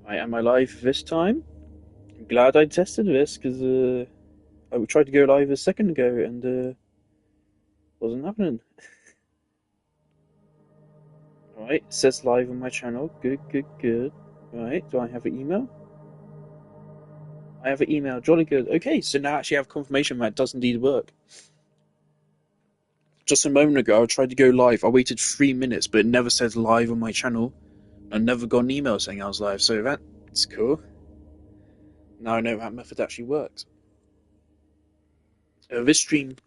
Right, am I live this time? I'm glad I tested this because I tried to go live a second ago and wasn't happening. Alright, it says live on my channel. Good, good, good. Right, do I have an email? I have an email. Jolly good. Okay, so now I actually have confirmation that it does indeed work. Just a moment ago, I tried to go live. I waited 3 minutes, but it never said live on my channel. I never got an email saying I was live, so that's cool. Now I know that method actually works. This stream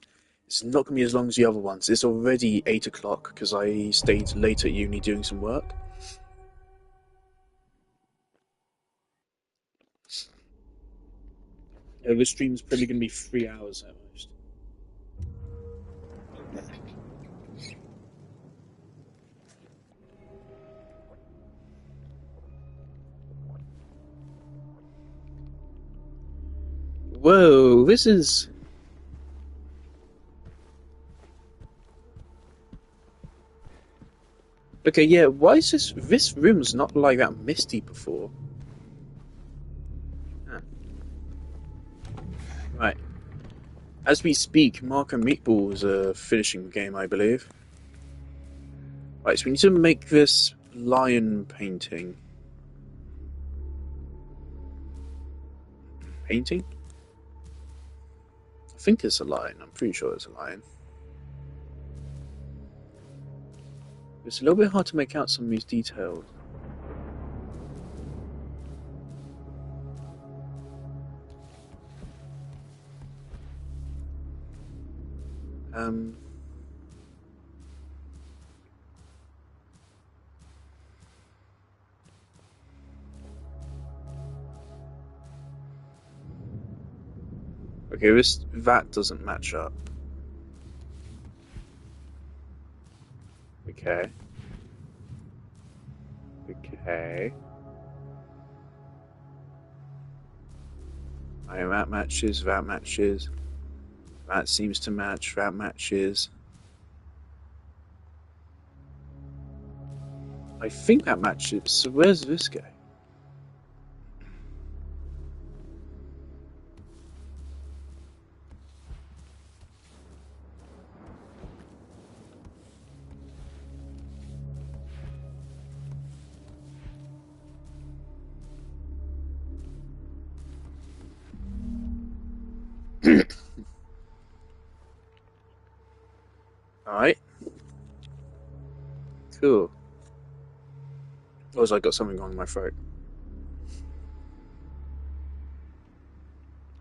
it's not going to be as long as the other ones. It's already 8 o'clock because I stayed late at uni doing some work. This stream's probably going to be 3 hours at most. Whoa, this is... Okay, yeah, why is this room's not like that misty before? Huh. Right. As we speak, Marco Meatballs are finishing the game, I believe. Right, so we need to make this lion painting. Painting? I think it's a lion. I'm pretty sure it's a lion. It's a little bit hard to make out some of these details. Okay, that doesn't match up. Okay. Okay. That matches, that matches. That seems to match, that matches. I think that matches. So where's this guy? Alright. Cool. Or has I got something wrong in my throat?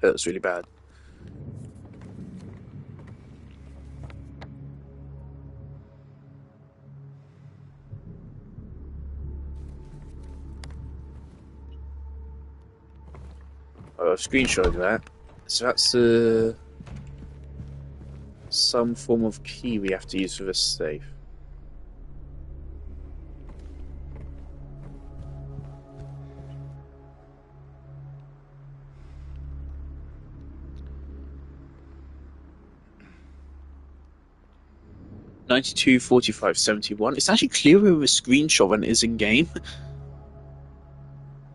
Hurts really bad. Oh, I've screenshotted that. So that's some form of key we have to use for this safe. $92, $45, $71. It's actually clearer with a screenshot than it is in game.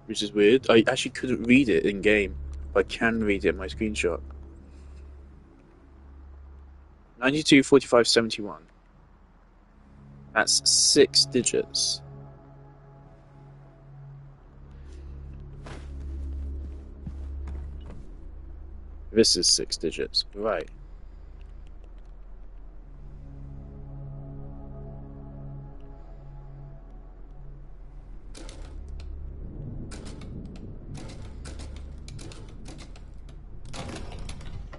Which is weird. I actually couldn't read it in game, but I can read it in my screenshot. 92, 45, 71. That's 6 digits. This is 6 digits. Right.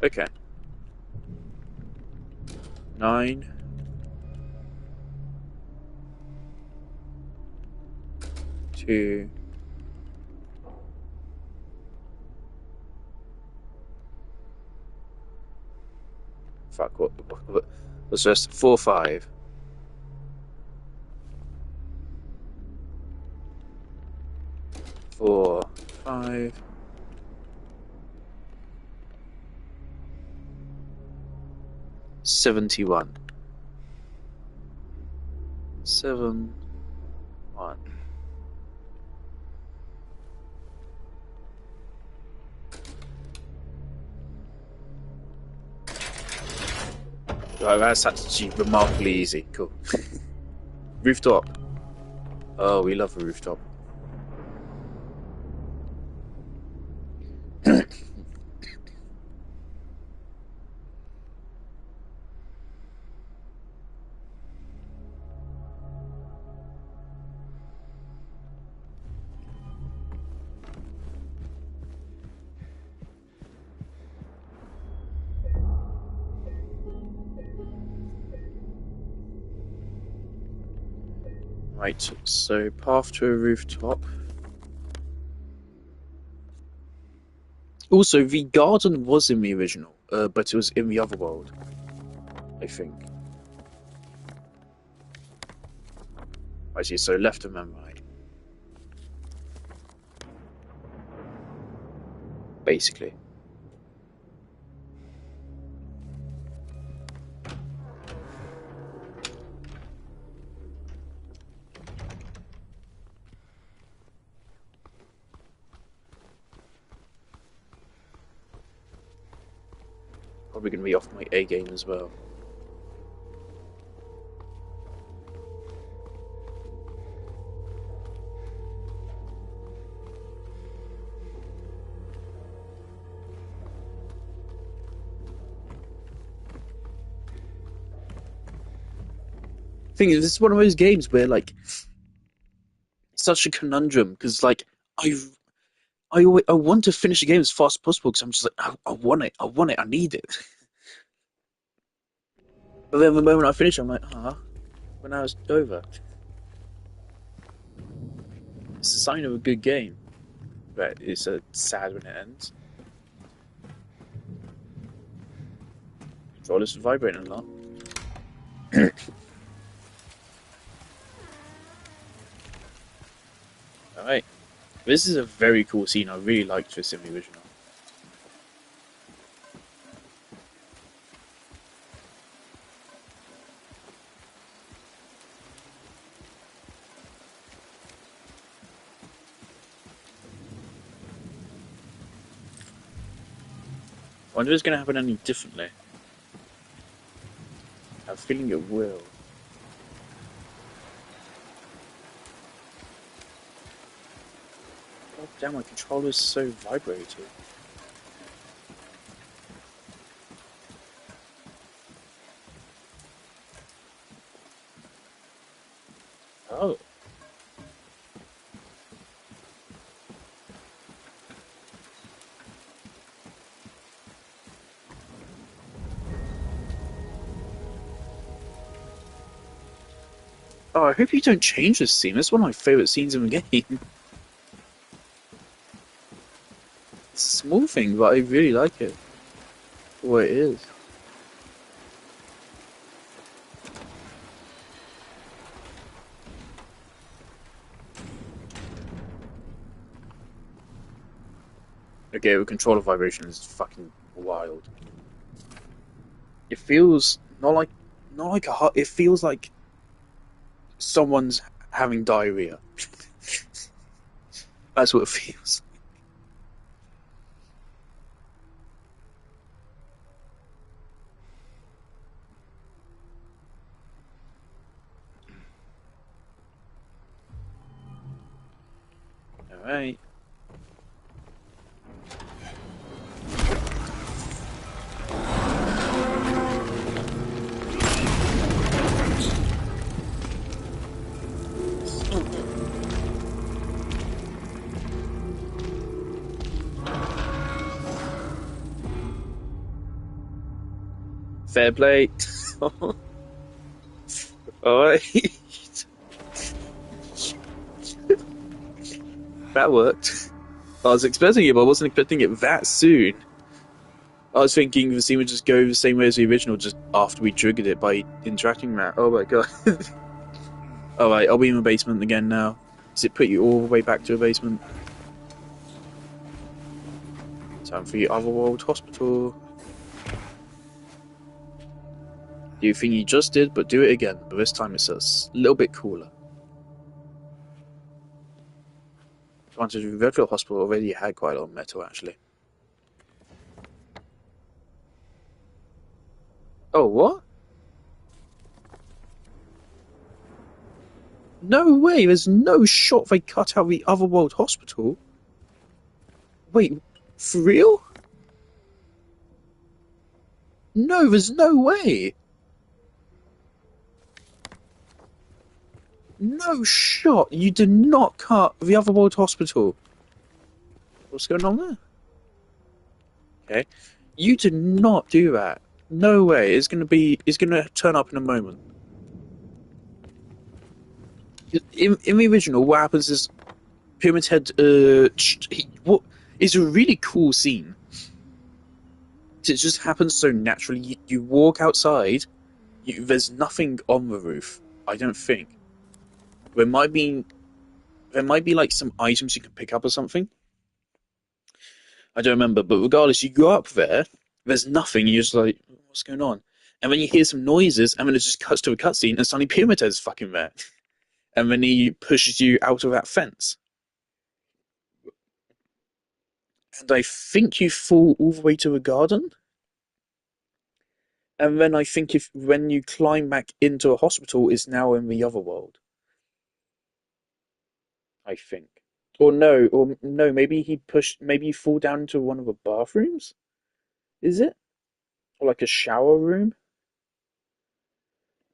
Okay. 9. 2. Fuck, what was this? 4, 5. 4, 5. 71. 7, 1. Right, that's actually remarkably easy. Cool. Rooftop. Oh, we love a rooftop. Right, so path to a rooftop. Also, the garden was in the original, but it was in the other world, I think. I see, so left and then right. Basically. Probably going to be off my A game as well. Thing is, this is one of those games where, like, it's such a conundrum because, like, I want to finish the game as fast as possible because I'm just like, I want it, I need it. But then the moment I finish, I'm like, but now it's over. It's a sign of a good game, but it's sad when it ends. Controller's vibrating a lot. Alright. This is a very cool scene. I really liked this in the original. I wonder if it's going to happen any differently. I have a feeling it will. God damn, my controller is so vibrating. Oh. Oh, I hope you don't change this scene. It's one of my favourite scenes in the game. It's a small thing, but I really like it. For what it is. Okay, the controller vibration is fucking wild. It feels not like a heart. It feels like someone's having diarrhea. That's what it feels. All right. Fair play. Alright. That worked. I was expecting it, but I wasn't expecting it that soon. I was thinking the scene would just go the same way as the original, just after we triggered it by interacting that. Oh my god. Alright, I'll be in the basement again now. Does it put you all the way back to the basement? Time for your otherworld hospital. Do you think you just did, but do it again, but this time it's a little bit cooler. Advantage of Redfield Hospital already had quite a lot of metal, actually. Oh, what? No way, there's no shot they cut out the Otherworld Hospital. Wait, for real? No, there's no way. No shot. You did not cut the Otherworld Hospital. What's going on there? Okay. You did not do that. No way. It's gonna turn up in a moment. In the original, what happens is Pyramid Head, what is a really cool scene. It just happens so naturally. You walk outside, there's nothing on the roof. I don't think. There might be like some items you can pick up or something. I don't remember, but regardless, you go up there. There's nothing. You're just like, what's going on? And then you hear some noises, and then it just cuts to a cutscene, and suddenly Pyramid Head's fucking there. And then he pushes you out of that fence. And I think you fall all the way to the garden. And then I think when you climb back into a hospital, it's now in the other world. I think. Or no, maybe maybe you fall down into one of the bathrooms? Is it? Or like a shower room?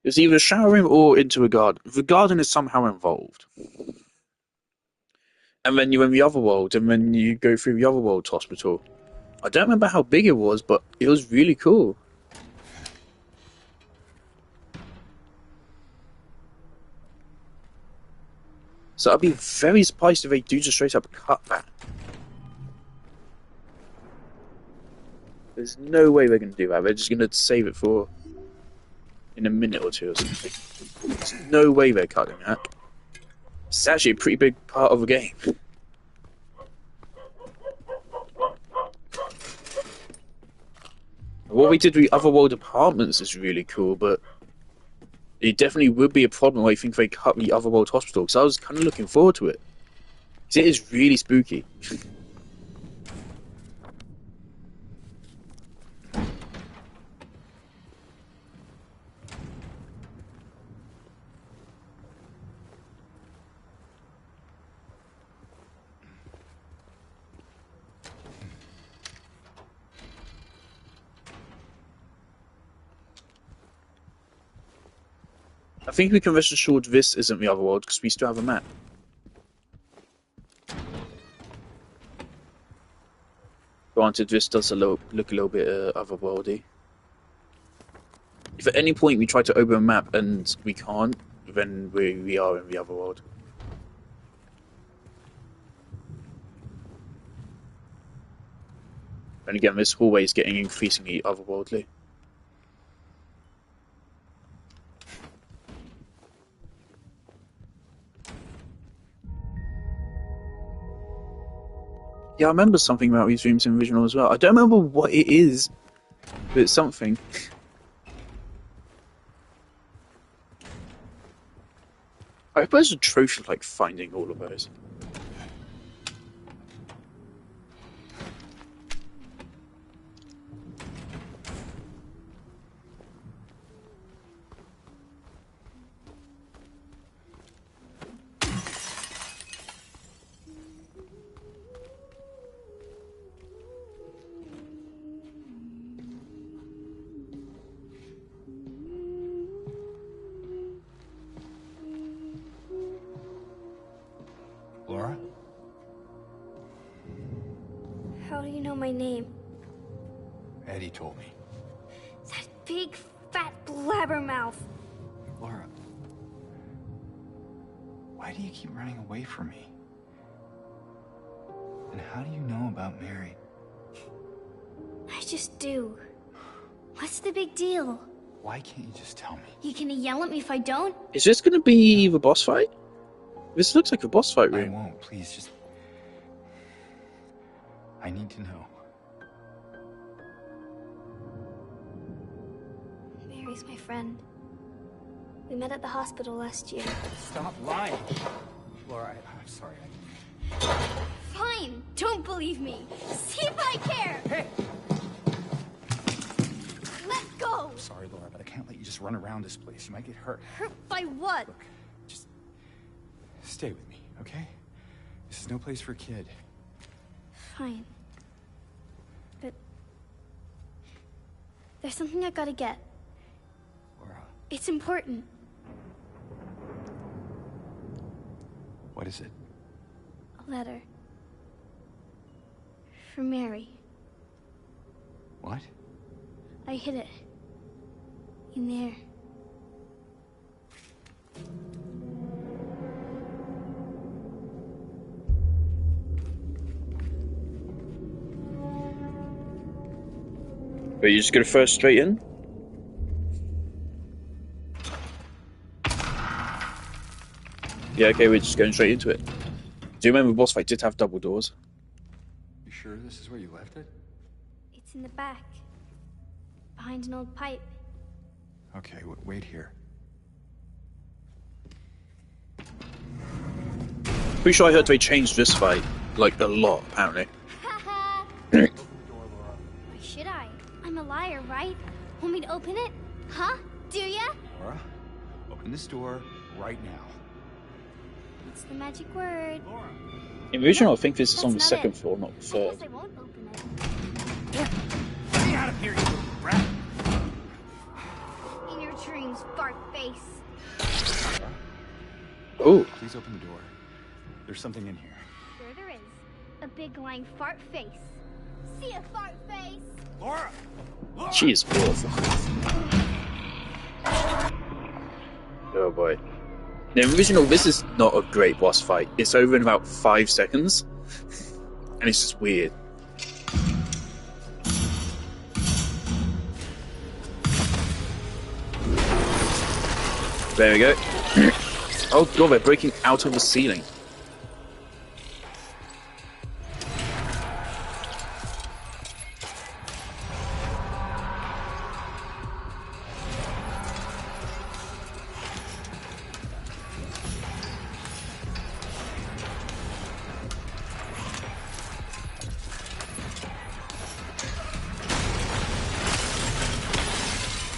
It's either a shower room or into a garden. The garden is somehow involved. And then you're in the other world, and then you go through the other world hospital. I don't remember how big it was, but it was really cool. So I'd be very surprised if they do just straight up cut that. There's no way they're going to do that. They're just going to save it for in a minute or two or something. There's no way they're cutting that. It's actually a pretty big part of the game. What we did with the Otherworld apartments is really cool, but it definitely would be a problem. I think they cut the Otherworld hospital, because I was kind of looking forward to it. Because it is really spooky. I think we can rest assured this isn't the Otherworld, because we still have a map. Granted, this does look a little bit otherworldly. If at any point we try to open a map and we can't, then we are in the Otherworld. And again, this hallway is getting increasingly otherworldly. Yeah, I remember something about these rooms in the original as well. I don't remember what it is, but it's something. I hope there's a trophy like finding all of those. Laura? How do you know my name? Eddie told me. That big, fat blabbermouth. Laura, why do you keep running away from me? And how do you know about Mary? I just do. What's the big deal? Why can't you just tell me? You gonna yell at me if I don't? Is this gonna be the boss fight? This looks like a boss fight room. I won't, please, just... I need to know. Mary's my friend. We met at the hospital last year. Stop lying! Laura, I'm sorry. Fine! Don't believe me! See if I care! Hey! Let go! I'm sorry, Laura, but I can't let you just run around this place. You might get hurt. Hurt by what? Look, just stay with me, okay? This is no place for a kid. Fine. But there's something I gotta get. Laura, It's important. what is it? A letter. For Mary. What? I hid it. In there. But you're just gonna throw straight in? Yeah, okay, we're just going straight into it. Do you remember boss fight did have double doors? You sure this is where you left it? It's in the back. Behind an old pipe. Okay, wait here. Pretty sure I heard they changed this fight, like, a lot, apparently. Why should I? I'm a liar, right? Want me to open it? Huh? Do ya? Laura, open this door right now. What's the magic word? In the original, I think this is on the That's not second it. floor, not the I third. guess I won't open it. Get me out of here, you little brat! In your dreams, fart face. Oh, Please open the door. There's something in here. Sure there is. A big lying fart face. See a fart face? Laura! Laura! she is awful. Oh boy. The original, this is not a great boss fight. It's over in about 5 seconds. And it's just weird. There we go. Oh god, they're breaking out of the ceiling.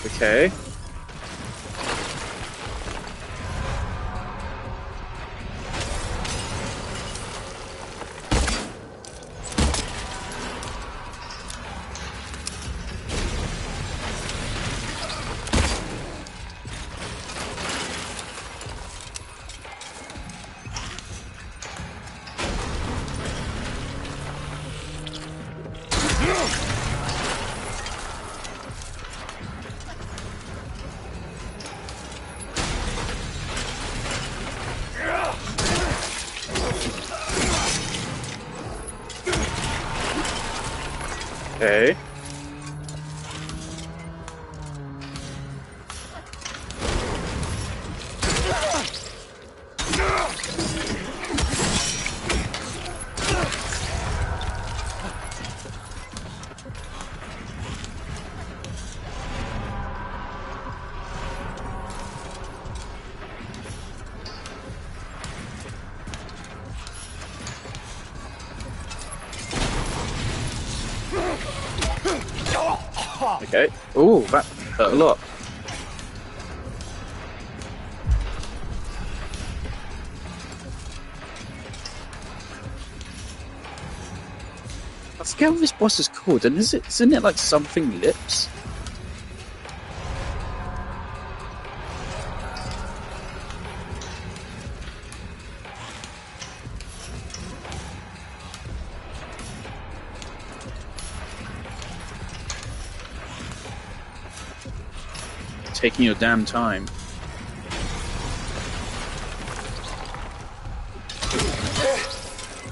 Okay. Okay. Okay. Ooh, that hurt a lot. I forget what this boss is called, and isn't it like something lips? Taking your damn time.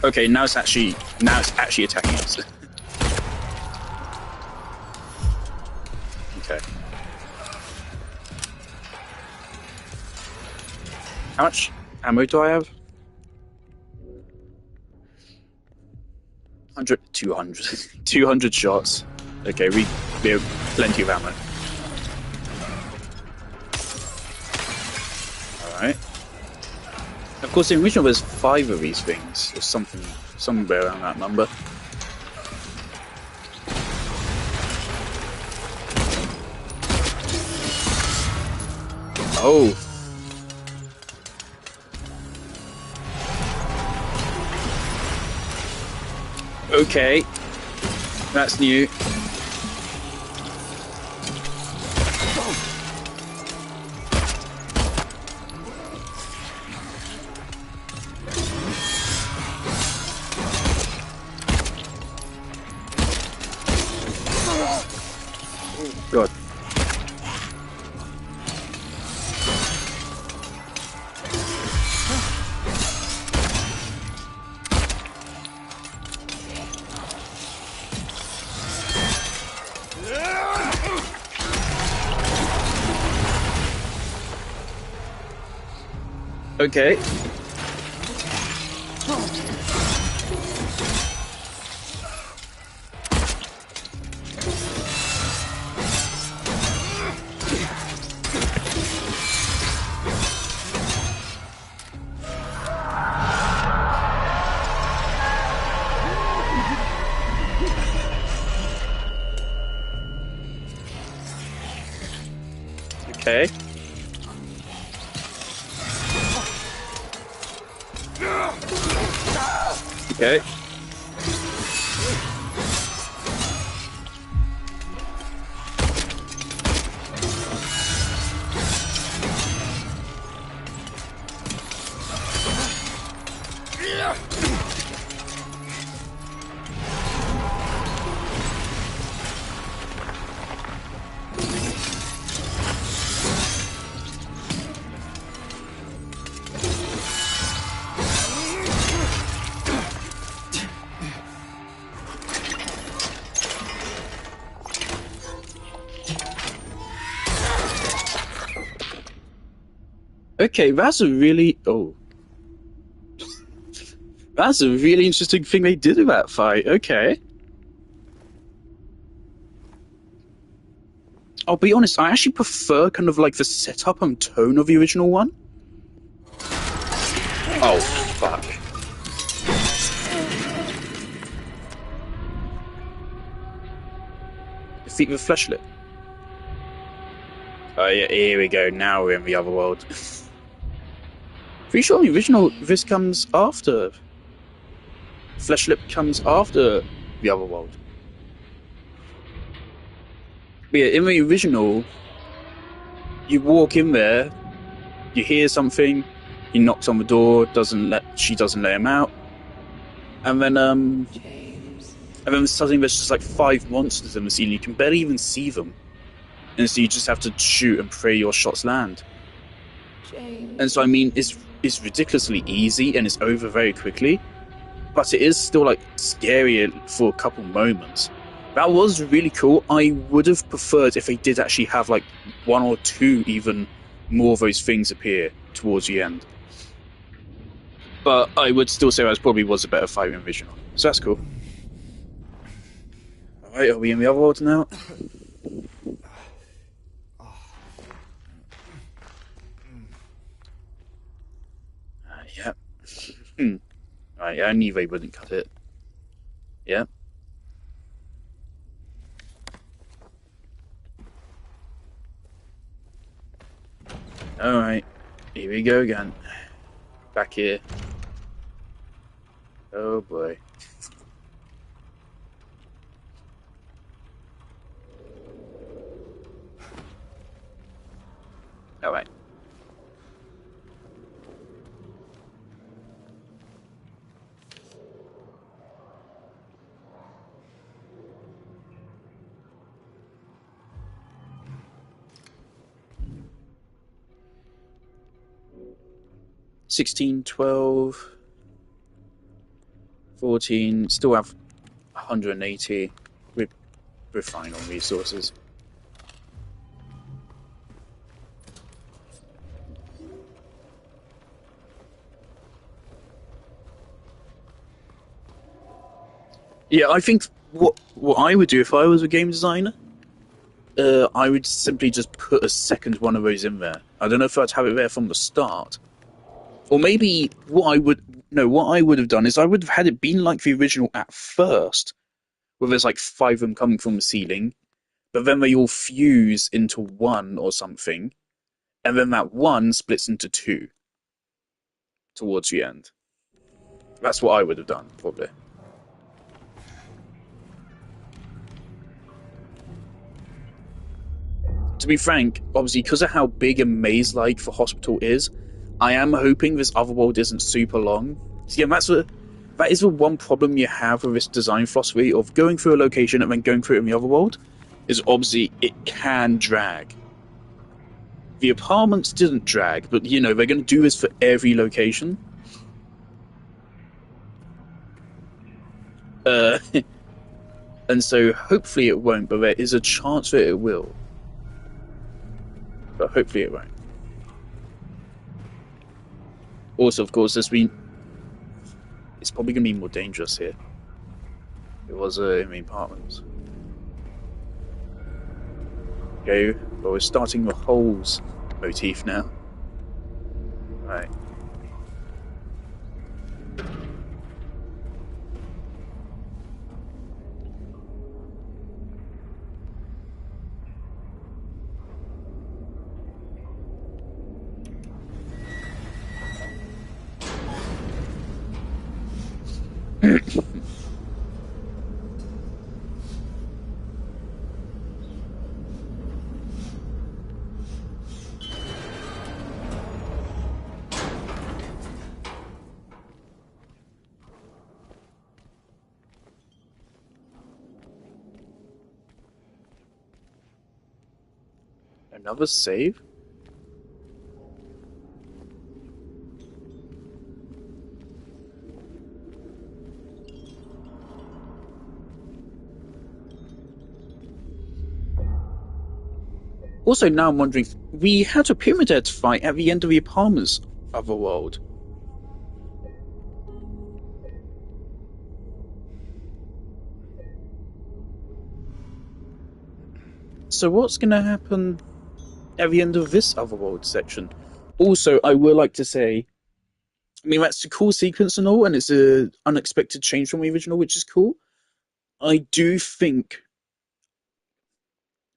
Okay, now it's actually attacking us. Okay. How much ammo do I have? 100, 200. 200 shots. Okay, we have plenty of ammo. Alright. Of course, in the original there's 5 of these things, or something, somewhere around that number. Oh. Okay. That's new. God. Okay. Okay. Okay. Okay, that's a really that's a really interesting thing they did in that fight. Okay. I'll be honest, I actually prefer kind of like the setup and tone of the original one. Oh, fuck. Defeat the fleshlet. Oh yeah, here we go. Now we're in the other world. Pretty sure the original, this comes after. Fleshlet comes after the other world. But yeah, in the original, you walk in there, you hear something, he knocks on the door, she doesn't let him out, and then suddenly there's just like 5 monsters in the scene. You can barely even see them, and so you just have to shoot and pray your shots land. James. And so I mean, it's ridiculously easy and it's over very quickly, but it is still like scary for a couple moments. That was really cool. I would have preferred if they did actually have like 1 or 2 even more of those things appear towards the end. But I would still say that probably was a better fight than original. So that's cool. Alright, are we in the other world now? Yeah. Right, I knew they wouldn't cut it. Yeah. Alright, here we go again. Back here. Oh boy. Alright. $16, $12, $14. Still have 180. We're fine on resources. Yeah, I think what I would do if I was a game designer, I would simply just put a second one of those in there. I don't know if I'd have it there from the start. Or maybe what I would have done is I would have had it been like the original at first, where there's like 5 of them coming from the ceiling, but then they all fuse into one or something, and then that one splits into 2 towards the end. That's what I would have done, probably. to be frank, obviously, because of how big a maze-like the hospital is, I am hoping this otherworld isn't super long. See, and that is the one problem you have with this design philosophy of going through a location and then going through it in the otherworld, is obviously it can drag. The apartments didn't drag, but you know, they're going to do this for every location. And so hopefully it won't, but there is a chance that it will. But hopefully it won't. Also, of course, it's probably going to be more dangerous here. It was in the apartments. Okay, but we're starting the holes motif now. Right. Another save? Also, now I'm wondering, we had a Pyramid Head fight at the end of the apartments otherworld. So what's going to happen at the end of this otherworld section? Also, I would like to say, I mean, that's a cool sequence and all, and it's an unexpected change from the original, which is cool. I do think,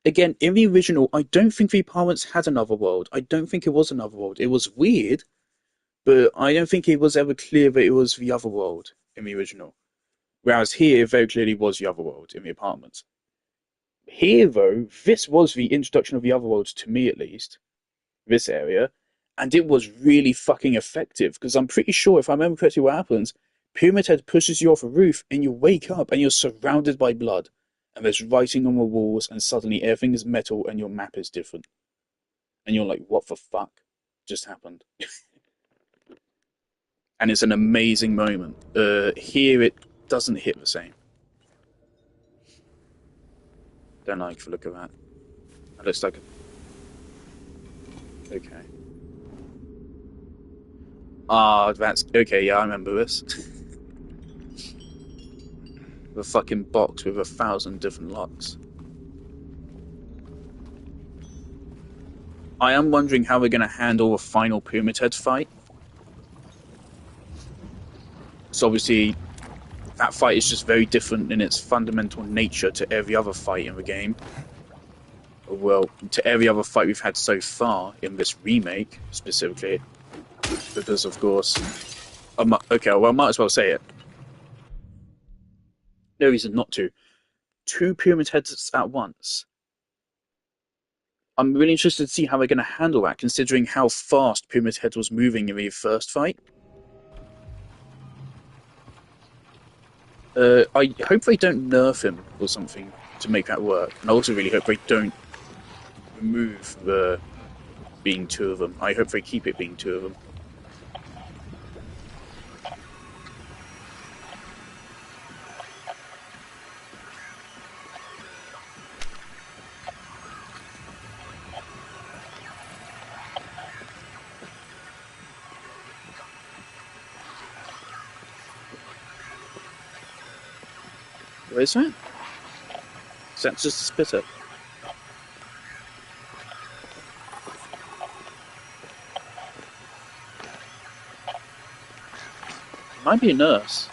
again, in the original, I don't think the apartments had another world. I don't think it was another world. It was weird, but I don't think it was ever clear that it was the other world in the original. Whereas here, it very clearly was the other world in the apartments. Here, though, this was the introduction of the other world, to me at least, this area, and it was really fucking effective, because I'm pretty sure, if I remember correctly what happens, Pyramid Head pushes you off a roof, and you wake up, and you're surrounded by blood, and there's writing on the walls, and suddenly everything is metal, and your map is different. And you're like, what the fuck just happened? And it's an amazing moment. Here, it doesn't hit the same. Don't like the look of that. It looks like okay. Ah, that's okay. Yeah, I remember this. The fucking box with 1,000 different locks. I am wondering how we're going to handle a final Pyramid Head fight. So obviously, that fight is just very different in its fundamental nature to every other fight in the game. Well, to every other fight we've had so far in this remake, specifically. Because, of course... okay, well, I might as well say it. No reason not to. 2 Pyramid Heads at once. I'm really interested to see how they're going to handle that, considering how fast Pyramid Head was moving in the first fight. I hope they don't nerf him or something to make that work. And I also really hope they don't remove the being 2 of them. I hope they keep it being 2 of them. What is that? Is that just a spitter? Might be a nurse.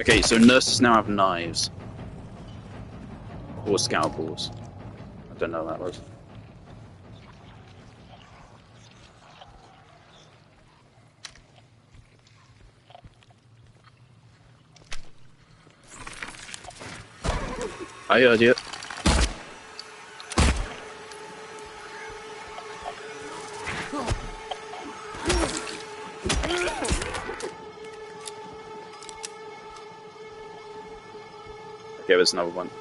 Okay, so nurses now have knives. Or scalpels. I don't know what that was. I heard you. Okay, there's another one.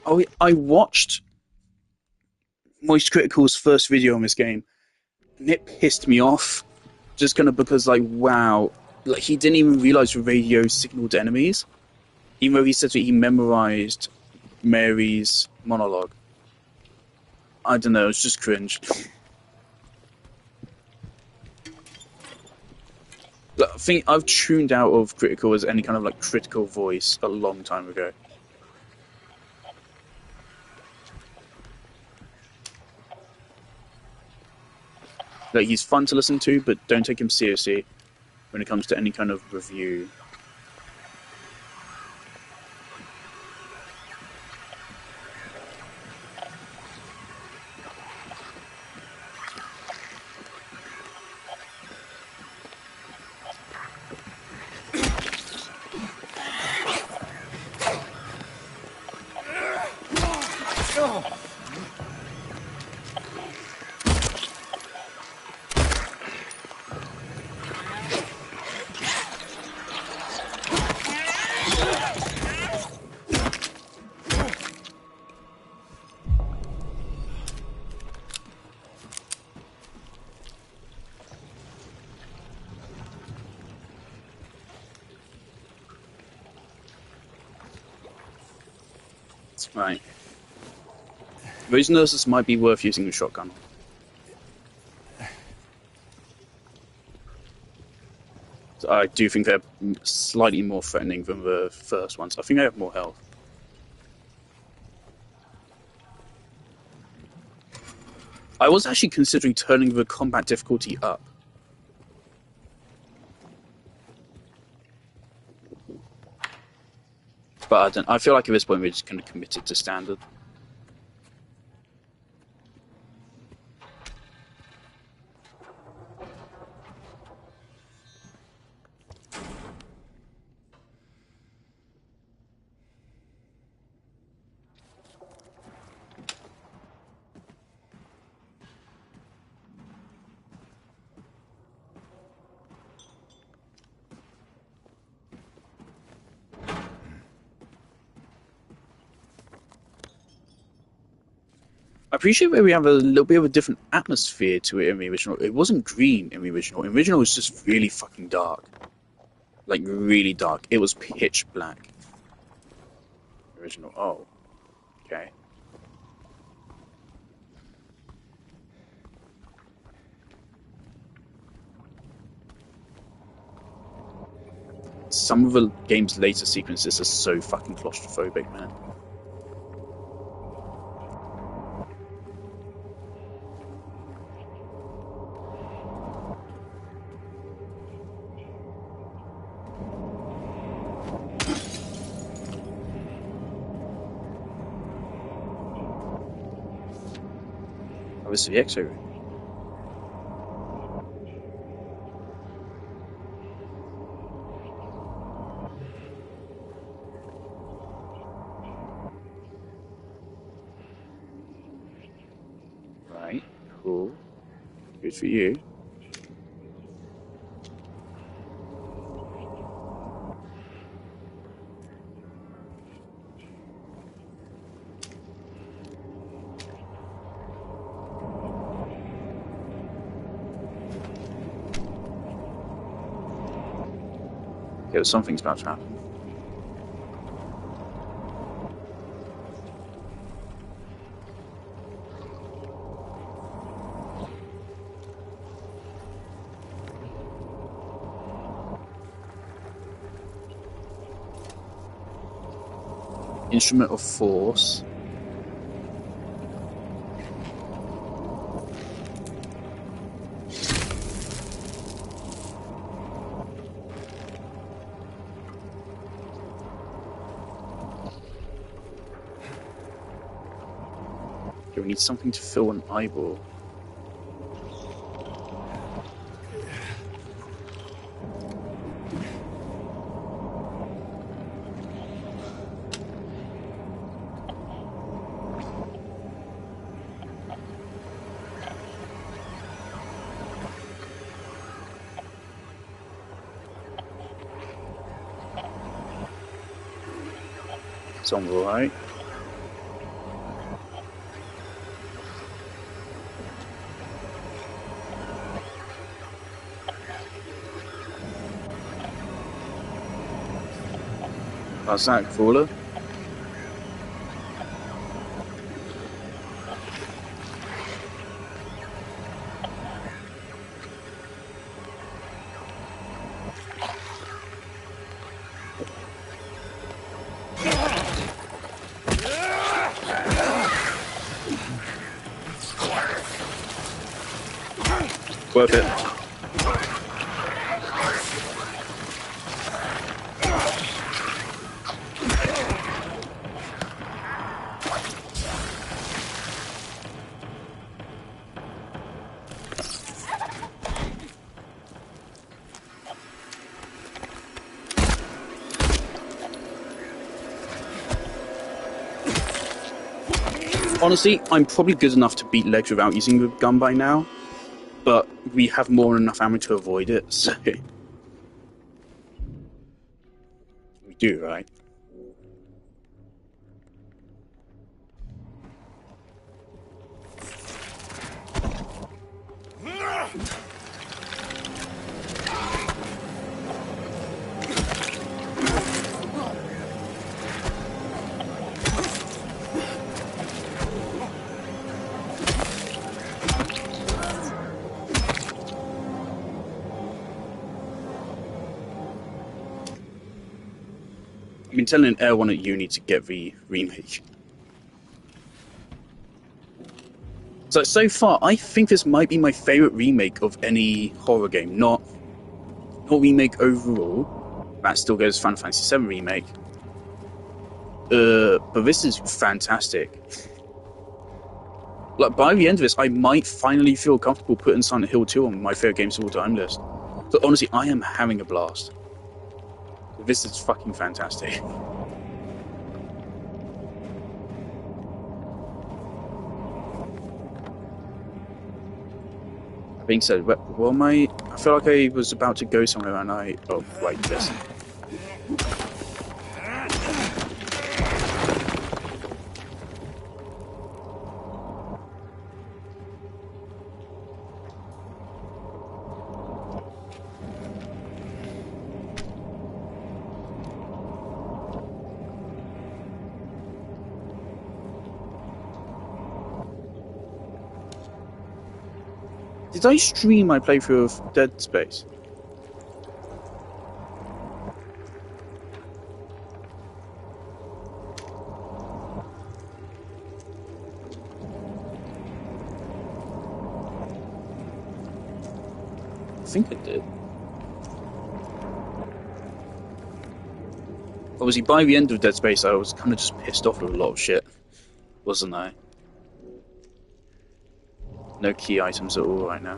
Oh, I watched Moist Critical's first video on this game, and it pissed me off. Just kind of because, like, wow. Like, he didn't even realize the radio signaled enemies. Even though he said that he memorized Mary's monologue. I don't know, it's just cringe. I think I've tuned out of Critical as any kind of, like, critical voice a long time ago. Like, he's fun to listen to, but don't take him seriously when it comes to any kind of review. Right. Those nurses might be worth using a shotgun. So I do think they're slightly more threatening than the first ones. I think they have more health. I was actually considering turning the combat difficulty up. But I feel like at this point we're just kind of committed to standard. I appreciate that we have a little bit of a different atmosphere to it in the original. It wasn't green in the original. The original was just really fucking dark. Like, really dark. It was pitch black. Original. Oh. Okay. Some of the game's later sequences are so fucking claustrophobic, man. This is the X-ray room. Right, cool. Good for you. Okay, something's about to happen. Instrument of force. We need something to fill an eyeball. Sounds alright. How's that, crawler? Worth it. Honestly, I'm probably good enough to beat legs without using the gun by now, but we have more than enough ammo to avoid it, so... We do, right? I've been telling everyone at uni to get the remake. So far, I think this might be my favourite remake of any horror game. Not remake overall. That still goes Final Fantasy VII Remake. But this is fantastic. Like, by the end of this, I might finally feel comfortable putting Silent Hill 2 on my favourite games of all time list. But honestly, I am having a blast. This is fucking fantastic. That being said, well, I feel like I was about to go somewhere and oh, right, this. Did I stream my playthrough of Dead Space? I think I did. Obviously, by the end of Dead Space, I was kind of just pissed off with a lot of shit, wasn't I? No key items at all right now.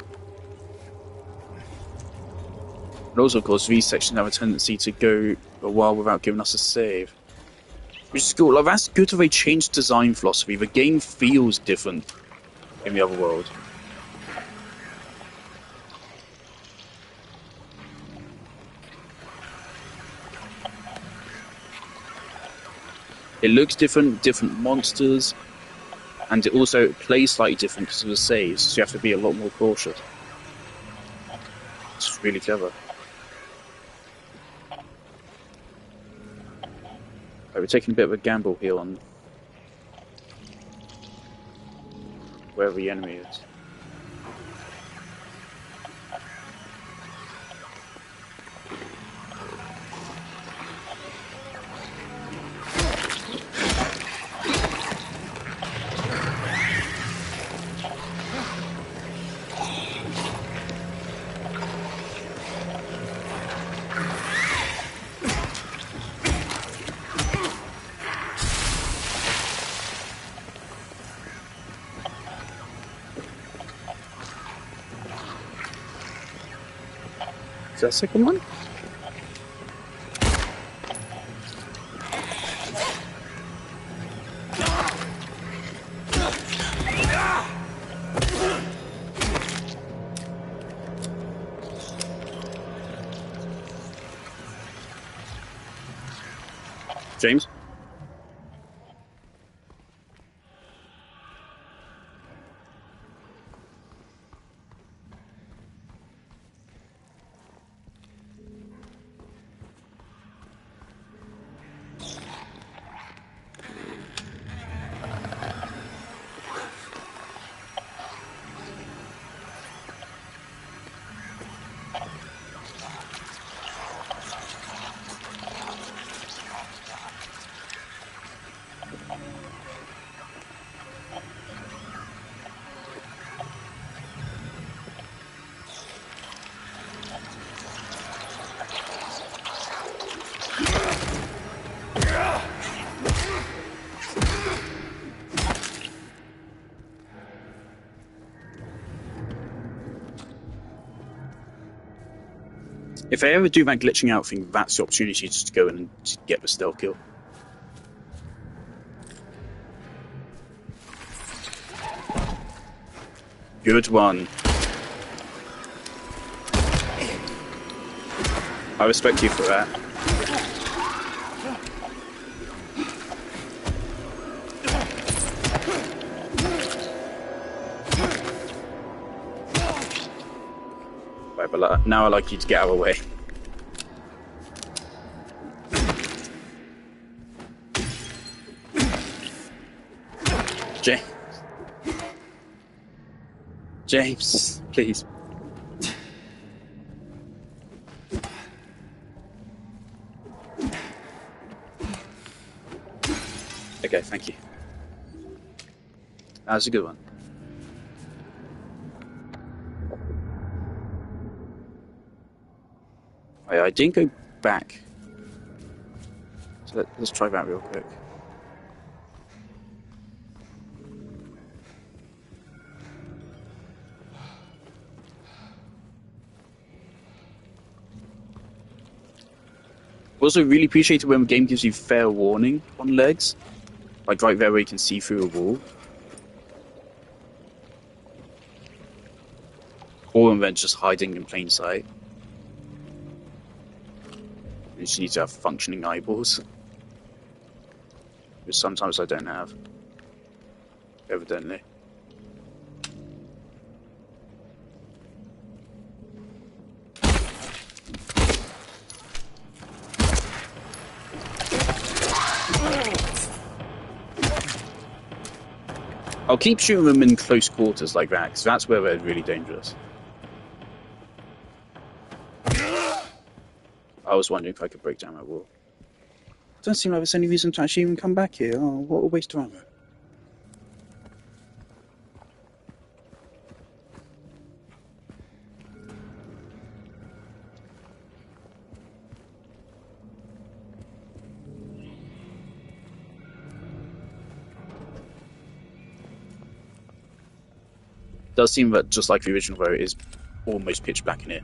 And also, of course, these sections have a tendency to go a while without giving us a save. Which is cool. Like, that's good that they changed design philosophy. The game feels different in the other world. It looks different, different monsters. And it also plays slightly different because of the saves, so you have to be a lot more cautious. It's really clever. Right, we're taking a bit of a gamble here on wherever the enemy is. that second one? James? If I ever do that glitching out thing, that's the opportunity just to go in and just get the stealth kill. Good one. I respect you for that. Right, but now I'd like you to get out of the way. James, please. Okay, thank you. That was a good one. I didn't go back. So let's try that real quick. Also, really appreciate it when the game gives you fair warning on legs. Like right there where you can see through a wall. Or when they're just hiding in plain sight. You just need to have functioning eyeballs. Which sometimes I don't have. Evidently. I'll keep shooting them in close quarters like that, because that's where they're really dangerous. I was wondering if I could break down that wall. Doesn't seem like there's any reason to actually even come back here. Oh, what a waste of ammo. Does seem that, just like the original, though, it is almost pitch black in here.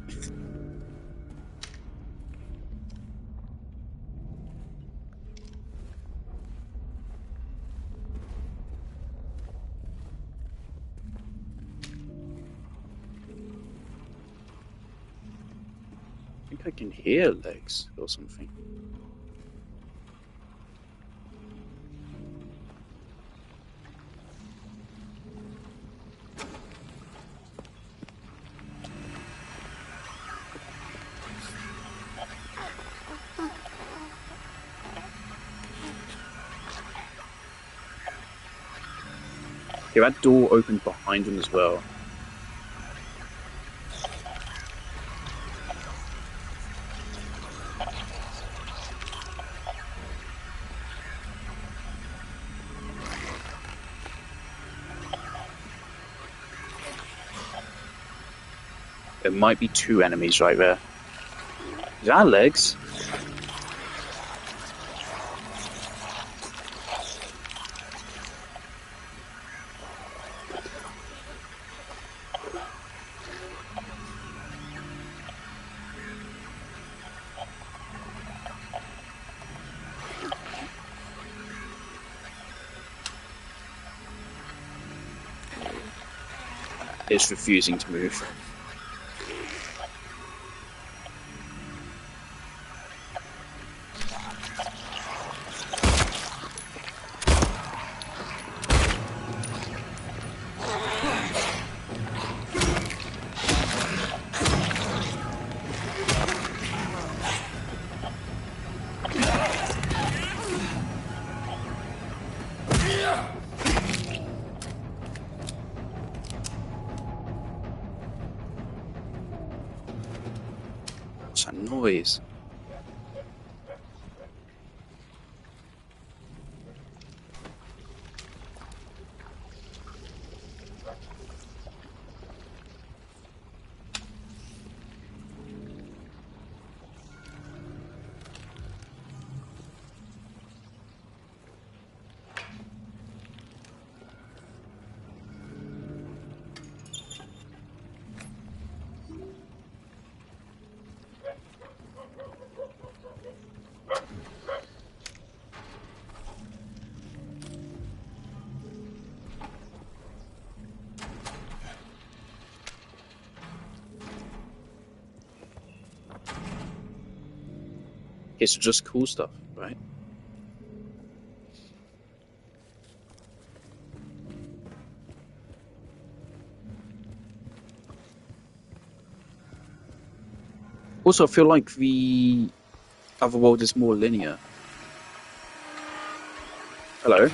I think I can hear legs or something. Yeah, that door opened behind him as well. There might be two enemies right there. Is that legs? It's refusing to move. What's that noise? It's just cool stuff, right? Also, I feel like the other world is more linear. Hello?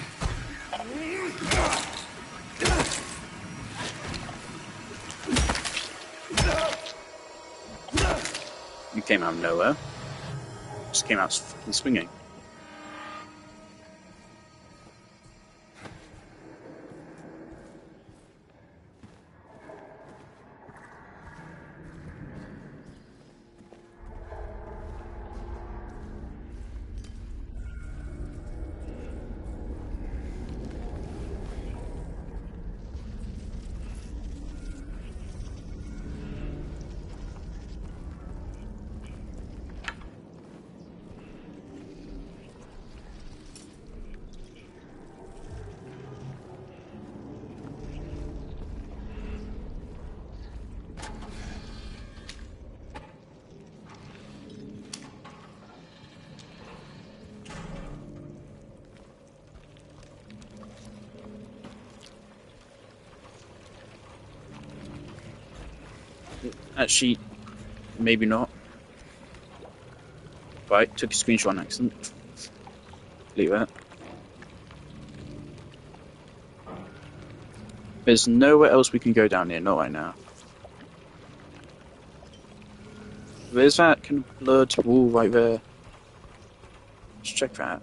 You came out of nowhere. Just came out fucking swinging. Actually, maybe not. Right, took a screenshot on accident. Leave that. There's nowhere else we can go down here, not right now. There's that kind of blurred wall right there. Let's check that.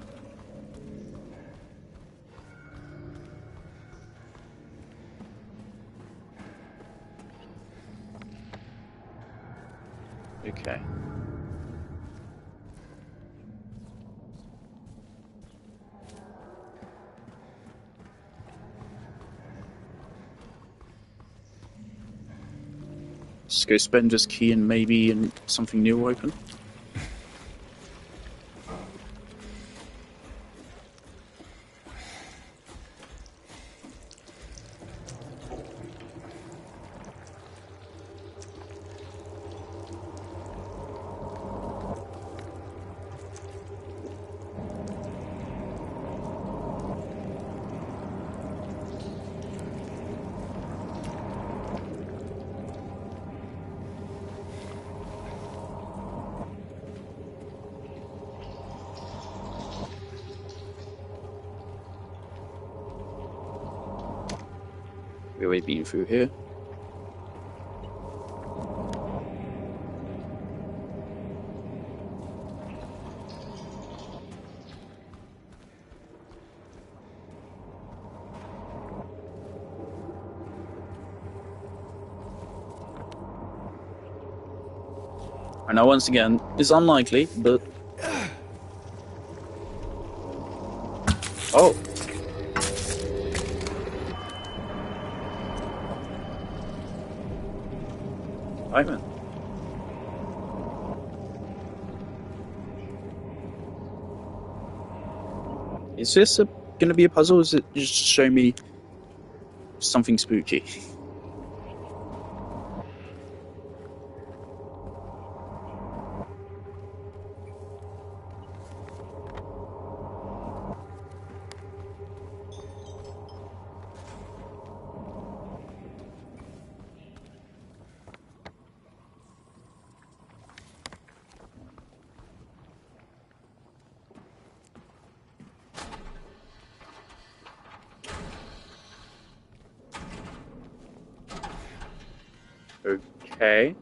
Okay. Let's go spend this key and maybe something new will open. We've already been through here. I know once again, it's unlikely, but... Oh! Ivan. Is this gonna be a puzzle, or is it just to show me something spooky? Okay.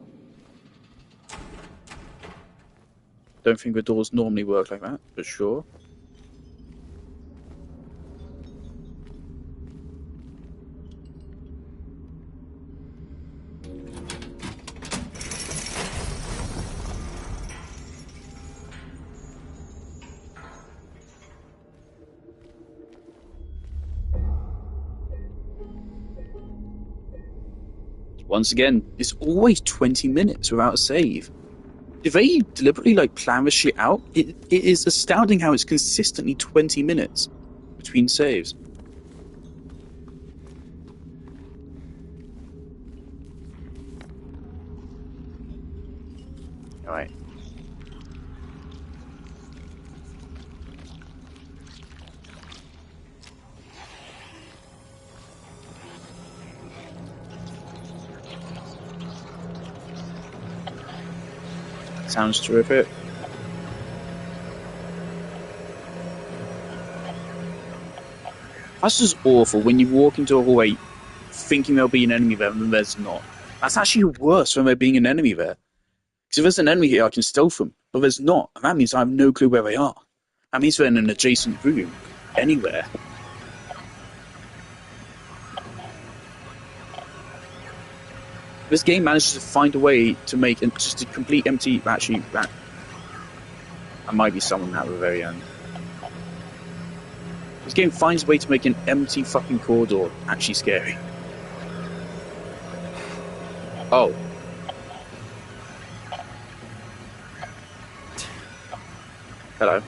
Don't think the doors normally work like that, but sure. Once again, it's always 20 minutes without a save. If they deliberately plan this shit out, it is astounding how it's consistently 20 minutes between saves. Alright. Sounds terrific. That's just awful when you walk into a hallway thinking there'll be an enemy there and there's not. That's actually worse than there being an enemy there. Because if there's an enemy here, I can stealth them. But there's not. And that means I have no clue where they are. That means they're in an adjacent room. Anywhere. This game manages to find a way to make just a complete empty... Actually, that might be someone at the very end. This game finds a way to make an empty fucking corridor actually scary. Oh. Hello.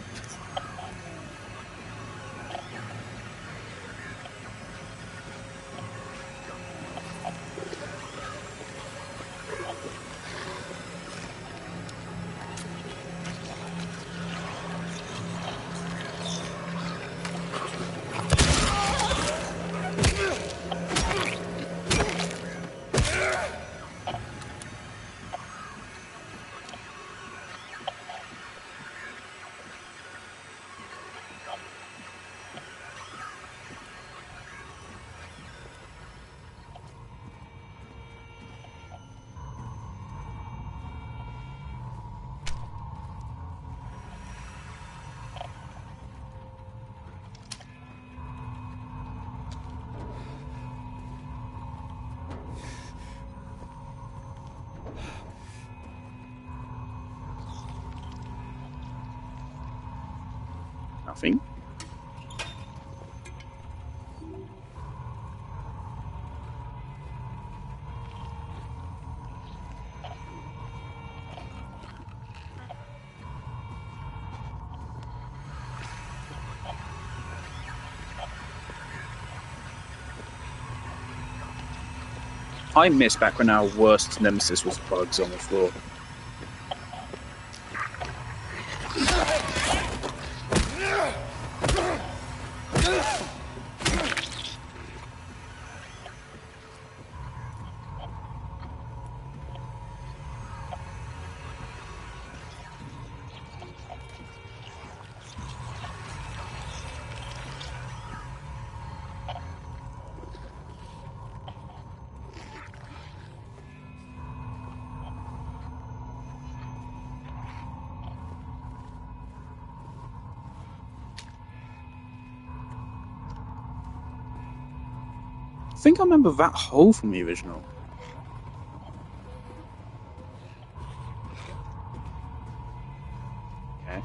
Nothing. I miss back when our worst nemesis was bugs on the floor. I think I remember that hole from the original. Okay.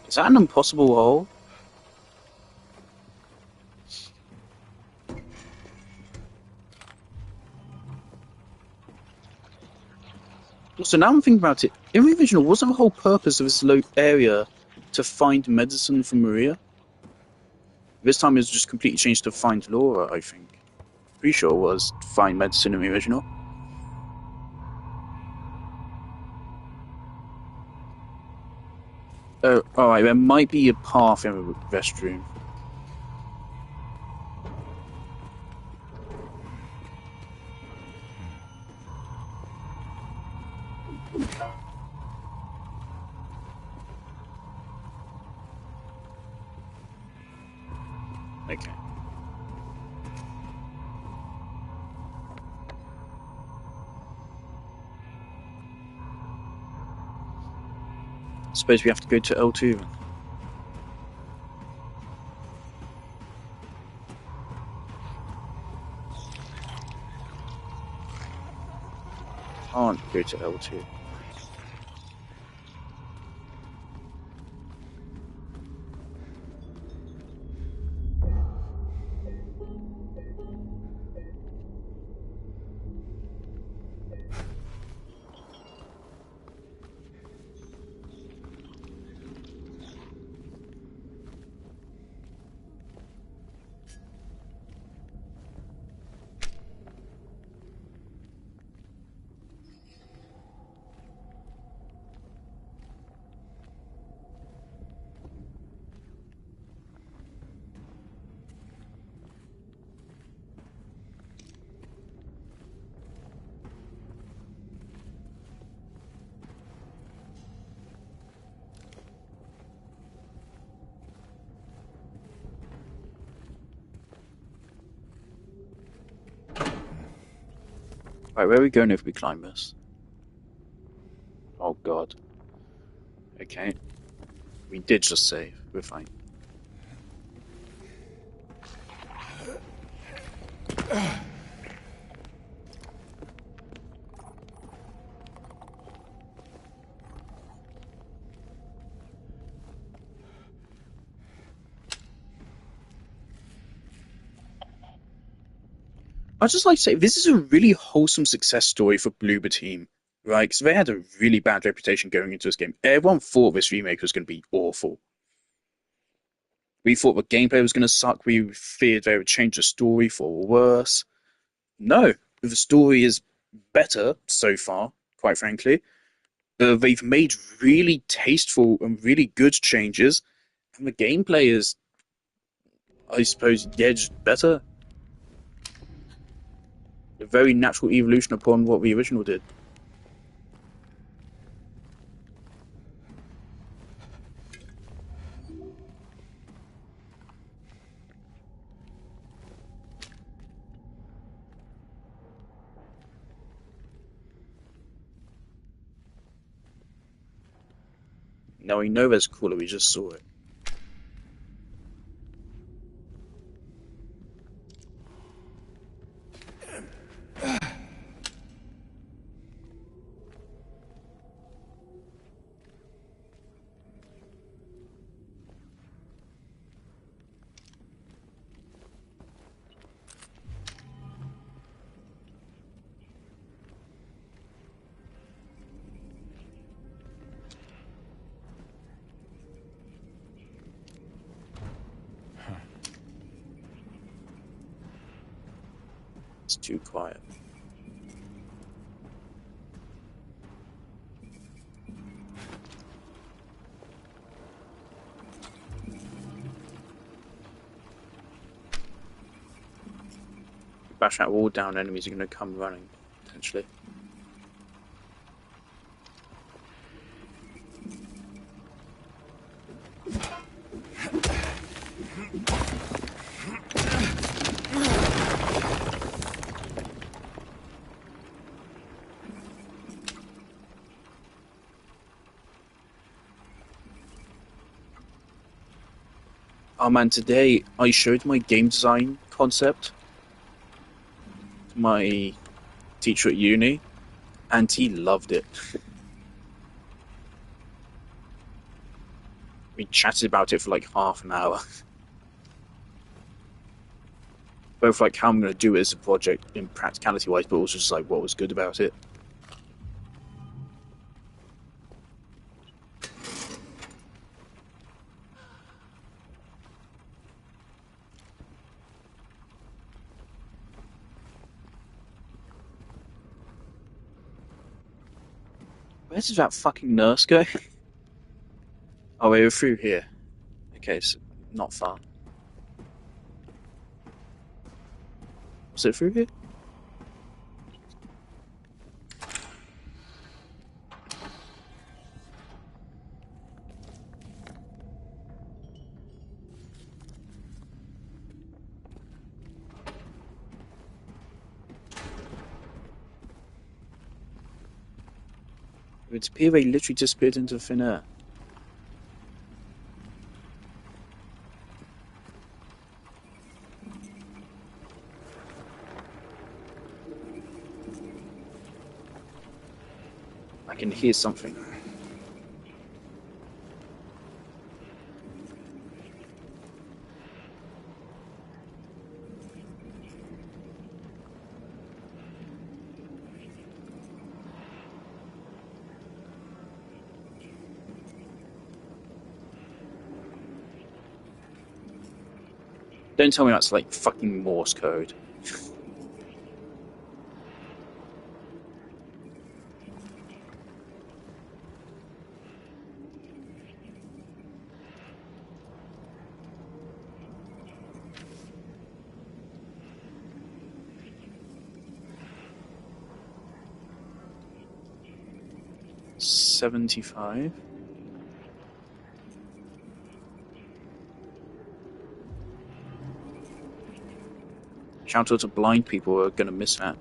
Is that an impossible hole? So now I'm thinking about it, in the original, wasn't the whole purpose of this area to find medicine for Maria? This time it was just completely changed to find Laura, I think. Pretty sure it was to find medicine in the original. Oh, alright, there might be a path in the restroom. Okay. Suppose we have to go to L2 then. Can't go to L2. Right, where are we going if we climb this? Oh god. Okay. We did just save. We're fine. I'd just like to say, this is a really wholesome success story for Bloober Team, right? Because they had a really bad reputation going into this game. Everyone thought this remake was going to be awful. We thought the gameplay was going to suck. We feared they would change the story for worse. No, the story is better so far, quite frankly. They've made really tasteful and really good changes, and the gameplay is, I suppose, yeah, just better. A very natural evolution upon what the original did. Now we know there's cooler, we just saw it. It's too quiet. Bash that wall down, enemies are going to come running, potentially. Oh man, today I showed my game design concept to my teacher at uni, and he loved it. We chatted about it for like half an hour. Both like how I'm going to do it as a project in practicality wise, but also just like what was good about it. Where does that fucking nurse go? Oh, we were through here. Okay, so not far. Was it through here? It's appear they literally disappeared into thin air. I can hear something. Don't tell me that's like fucking Morse code. $75. Shout out to blind people who are gonna miss that.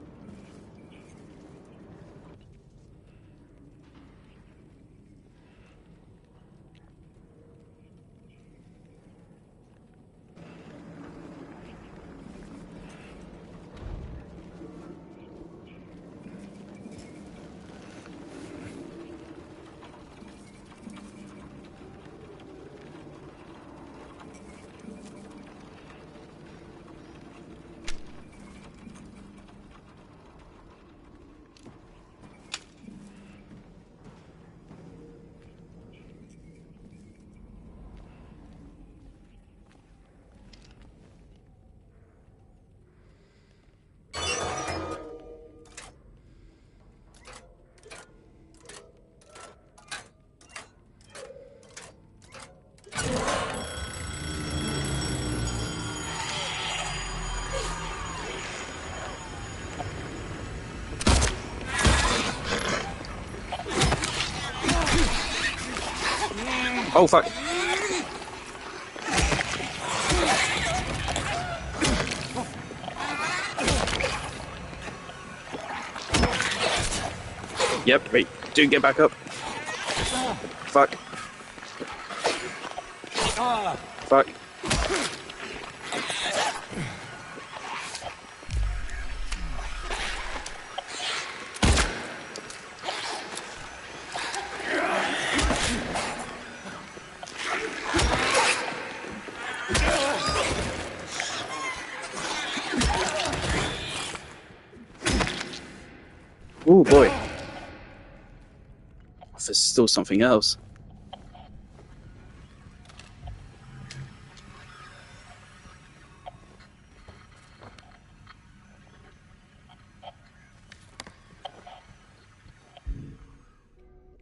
Oh fuck. Yep, wait, do get back up. Fuck. Fuck. Oh boy. There's still something else.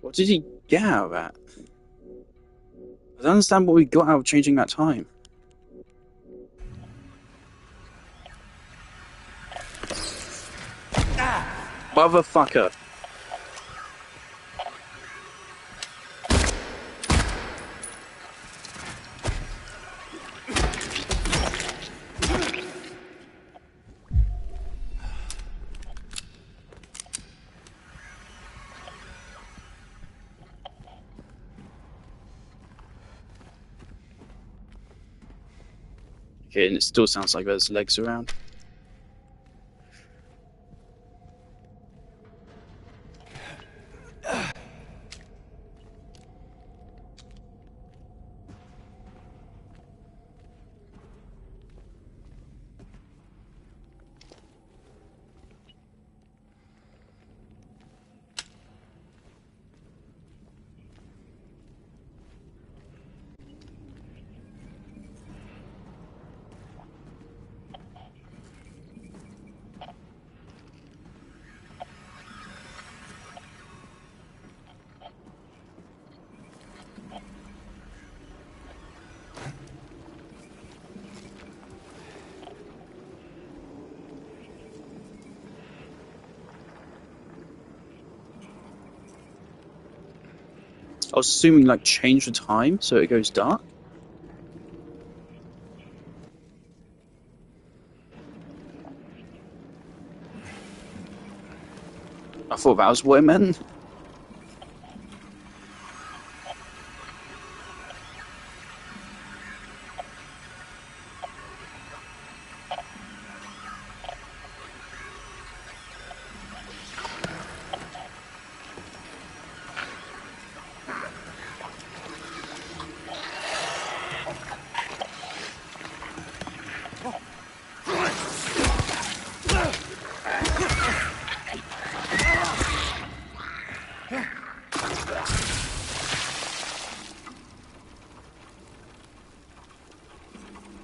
What did he get out of that? I don't understand what we got out of changing that time. Motherfucker. Okay, and it still sounds like there's legs around. I was assuming like change the time so it goes dark. I thought that was what it meant.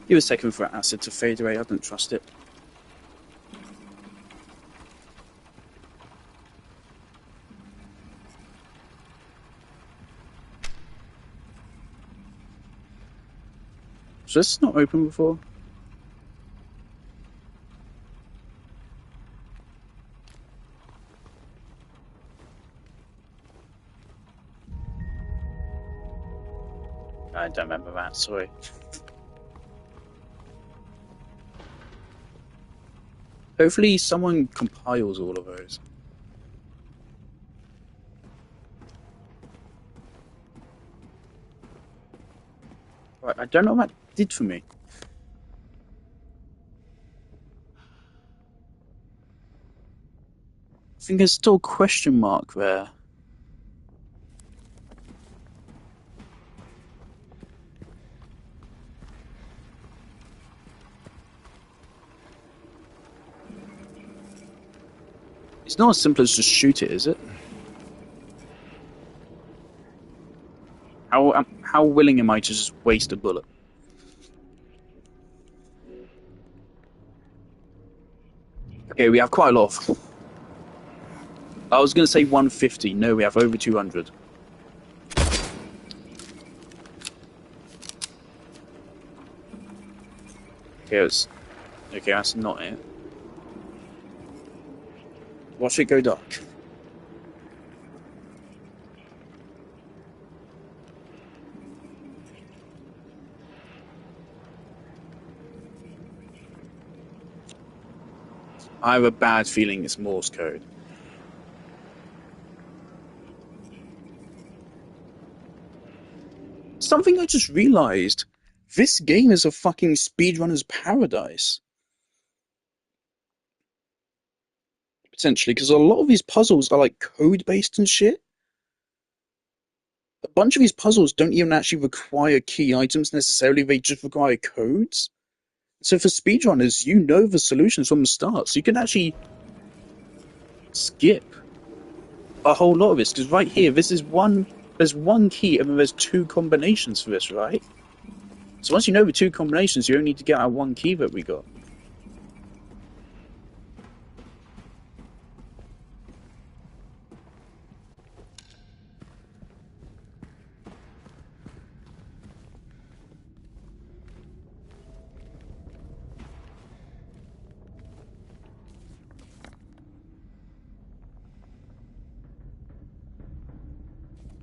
Give a second for acid to fade away. I don't trust it. So this is not open before? I don't remember that, sorry. Hopefully someone compiles all of those. Right, I don't know what that did for me. I think there's still a question mark there. It's not as simple as just shoot it, is it? How willing am I to just waste a bullet? Okay, we have quite a lot of... I was going to say 150. No, we have over 200. Okay, that's not it. Watch it go dark. I have a bad feeling it's Morse code. Something I just realized. This game is a fucking speedrunner's paradise. Potentially, because a lot of these puzzles are like code-based and shit. A bunch of these puzzles don't even actually require key items necessarily, they just require codes. So for speedrunners, you know the solutions from the start, so you can actually skip a whole lot of this, because right here, there's one key and then there's two combinations for this, right? So once you know the two combinations, you only need to get our one key that we got.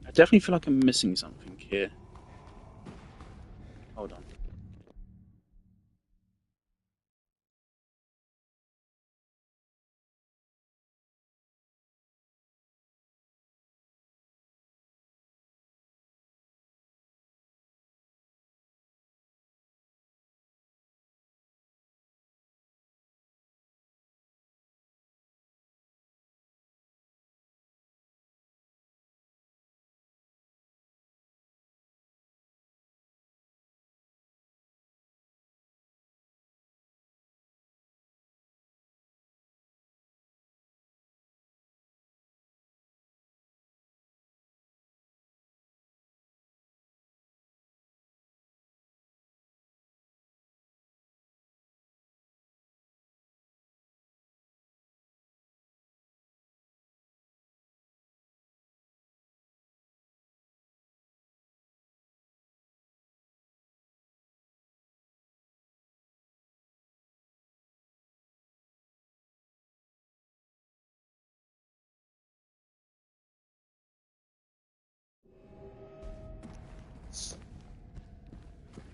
I definitely feel like I'm missing something here. Hold on.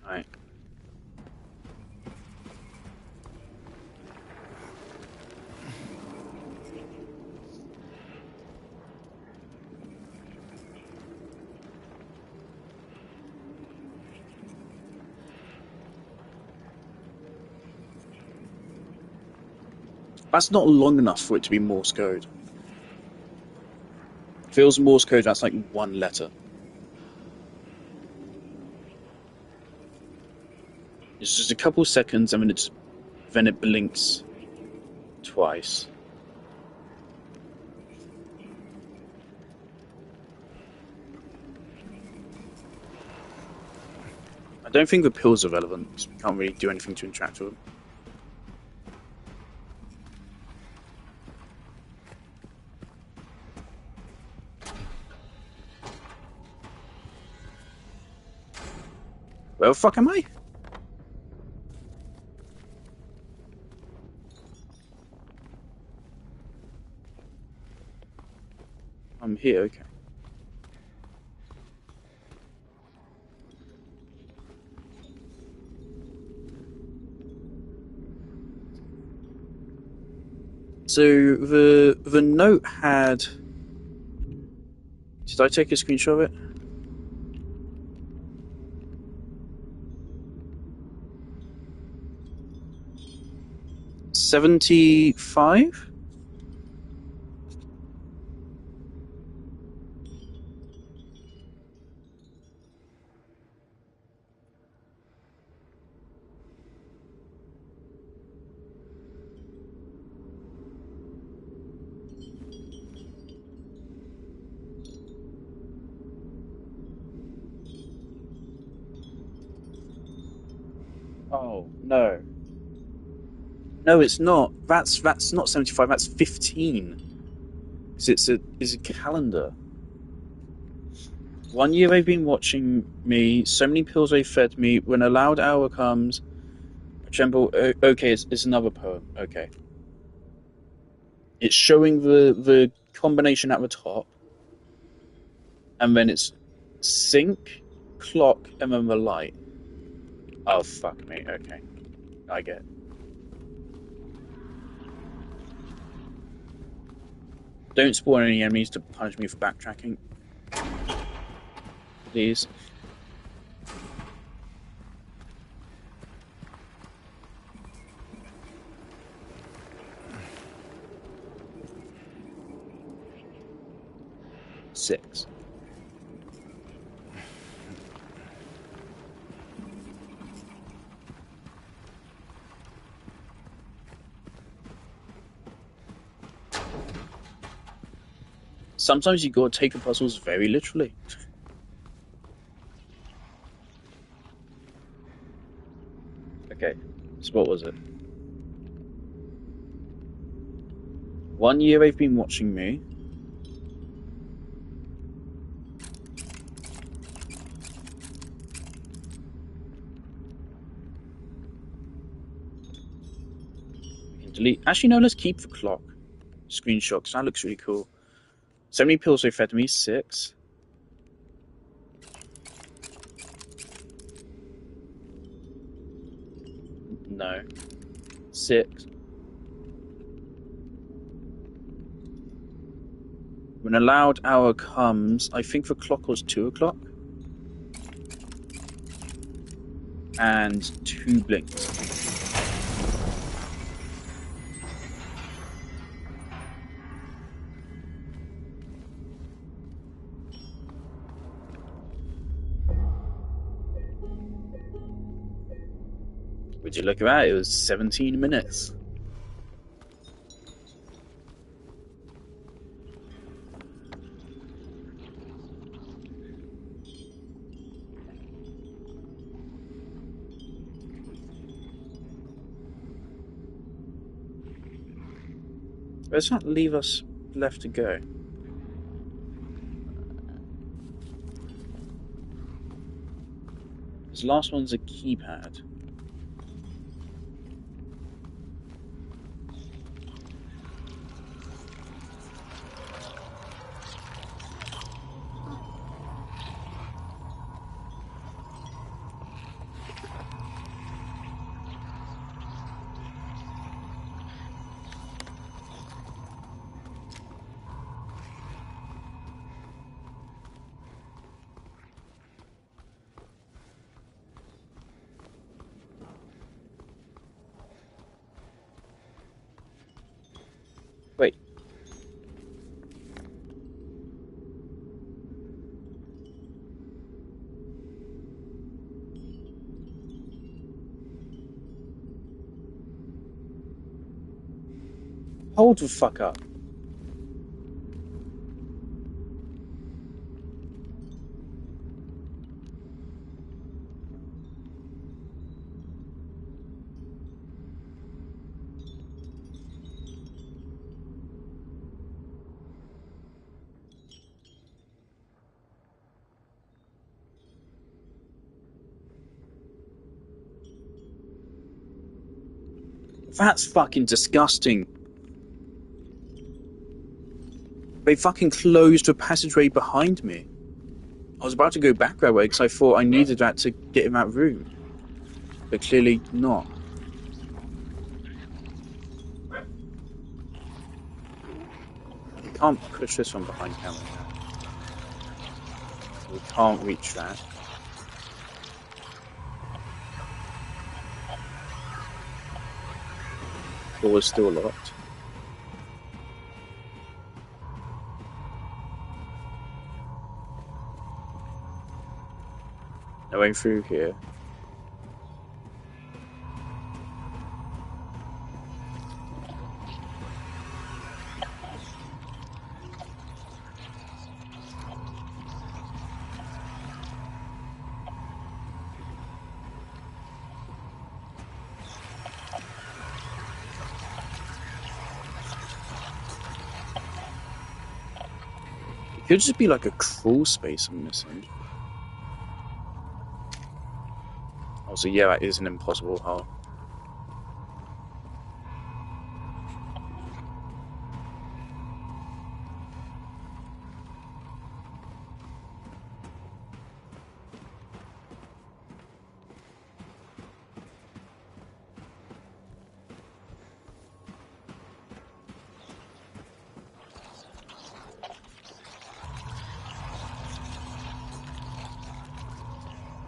Alright. That's not long enough for it to be Morse code. If it was Morse code, that's like one letter. It's just a couple seconds and then it blinks twice. I don't think the pills are relevant, because we can't really do anything to interact with them. Where the fuck am I? I'm here, okay. So the note had... Did I take a screenshot of it? $75? Oh, no. No, it's not. That's not 75, that's 15. Because it's a calendar. 1 year they've been watching me, so many pills they fed me, when a loud hour comes, I tremble. Okay, it's another poem, okay. It's showing the combination at the top, and then it's sync, clock, and then the light. Oh, fuck me, okay. I get it. Don't spawn any enemies to punish me for backtracking. Please. Six. Sometimes you gotta take the puzzles very literally. Okay, so what was it? 1 year they've been watching me. We can delete. Actually, no, let's keep the clock screenshot because that looks really cool. 70 pills they fed me, 6. No. 6. When a loud hour comes, I think the clock was 2 o'clock. And 2 blinks. Would you look at that? It was 17 minutes. Where's that leave us left to go? This last one's a keypad. Wait. Hold the fuck up. That's fucking disgusting. They fucking closed the passageway behind me. I was about to go back that way because I thought I needed that to get in that room. But clearly not. You can't push this one behind camera. We can't reach that. Door is still locked. No way through here. It could just be like a crawl space I'm missing. Oh, so yeah, that is an impossible hole.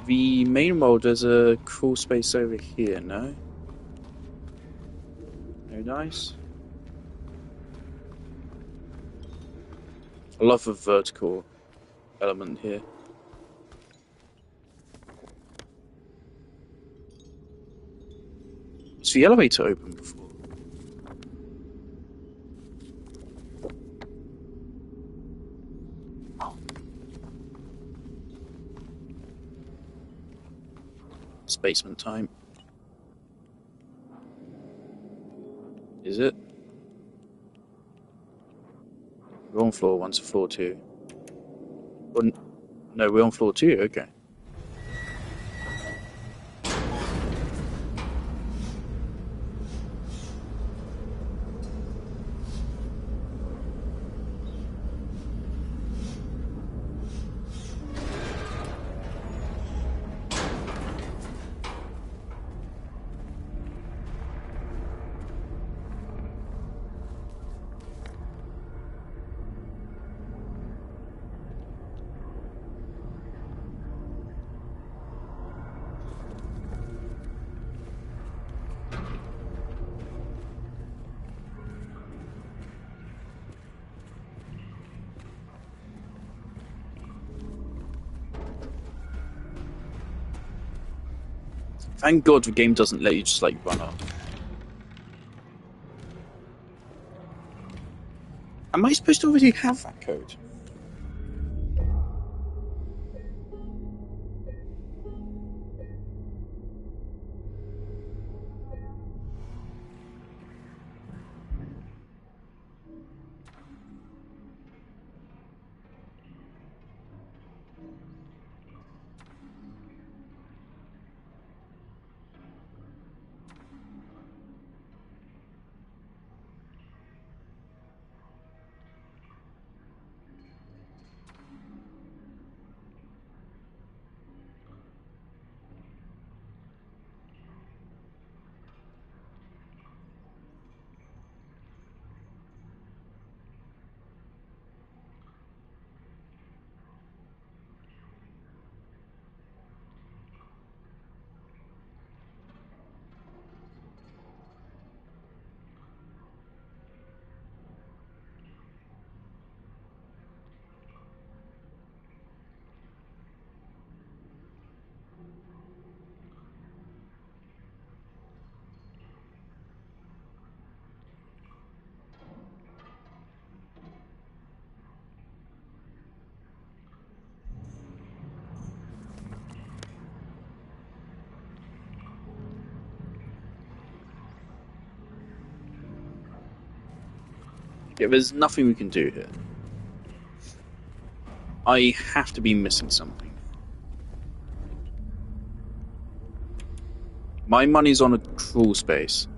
The main world, there's a crawl space over here, no? No dice? I love the vertical element here. Was the elevator open before? It's basement time. Is it? We're on floor 1 to floor 2. Well, no, we're on floor 2, okay. Thank God the game doesn't let you just like run up. Am I supposed to already have that code? Yeah, there's nothing we can do here. I have to be missing something. My money's on a crawl space.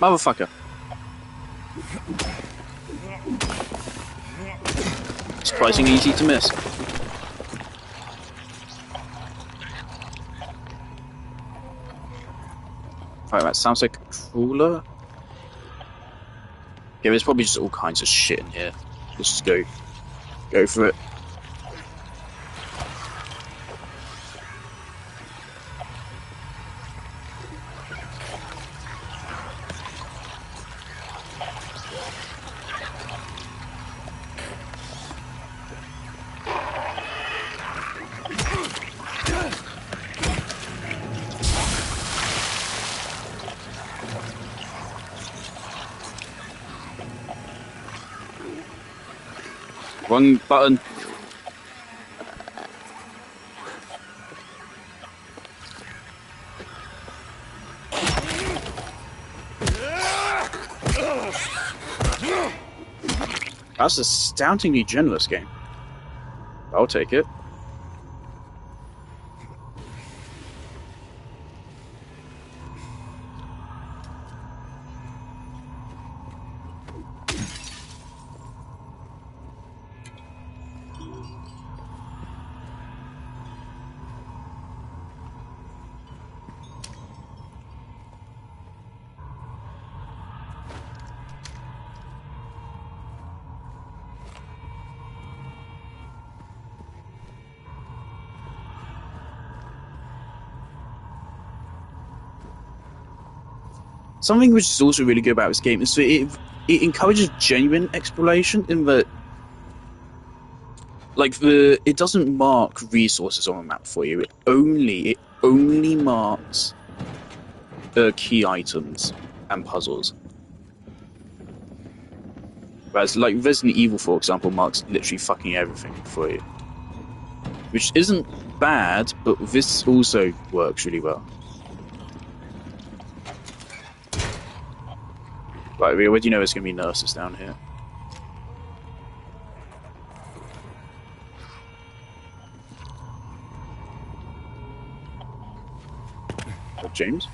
Motherfucker. Surprisingly easy to miss. Right, that sounds like a crawler. Yeah, there's probably just all kinds of shit in here. Let's just go for it. Wrong button. That's an astoundingly generous game. I'll take it. Something which is also really good about this game is that it encourages genuine exploration in that, like, it doesn't mark resources on the map for you. It only marks key items and puzzles. Whereas, like, Resident Evil, for example, marks literally fucking everything for you, which isn't bad, but this also works really well. Right, we already know there's going to be nurses down here. James?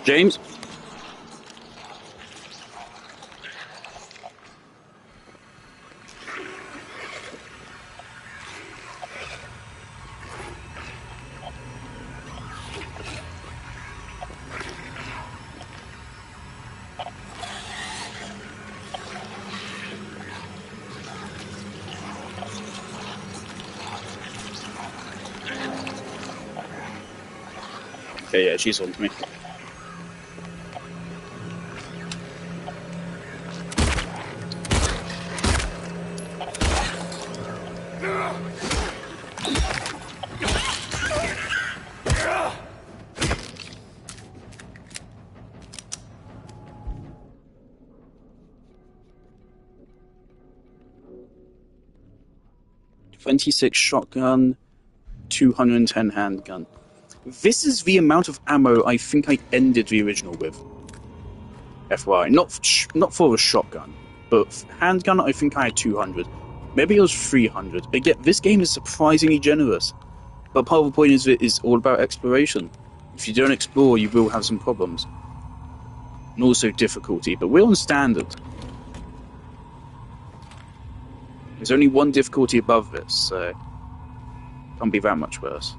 James? Okay, yeah, she's on to me. .26 shotgun, 210 handgun. This is the amount of ammo I think I ended the original with. FYI, not for a shotgun, but handgun I think I had 200. Maybe it was 300. Again, this game is surprisingly generous. But part of the point is it is all about exploration. If you don't explore, you will have some problems. And also difficulty, but we're on standard. There's only one difficulty above this, so can't be that much worse.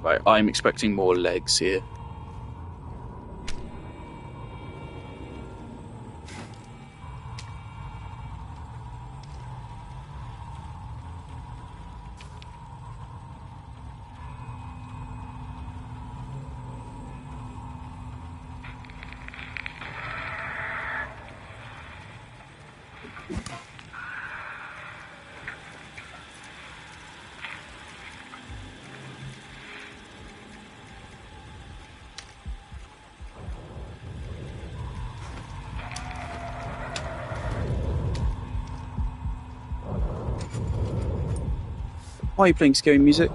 Right, I'm expecting more legs here. Why are you playing scary music?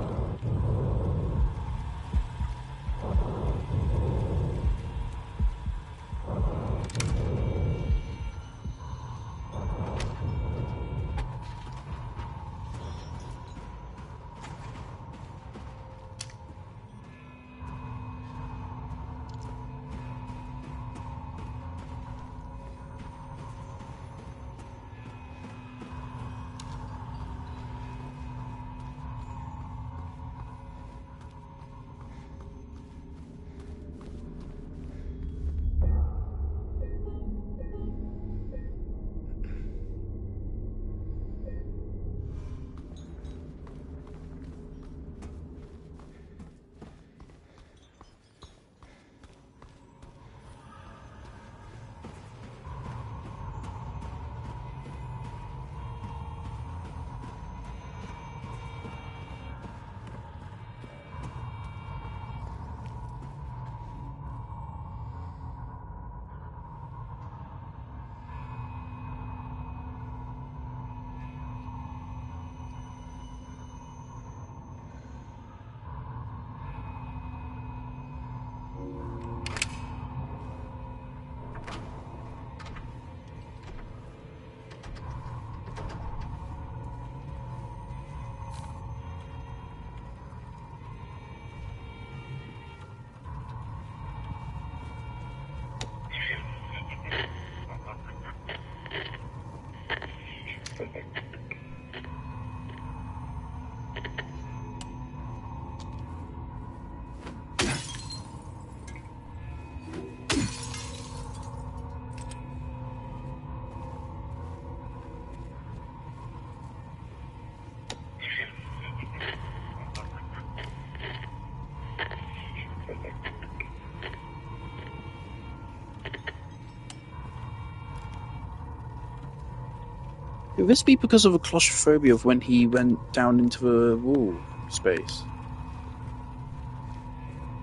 Could this be because of a claustrophobia of when he went down into a wall space?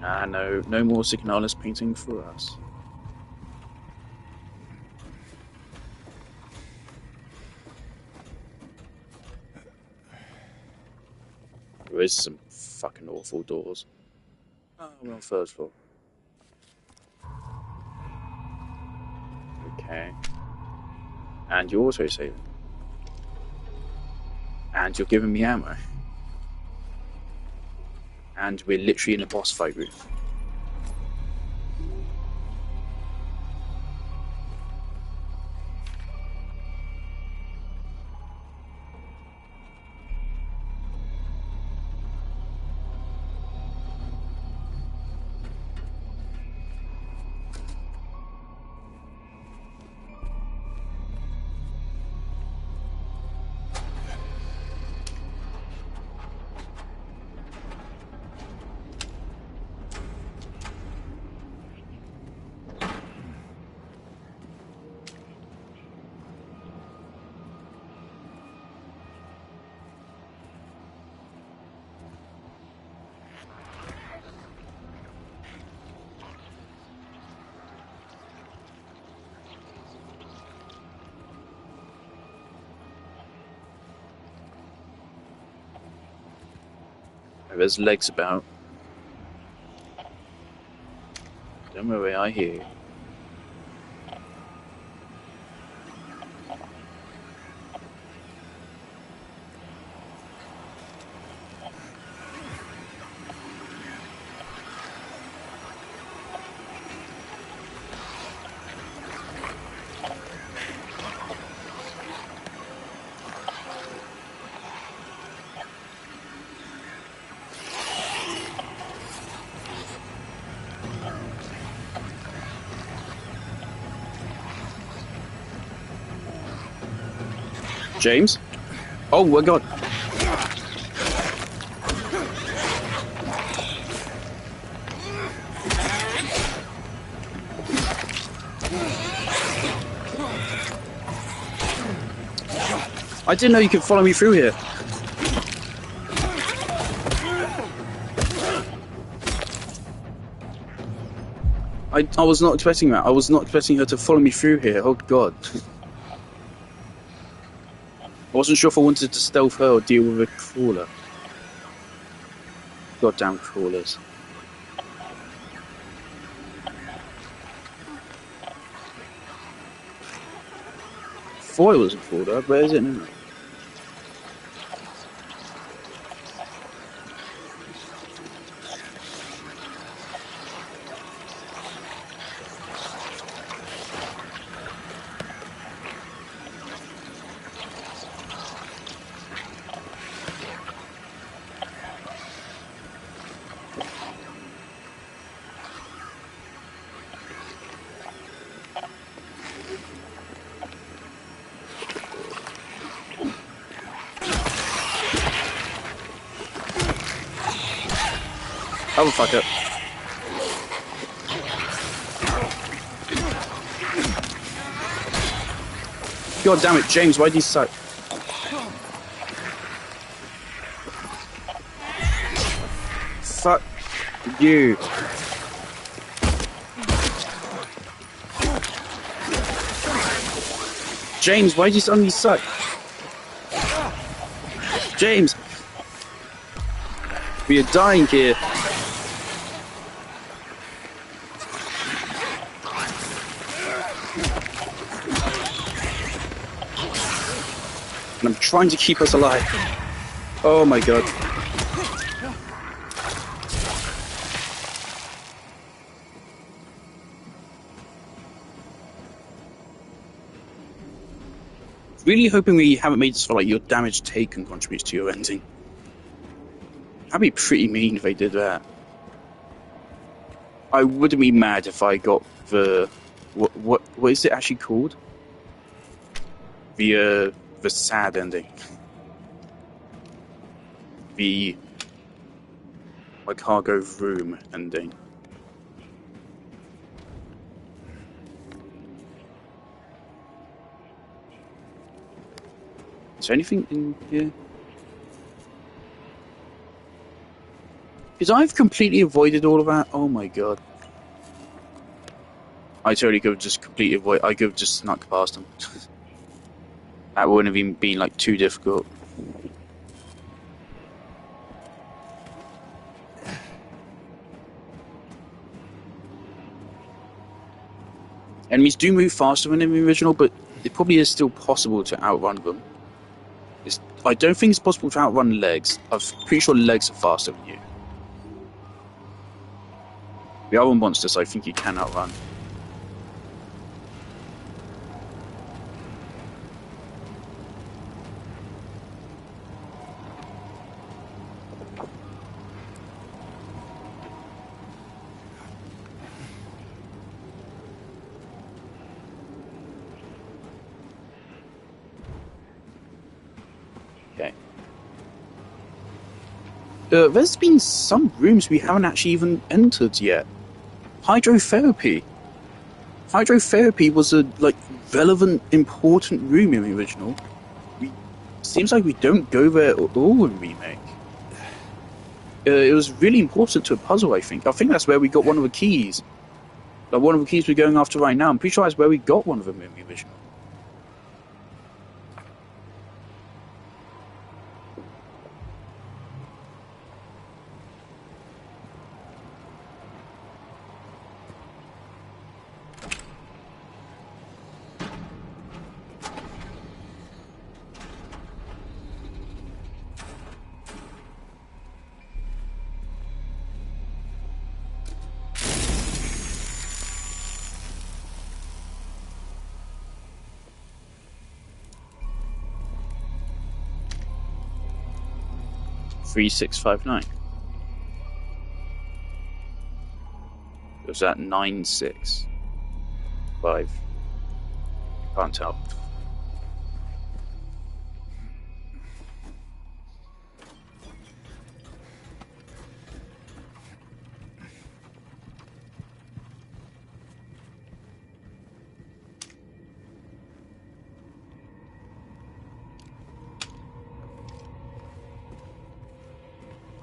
Ah, no more Signalis painting for us. There is some fucking awful doors. Oh, we're on third floor. Okay. And you're auto saving. And you're giving me ammo. And we're literally in a boss fight room. There's legs about. Don't worry, I hear you. James? Oh my god. I didn't know you could follow me through here. I was not expecting that. I was not expecting her to follow me through here. Oh god. I wasn't sure if I wanted to stealth her or deal with a crawler. Goddamn crawlers. Thought it was a folder, where is it now? Oh, fuck it. God damn it, James, why do you suck? Fuck you. James, why do you suddenly suck? James! We are dying here. And I'm trying to keep us alive. Oh my god. Really hoping we haven't made this for like your damage taken contributes to your ending. That'd be pretty mean if they did that. I wouldn't be mad if I got the what is it actually called? The sad ending. The my cargo room ending. Is there anything in here? Because I've completely avoided all of that. Oh my god. I totally could have just completely avoided. I could have just snuck past them. That wouldn't have even been like too difficult. Enemies do move faster than in the original, but it probably is still possible to outrun them. I don't think it's possible to outrun legs. I'm pretty sure legs are faster than you. The other monsters I think you can outrun. Okay. There's been some rooms we haven't actually even entered yet. Hydrotherapy. Hydrotherapy was a relevant, important room in the original. Seems like we don't go there at all in remake. It was really important to a puzzle. I think that's where we got one of the keys. Like one of the keys we're going after right now. I'm pretty sure that's where we got one of them in the original. Three, 6, 5, 9. Was that 9, 6, 5? Can't tell.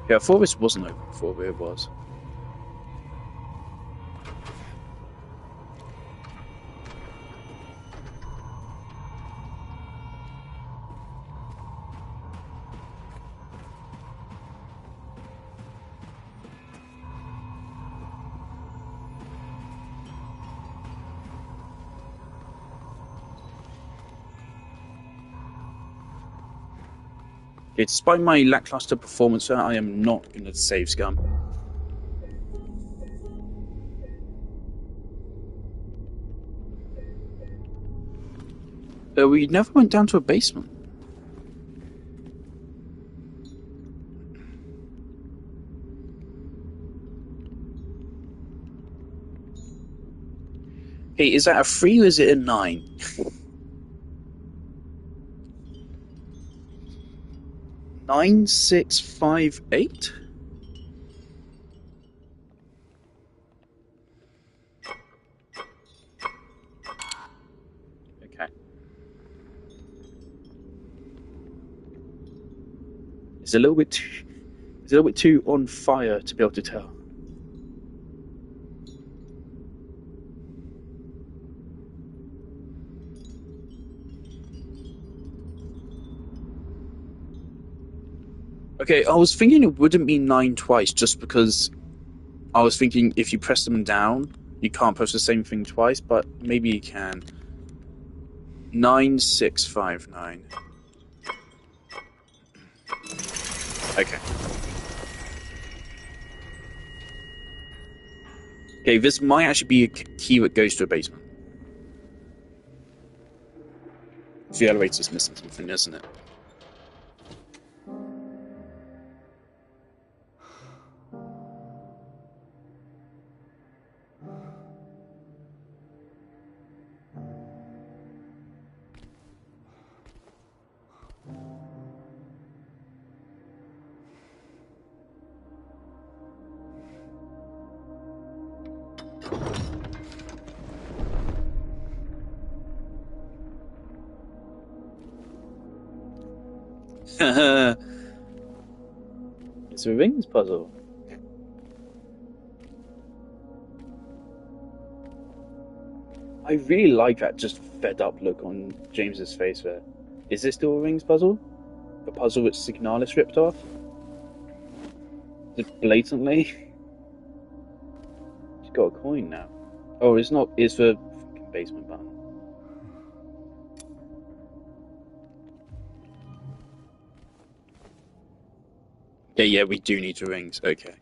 Yeah, I thought this wasn't open before, but it was. Despite my lackluster performance, I am not going to save Scum. We never went down to a basement. Hey, is that a 3 or is it a 9? 9658? Okay. It's a little bit too on fire to be able to tell. Okay, I was thinking it wouldn't be 9 twice, just because I was thinking if you press them down, you can't press the same thing twice, but maybe you can. 9659. Okay. Okay, this might actually be a key that goes to a basement. The elevator's missing something, isn't it? It's a rings puzzle. I really like that just fed up look on James's face there. Is this still a rings puzzle? The puzzle which Signalis ripped off? Just blatantly? She's got a coin now. Oh, it's not. It's the fucking basement button. Yeah, we do need the rings. Okay.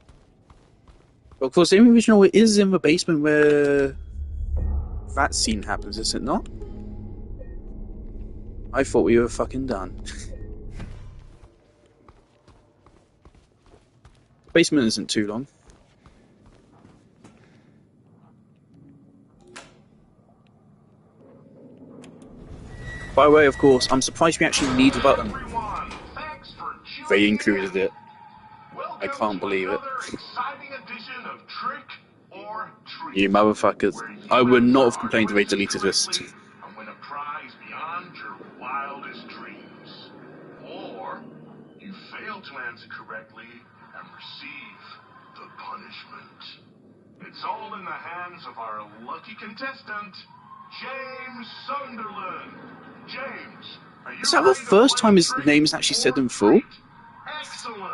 Of course, in the original, it is in the basement where that scene happens, is it not? I thought we were fucking done. The basement isn't too long. By the way, of course, I'm surprised we actually need the button. They included it. I can't believe it. You motherfuckers. I would not have complained if they deleted this. And win a prize beyond your wildest dreams. Or you fail to answer correctly and receive the punishment. It's all in the hands of our lucky contestant, James Sunderland. James, are you Is that the first time his name is actually said in full? Excellent.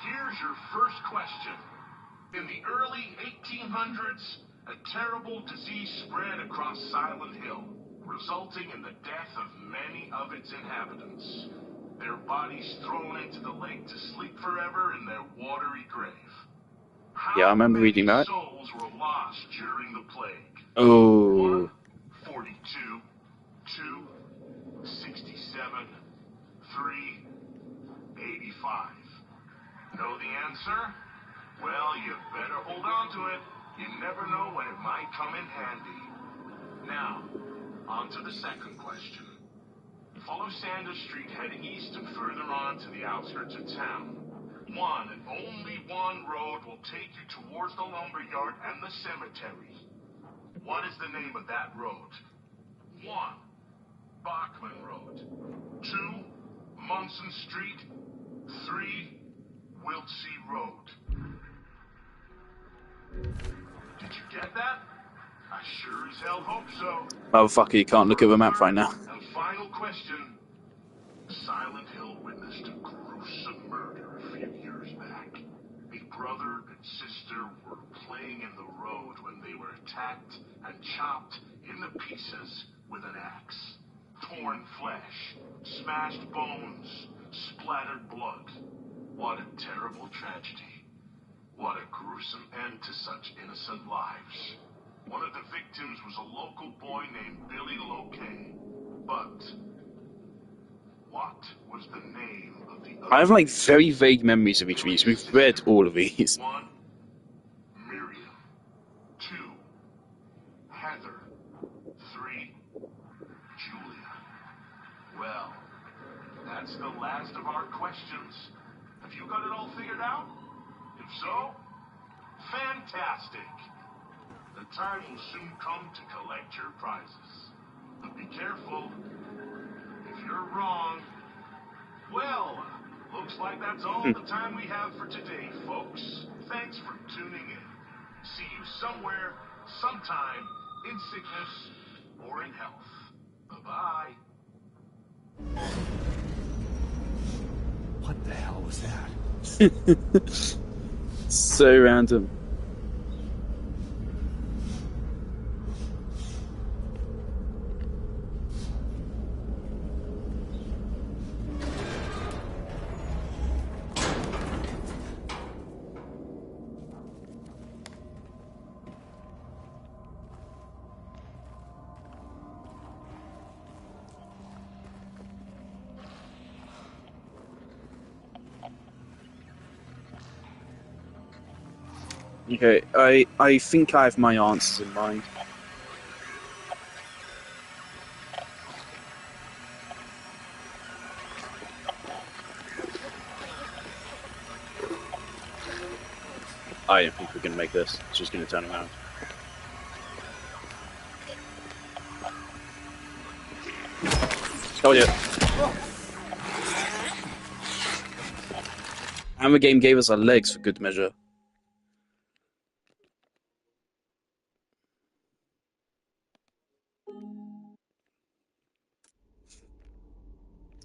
Here's your first question. In the early 1800s, a terrible disease spread across Silent Hill, resulting in the death of many of its inhabitants. Their bodies thrown into the lake to sleep forever in their watery grave. Yeah, I remember reading that. How many souls were lost during the plague? Oh. 1, 42, 2, 67, 3, 85. Know the answer? Well, you better hold on to it. You never know when it might come in handy. Now, on to the second question. Follow Sanders Street heading east and further on to the outskirts of town. One and only one road will take you towards the lumberyard and the cemetery. What is the name of that road? 1. Bachman Road. 2. Munson Street. 3. Wiltsey Road. Did you get that? I sure as hell hope so. Motherfucker, you can't look at the map right now. And final question. Silent Hill witnessed a gruesome murder a few years back. A brother and sister were playing in the road when they were attacked and chopped into pieces with an axe. Torn flesh, smashed bones, splattered blood. What a terrible tragedy. What a gruesome end to such innocent lives. One of the victims was a local boy named Billy Locay. But what was the name of the other? I have like very vague memories of each of these. We've read all of these. 1. Miriam. 2. Heather. 3. Julia. Well, that's the last of our questions. Have you got it all figured out? If so, fantastic. The time will soon come to collect your prizes. But be careful. If you're wrong, well, looks like that's all the time we have for today, folks. Thanks for tuning in. See you somewhere, sometime, in sickness or in health. Bye-bye. What the hell was that? So random. Okay, I think I have my answers in mind. I don't think we're going to make this. It's just going to turn around. Oh yeah. And the game gave us our legs for good measure.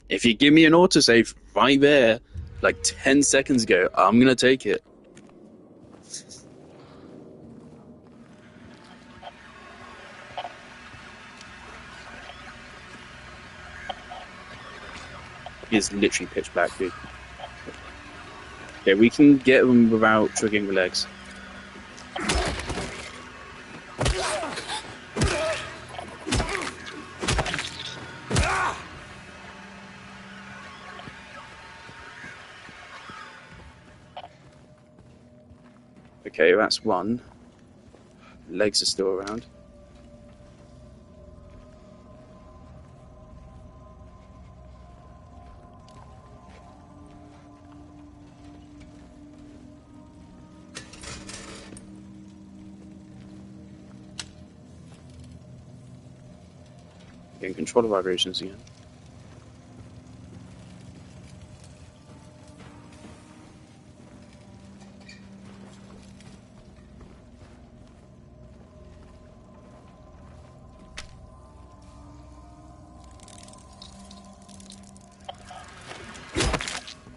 If you give me an autosave right there, like 10 seconds ago, I'm gonna take it. It's literally pitch black, dude. Okay, we can get them without triggering the legs. Okay, that's one. Legs are still around. Getting control of vibrations again.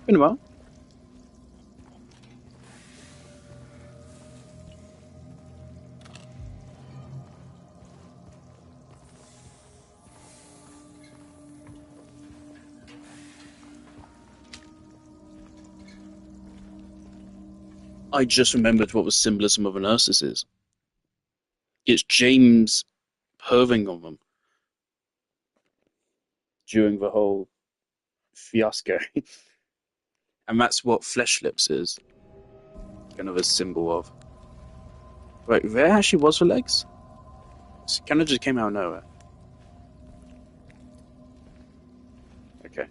Been a while. I just remembered what the symbolism of an Ursus is. It's James perving on them during the whole fiasco. And that's what Flesh Lips is. Kind of a symbol of. Right, there actually was for legs? It kind of just came out of nowhere. Okay.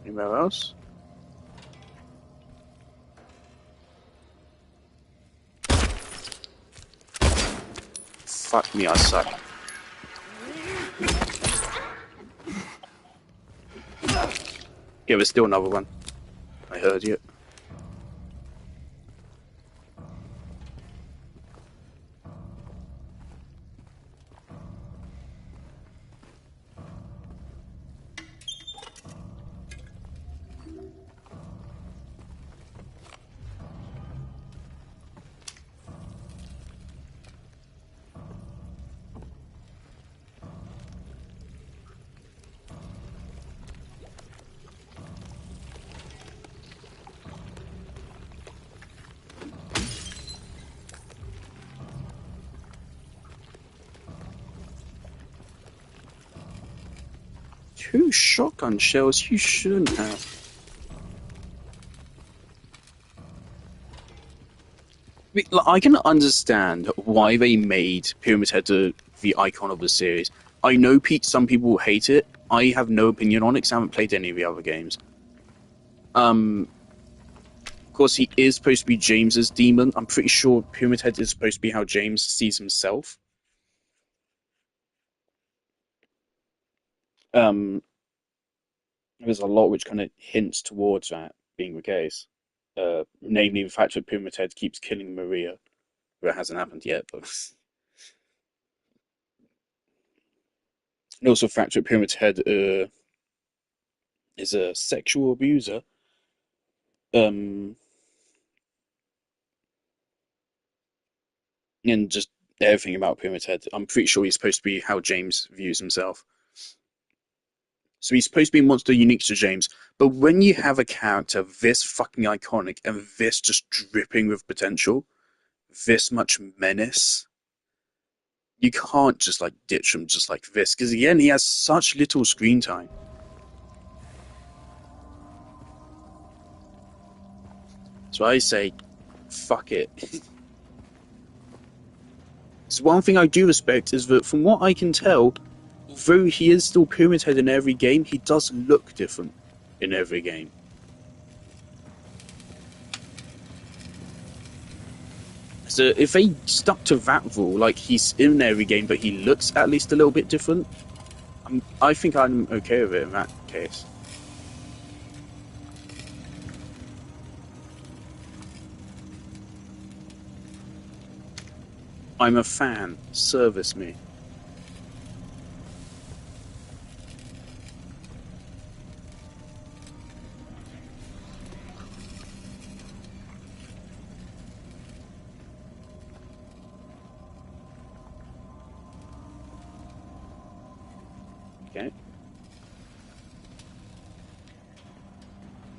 Anywhere else? Fuck me, I suck. Yeah, there's still another one. I heard you. 2 shotgun shells? You shouldn't have. I can understand why they made Pyramid Head the icon of the series. I know some people hate it. I have no opinion on it because I haven't played any of the other games. Of course, he is supposed to be James's demon. I'm pretty sure Pyramid Head is supposed to be how James sees himself. There's a lot which kind of hints towards that being the case. Namely, the fact that Pyramid Head keeps killing Maria. Well, it hasn't happened yet, but... And also the fact that Pyramid Head is a sexual abuser. And just everything about Pyramid Head. I'm pretty sure he's supposed to be how James views himself. So he's supposed to be a monster unique to James. But when you have a character this fucking iconic and this just dripping with potential, this much menace, you can't just like ditch him just like this. Because again, he has such little screen time. So I say, fuck it. So one thing I do respect is that from what I can tell, although he is still Pyramid Head in every game, he does look different in every game. So if they stuck to that rule, like he's in every game but he looks at least a little bit different, I think I'm okay with it in that case. I'm a fan. Service me. Okay.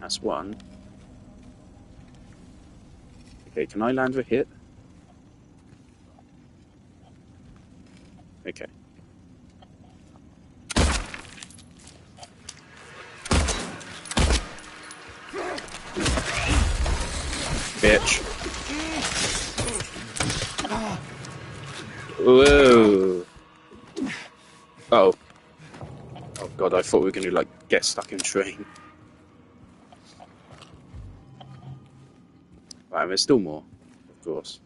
That's one. Okay, can I land a hit? Okay. Bitch. Whoa. Oh. Oh god, I thought we were going to like get stuck in train. Right, there's still more, of course.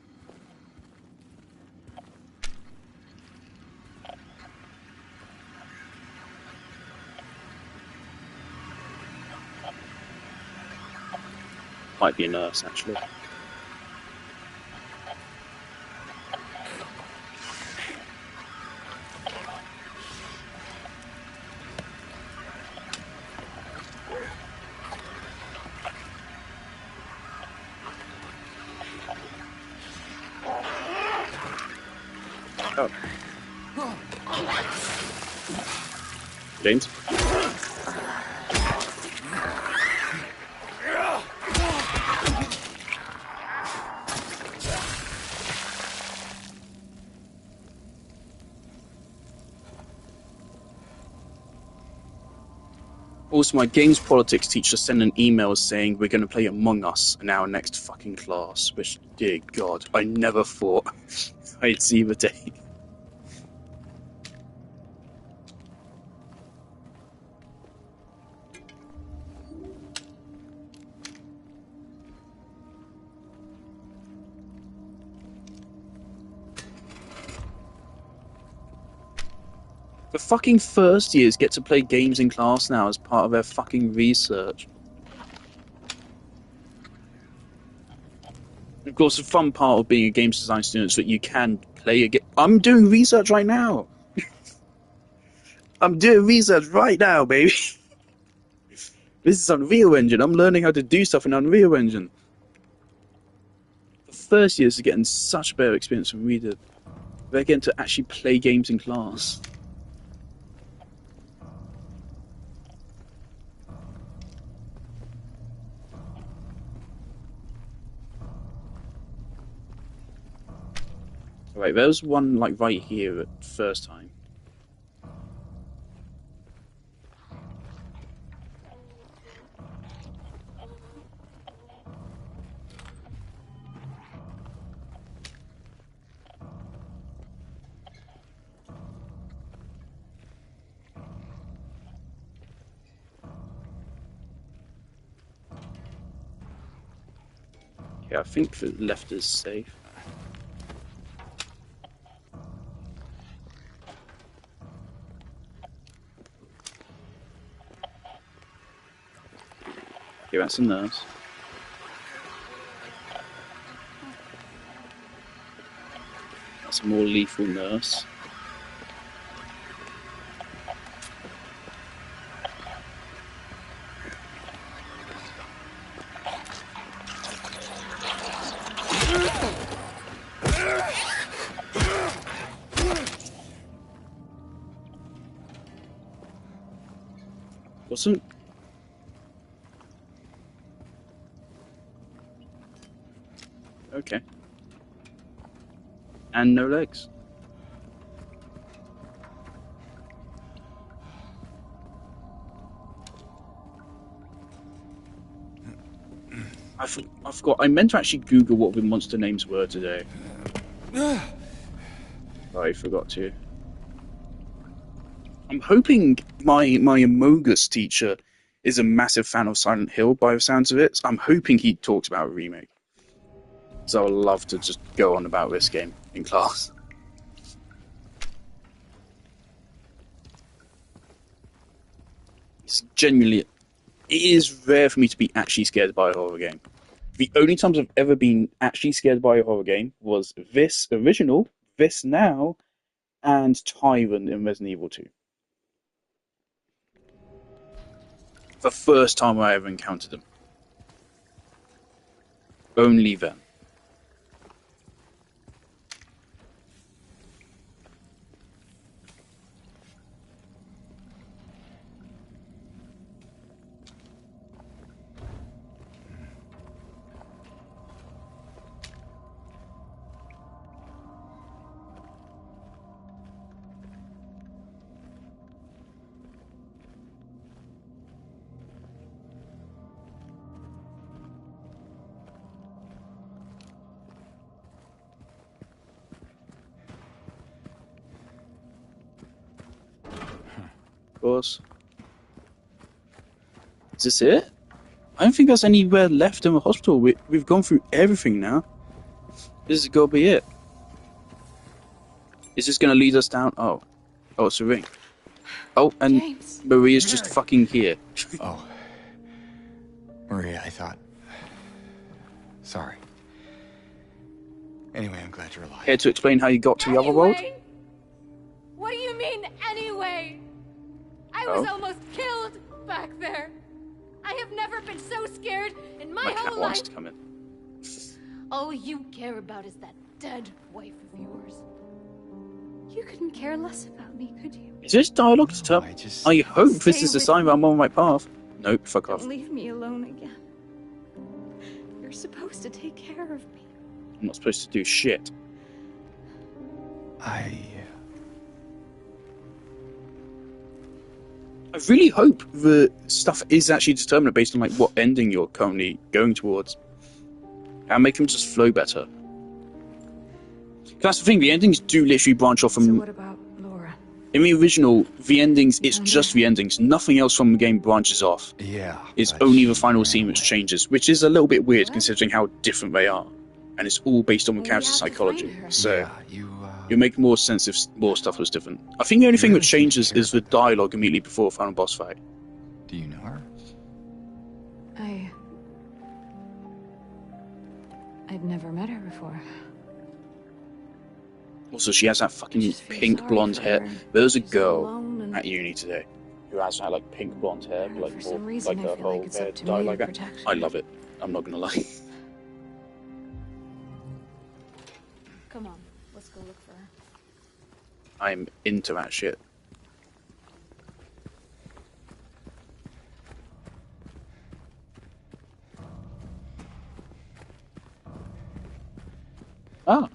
Might be a nurse, actually. Oh. James? Also, my games politics teacher sent an email saying we're going to play Among Us in our next fucking class, which, dear God, I never thought I'd see the day. The fucking first years get to play games in class now as part of their fucking research. Of course, the fun part of being a games design student is that you can play a game. I'm doing research right now! I'm doing research right now, baby! This is Unreal Engine. I'm learning how to do stuff in Unreal Engine. The first years are getting such a better experience than we did. They're getting to actually play games in class. Right, there was one like right here at first time. Yeah, I think the left is safe. Okay, that's a nurse. That's a more lethal nurse. Wasn't... Okay. And no legs. I forgot. I meant to actually Google what the monster names were today. I forgot to. I'm hoping my Amogus teacher is a massive fan of Silent Hill by the sounds of it. So I'm hoping he talks about a remake. So I'd love to just go on about this game in class. It's genuinely... It is rare for me to be actually scared by a horror game. The only times I've ever been actually scared by a horror game was this original, this now, and Tyrant in Resident Evil 2. The first time I ever encountered them. Only then. Of course. Is this it? I don't think there's anywhere left in the hospital. We've gone through everything now. This is gonna be it. Is this gonna lead us down? Oh, it's a ring. Oh, and James. Maria's just fucking here. Oh. Maria, I thought... Sorry. Anyway, I'm glad you're alive. Here to explain how you got to the other world? What do you mean, anyway? I was Oh. almost killed back there. I have never been so scared in my My cat whole wants life. to come in. All you care about is that dead wife of yours. You couldn't care less about me, could you? Is this dialogue to tell? I hope this Stay is a with sign that I'm on the right path. Nope, fuck Don't off. leave me alone again. You're supposed to take care of me. I'm not supposed to do shit. I really hope the stuff is actually determined based on like what ending you're currently going towards. And make them just flow better. That's the thing, the endings do literally branch off So from... what about Laura? In the original, the endings, it's just the endings. Nothing else from the game branches off. Yeah. It's but only she the final ran scene which away. changes, which is a little bit weird considering how different they are. And it's all based on the We character's have to psychology. find her. So Yeah, you it'll make more sense if more stuff was different. I think the only thing really that changes seem to is the care dialogue immediately before the final boss fight. Do you know her? I'd never met her before. Also, she has that fucking just feel pink sorry blonde for hair. her. There was a She's girl alone and- at uni today who has that like pink blonde hair, And like for more some reason, like I her feel whole like it's hair up to dyed me like to that. protect I her. love it. I'm not gonna lie. Come on, let's go look for her. I'm into that shit. Ah.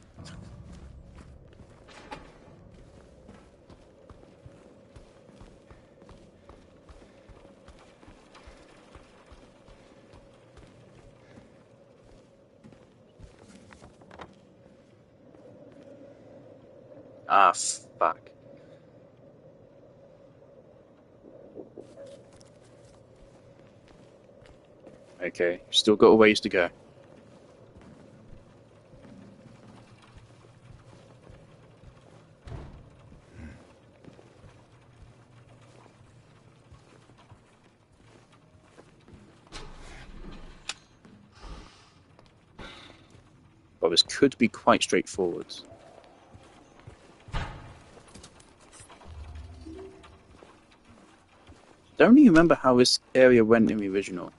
Ah, fuck. Okay, still got a ways to go. Well, this could be quite straightforward. Don't really remember how this area went in the original.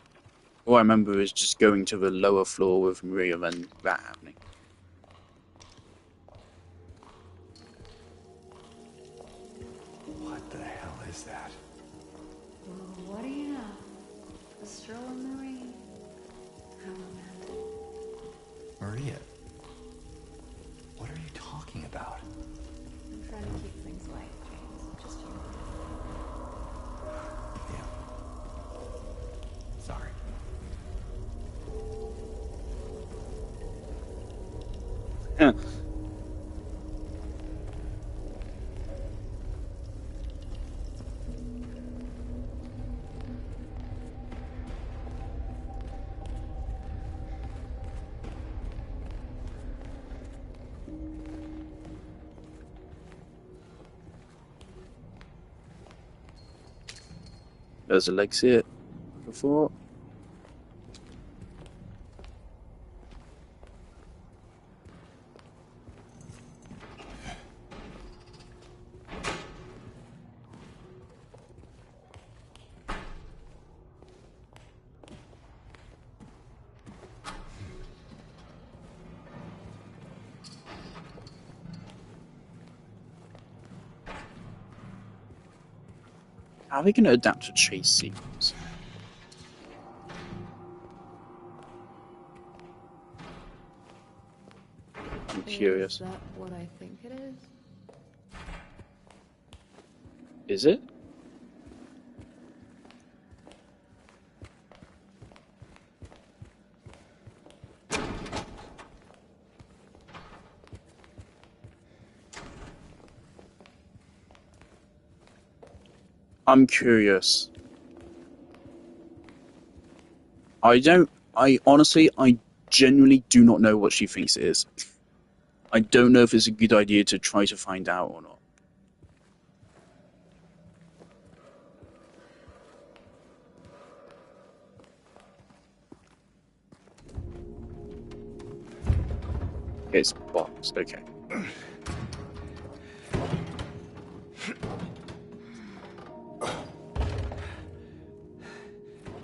All I remember is just going to the lower floor with Maria and that happening. What the hell is that? Well, what do you know? A stroll in the rain. How romantic. Maria. What are you talking about? I'm trying to keep things light, James. Just you. Yeah. Sorry. Huh. There's a exit before. How are they going to adapt to chase scenes? I'm curious. Is that what I think it is? Is it? I'm curious. I genuinely do not know what she thinks it is. I don't know if it's a good idea to try to find out or not. It's boxed, okay.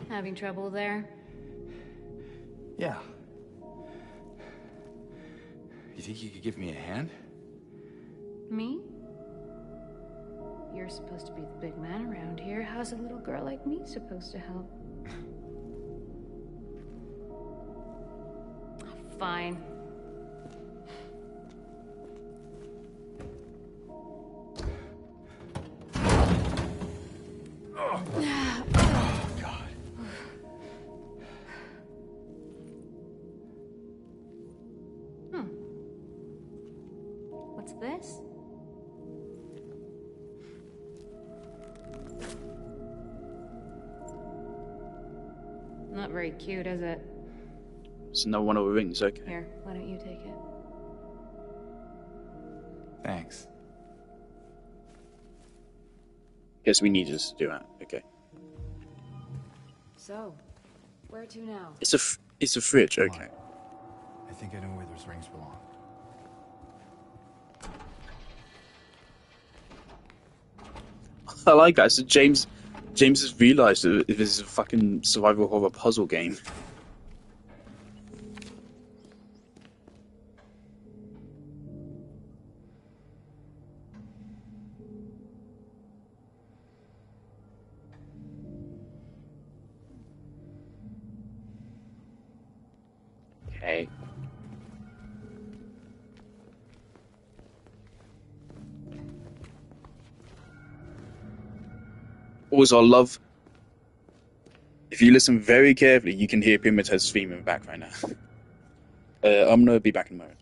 Having trouble there? Yeah. You think you could give me a hand? Me? You're supposed to be the big man around here. How's a little girl like me supposed to help? Fine. What's this? Not very cute, is it? It's another one of the rings, okay. Here, why don't you take it? Thanks. Guess we needed to do that, okay. So, where to now? It's a fridge, Come okay. on. I think I know where those rings belong. I like that. So James has realised that this is a fucking survival horror puzzle game. Okay. Also, I love, if you listen very carefully, you can hear Pimitez's theme in the background now. I'm gonna be back in a moment.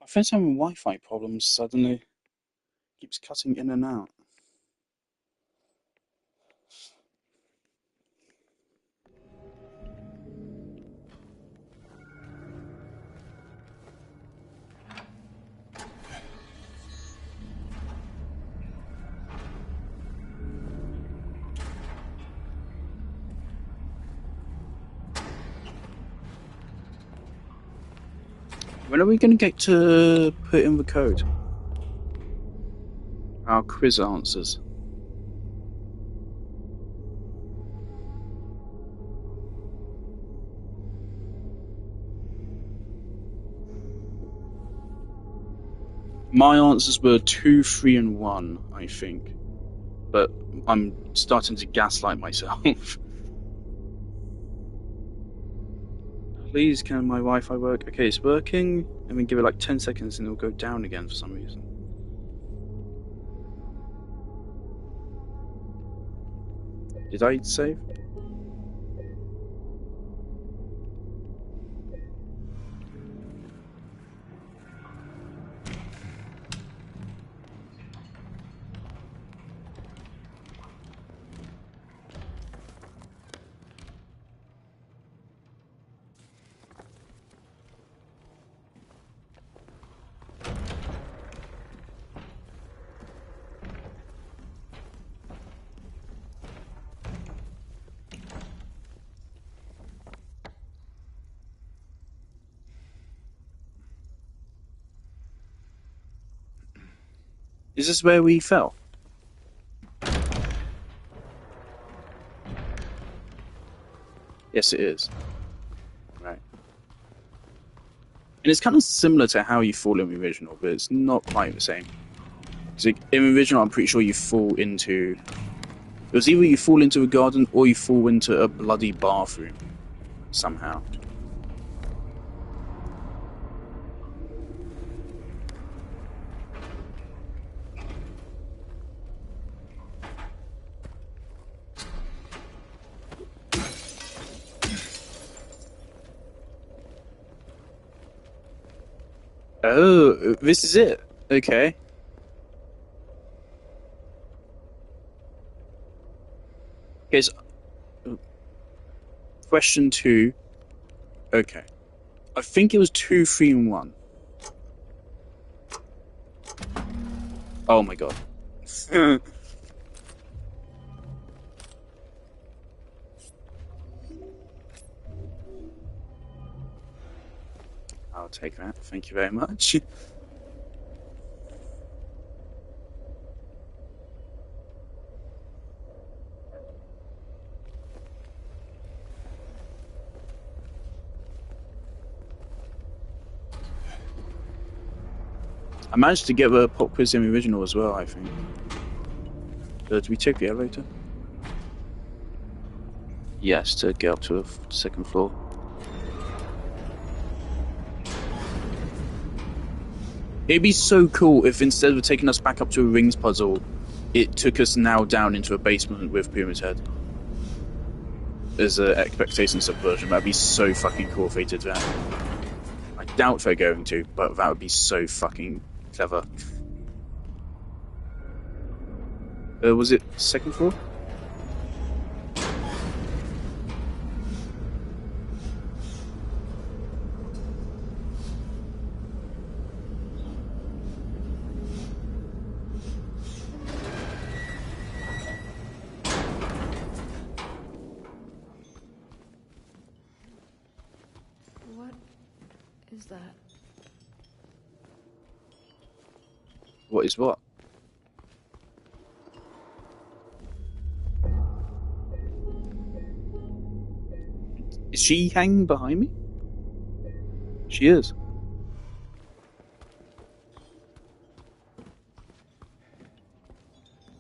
My phone's having Wi-Fi problems suddenly. Keeps cutting in and out. When are we going to get to put in the code? Our quiz answers. My answers were 2, 3, and 1, I think. But I'm starting to gaslight myself. Please, can my Wi-Fi work? Okay, it's working. And then give it like 10 seconds and it'll go down again for some reason. Did I save? Is this where we fell? Yes, it is. Right. And it's kind of similar to how you fall in the original, but it's not quite the same. So in the original, I'm pretty sure you fall into... It was either you fall into a garden or you fall into a bloody bathroom. Somehow. Oh, this is it. Okay. Okay, so... Question 2. Okay. I think it was 2, 3, and 1. Oh my god. I'll take that. Thank you very much. I managed to get the pop quiz in the original as well, I think. Did we take the elevator? Yes, to get up to the second floor. It'd be so cool if instead of taking us back up to a rings puzzle, it took us now down into a basement with Pyramid Head. As an expectation subversion. That'd be so fucking cool if they did that. I doubt they're going to, but that would be so fucking clever. Was it second floor? What is that? What is what? Is she hanging behind me? She is.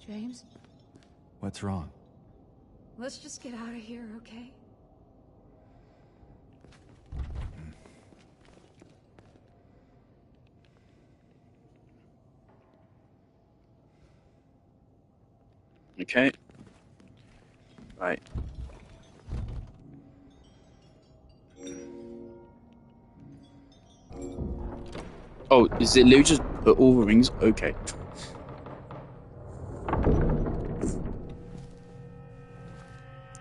James? What's wrong? Let's just get out of here, okay? Okay. Right. Oh, is it literally just put all the rings? Okay.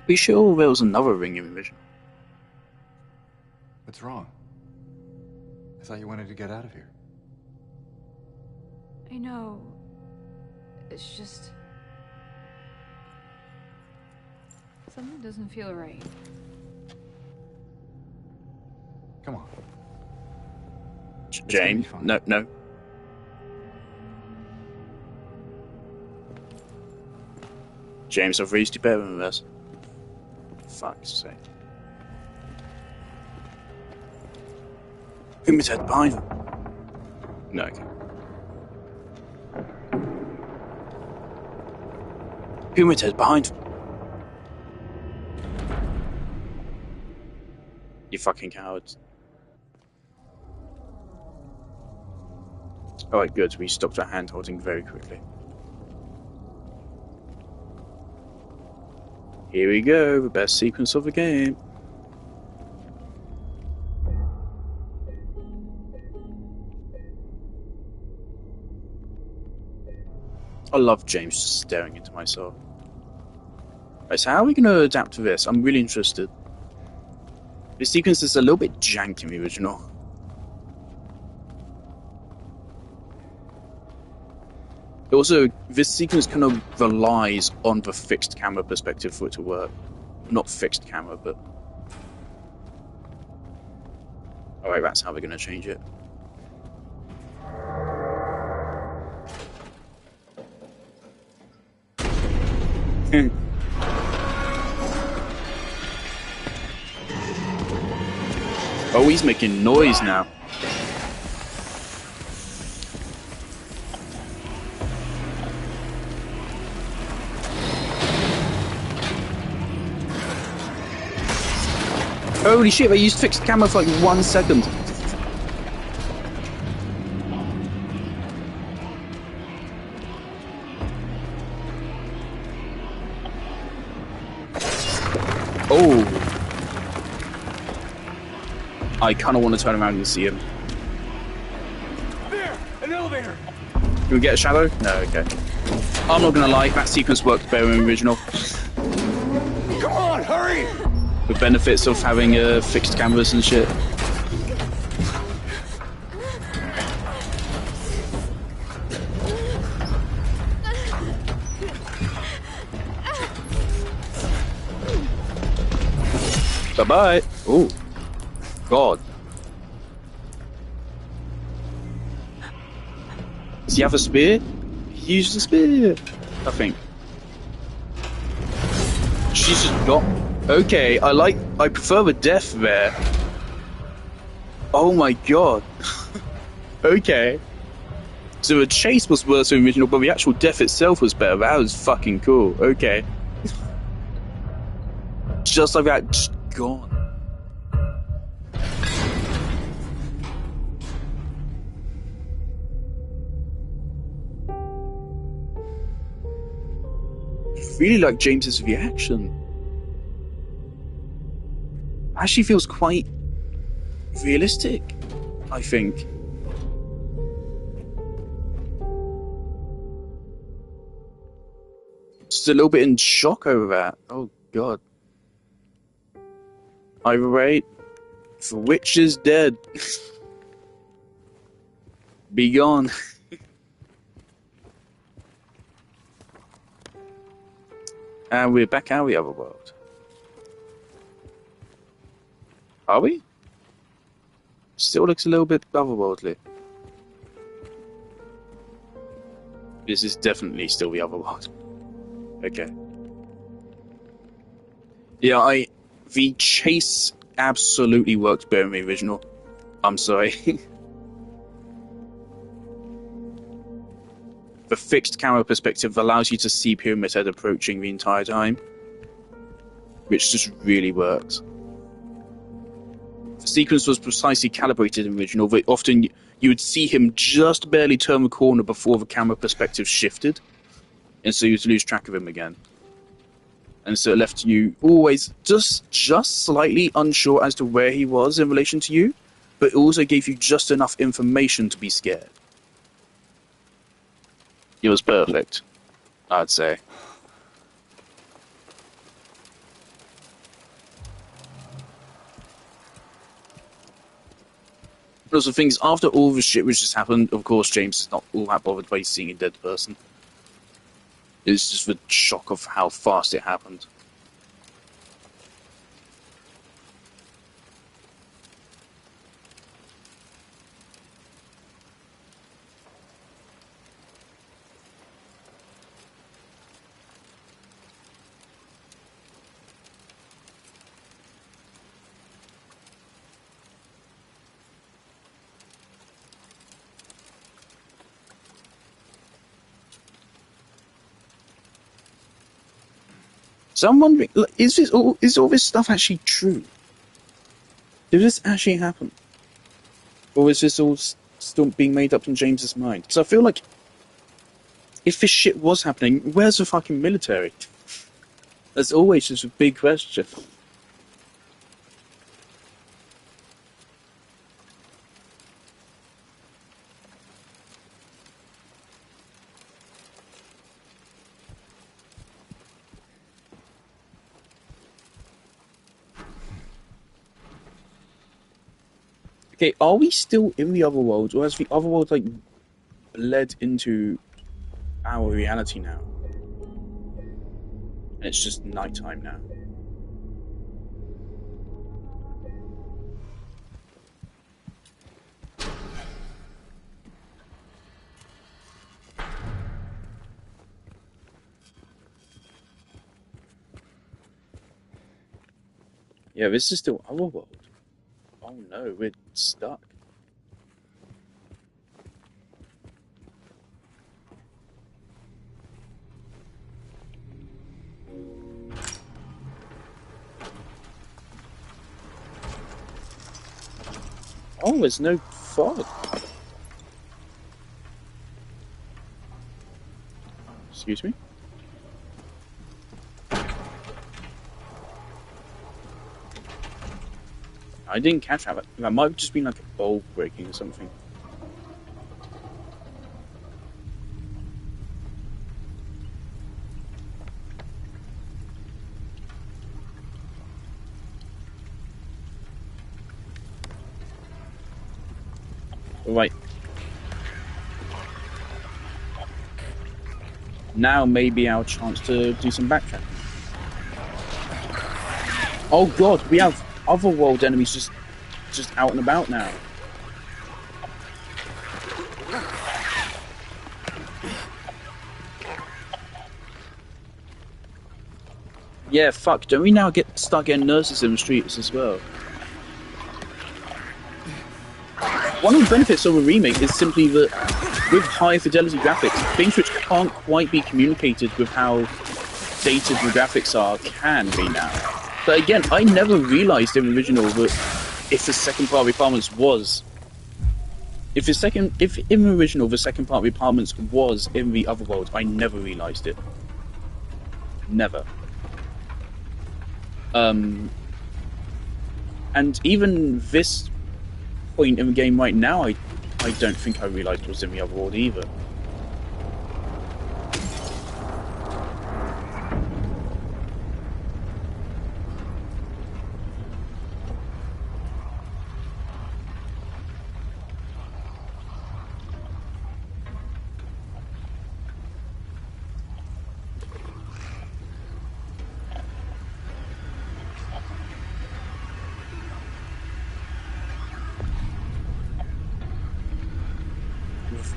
Be sure there was another ring in the original. What's wrong? I thought you wanted to get out of here. I know. It's just... something doesn't feel right. Come on. James, no. James, I've raised you better than this. Fuck's sake. Who's head behind them? No, okay. Who's head behind them? You fucking cowards. Alright, good. We stopped our hand holding very quickly. Here we go, the best sequence of the game. I love James just staring into my soul. Right, so how are we going to adapt to this? I'm really interested. This sequence is a little bit janky in the original. Also, this sequence kind of relies on the fixed camera perspective for it to work. Not fixed camera, but... Alright, that's how we're going to change it. Oh, he's making noise now. Holy shit, they used fixed camera for like 1 second. Oh. I kind of want to turn around and see him. There! An elevator! Can we get a shadow? No, okay. I'm not gonna lie, that sequence worked better in the original. Come on, hurry! The benefits of having fixed cameras and shit. Bye-bye. Oh. God. Does he have a spear? He used a spear, I think. She's just got... Okay, I prefer the death there. Oh my god. Okay. So the chase was worse than the original, but the actual death itself was better. That was fucking cool. Okay. Just like that, just gone. Really like James's reaction. Actually feels quite realistic, I think. Just a little bit in shock over that. Oh god. Either way, the witch is dead. Be gone. And we're back out of the other world. Are we? Still looks a little bit otherworldly. This is definitely still the other world. Okay. Yeah, the chase absolutely worked better in the original. I'm sorry. The fixed camera perspective allows you to see Pyramid Head approaching the entire time, which just really works. The sequence was precisely calibrated in the original, but often you would see him just barely turn the corner before the camera perspective shifted, and so you'd lose track of him again. And so it left you always just slightly unsure as to where he was in relation to you, but it also gave you just enough information to be scared. It was perfect, I'd say. Also, things after all the shit which just happened, of course, James is not all that bothered by seeing a dead person. It's just the shock of how fast it happened. So I'm wondering, is all this stuff actually true? Did this actually happen? Or is this all still being made up in James's mind? So I feel like, if this shit was happening, where's the fucking military? That's always just a big question. Okay, are we still in the other world, or has the other world, like, bled into our reality now? And it's just nighttime now. Yeah, this is still our world. Oh no, we're stuck. Oh, there's no fog. Excuse me? I didn't catch that. That might have just been like a bulb breaking or something. Right. Now may be our chance to do some backtracking. Oh god, we have otherworld enemies just out and about now. Yeah, fuck, don't we now start getting nurses in the streets as well? One of the benefits of a remake is simply that with high fidelity graphics, things which can't quite be communicated with how dated the graphics are can be now. But again, I never realised in the original that if the second part of the apartments was... If in the original the second part of the apartments was in the other world, I never realised it. Never. And even this point in the game right now, I don't think I realised it was in the other world either.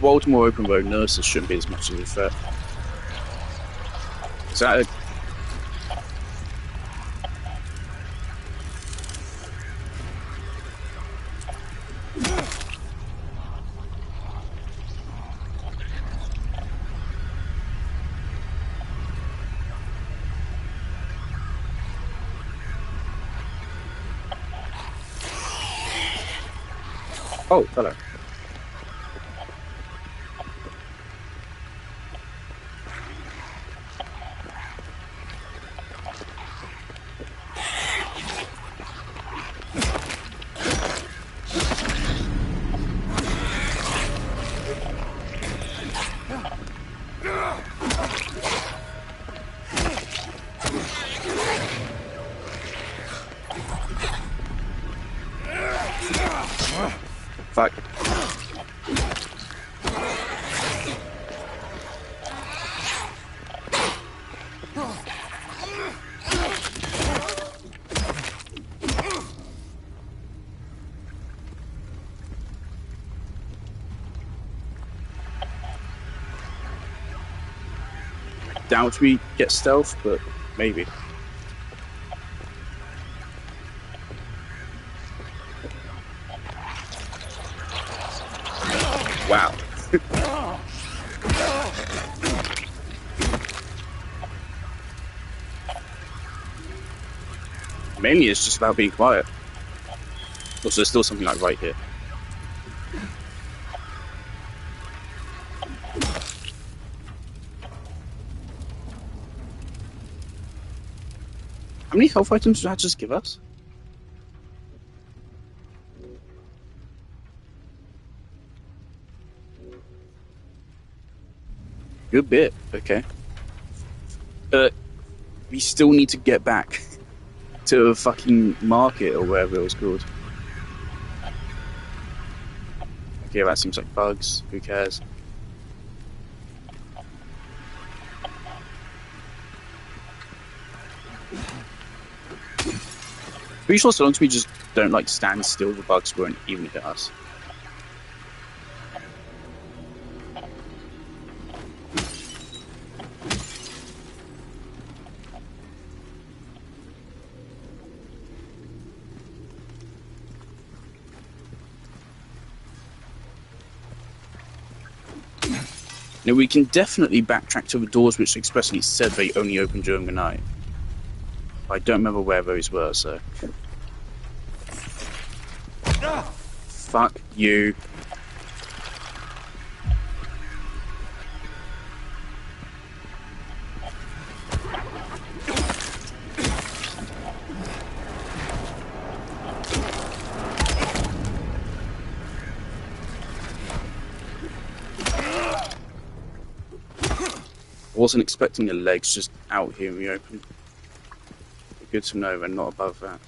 Baltimore open road nurses shouldn't be as much of a threat. Is that a... Oh, hello. Doubt we get stealth, but maybe. Wow. Mainly it's just about being quiet. Also, there's still something like right here. How many health items did that just give us? Good bit, okay. We still need to get back to a fucking market or whatever it was called. Okay, that seems like bugs. Who cares? Pretty sure so long as we just don't like stand still, the bugs won't even hit us. Now we can definitely backtrack to the doors which expressly said they only open during the night. I don't remember where those were, so... Fuck you. I wasn't expecting the legs just out here in the open. Good to know they're not above that.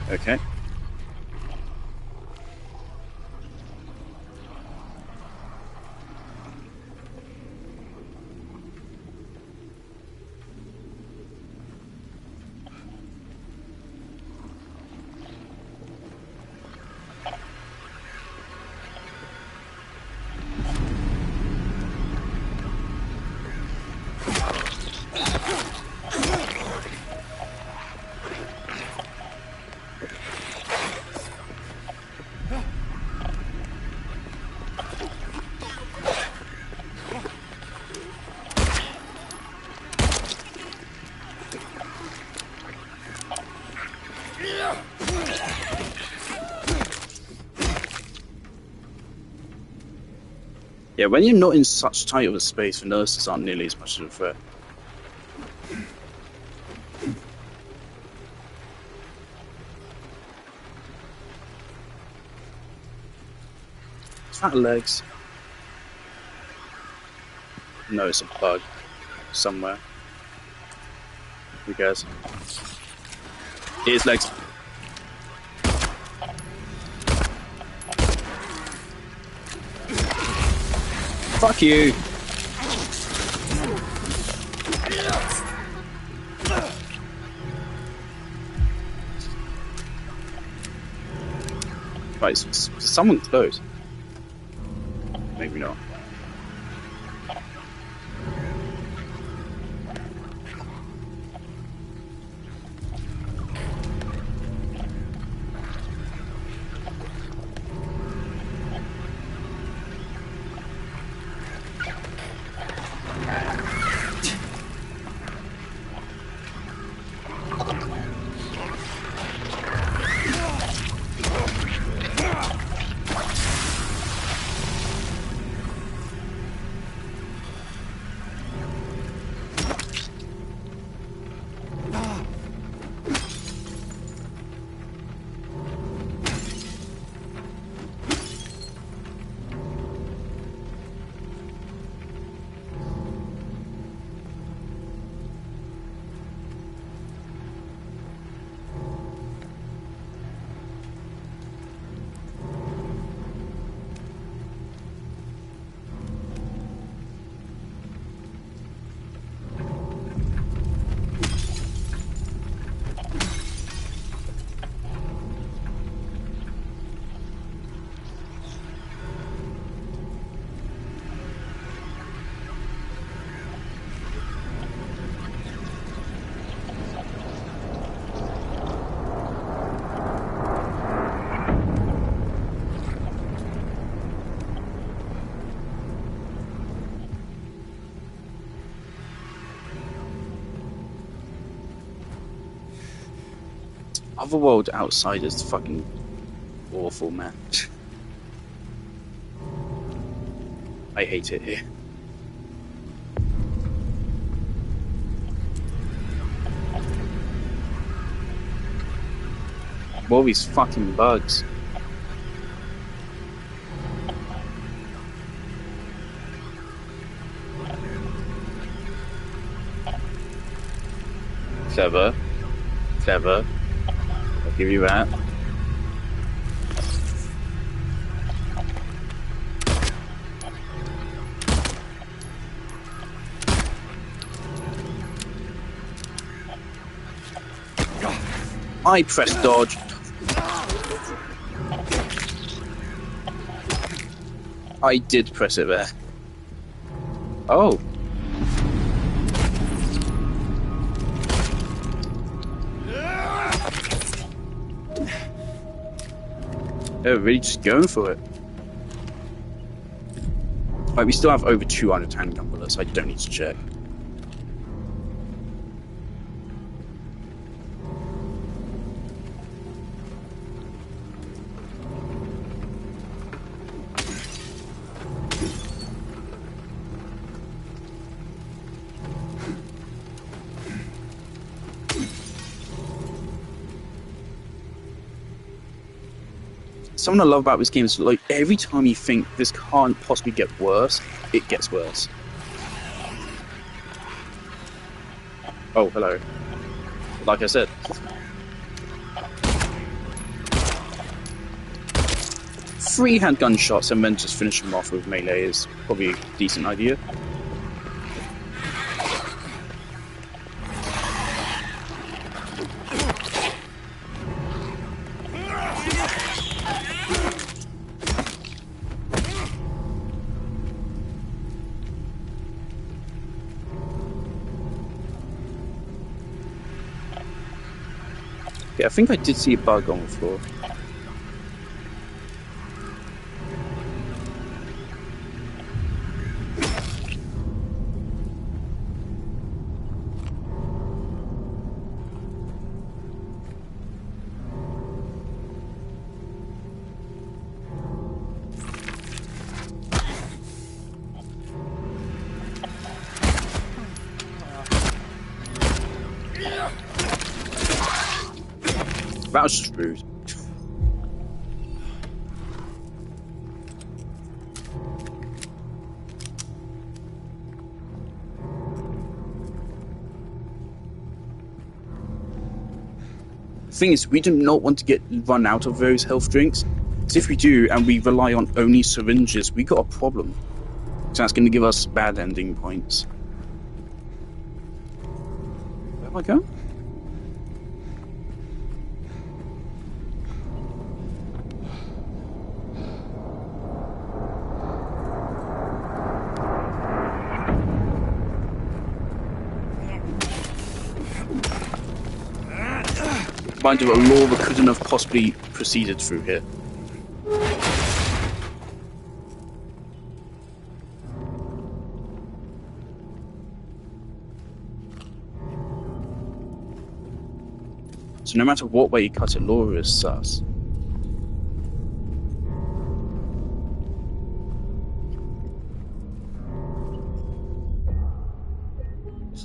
Okay. Yeah, when you're not in such tight of a space, the nurses aren't nearly as much of a threat. It's not legs. No, it's a bug. Somewhere. Who cares? Here's legs. Fuck you! Right, so someone close. Maybe not. Otherworld outside is fucking awful, man. I hate it here. All these fucking bugs. Clever. Clever. I'll give you that. I press dodge. I did press it there. Oh. They're really just going for it. Right, we still have over 200 handgun bullets. I don't need to check. Something I love about this game is, like, every time you think this can't possibly get worse, it gets worse. Oh, hello. Like I said. 3 handgun shots and then just finish them off with melee is probably a decent idea. Yeah, I think I did see a bug on the floor. That was just rude. The thing is, we do not want to run out of those health drinks. Because if we do, and we rely on only syringes, we got a problem. So that's going to give us bad ending points. Where have I gone? Mind you, a Laura couldn't have possibly proceeded through here. So no matter what way you cut it, Laura is sus.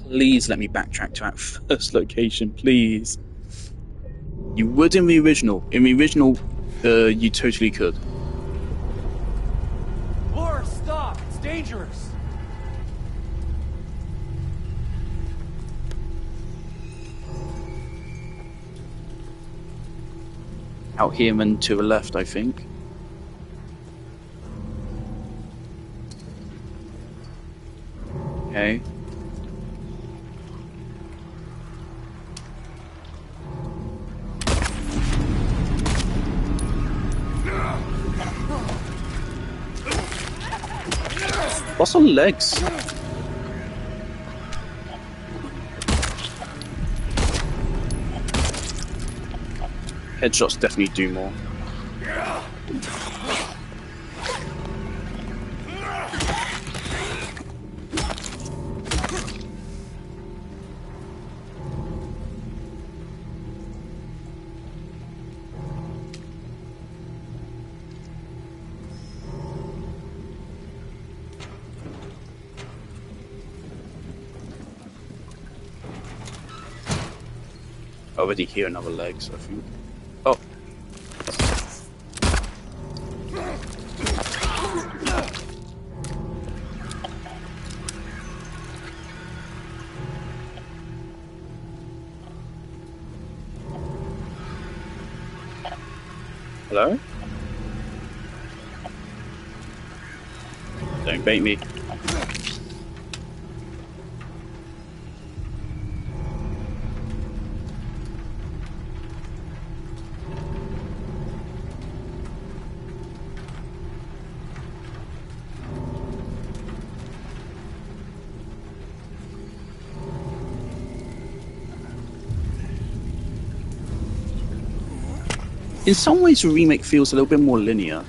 Please let me backtrack to that first location, please. You would in the original. In the original, you totally could. Laura, stop! It's dangerous! Out here and to the left, I think. Okay. What's on legs? Headshots definitely do more. already hear another legs, I think. Oh. Hello? Don't bait me. In some ways, the remake feels a little bit more linear.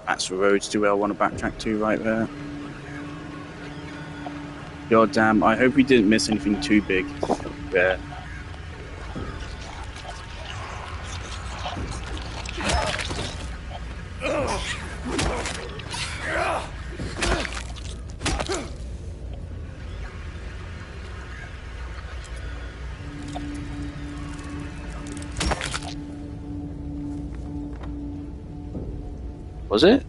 That's the road to where I want to backtrack to right there. God damn, I hope we didn't miss anything too big there. Was it?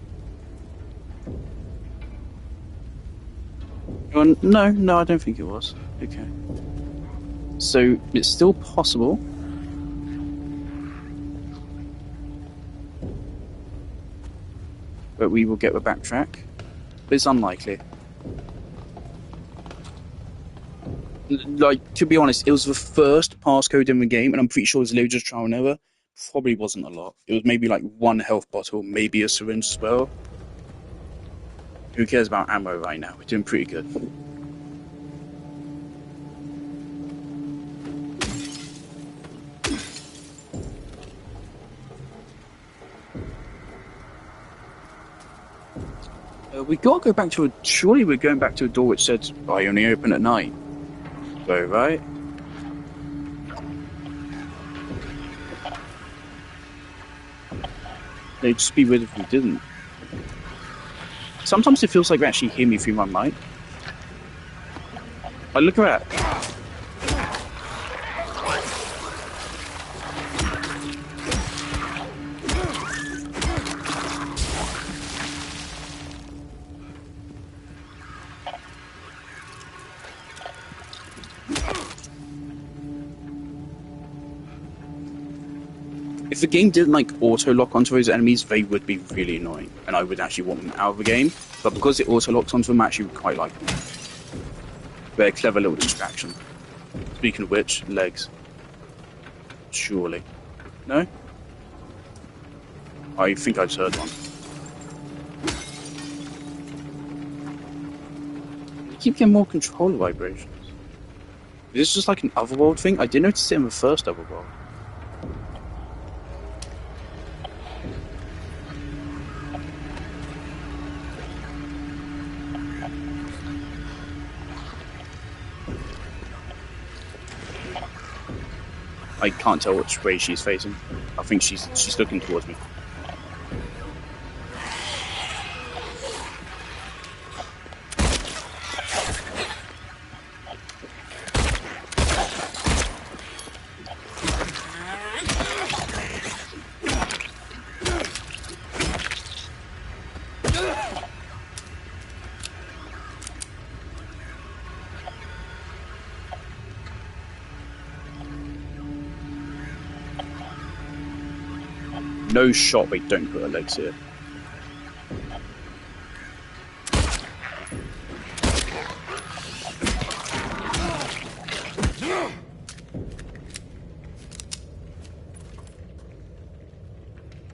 No, I don't think it was. Okay. So, it's still possible. But we will get the backtrack. But it's unlikely. Like, to be honest, it was the first passcode in the game, and I'm pretty sure it was loads of trial and error. Probably wasn't a lot. It was maybe like one health bottle, maybe a syringe as well. Who cares about ammo right now? We're doing pretty good. We gotta go back to a... Surely we're going back to a door which said, I only open at night. So, right? They'd just be weird if we didn't. Sometimes it feels like they actually hear me through my mic. Like, look at that. If the game didn't like auto-lock onto those enemies, they would be really annoying, and I would actually want them out of the game. But because it auto-locks onto them, I actually quite like them. They're a clever little distraction. Speaking of which, legs. Surely. No? I think I just heard one. I keep getting more controller vibrations. Is this just like an Otherworld thing? I didn't notice it in the first Otherworld. I can't tell which way she's facing. I think she's looking towards me. No shot, wait, don't put her legs here.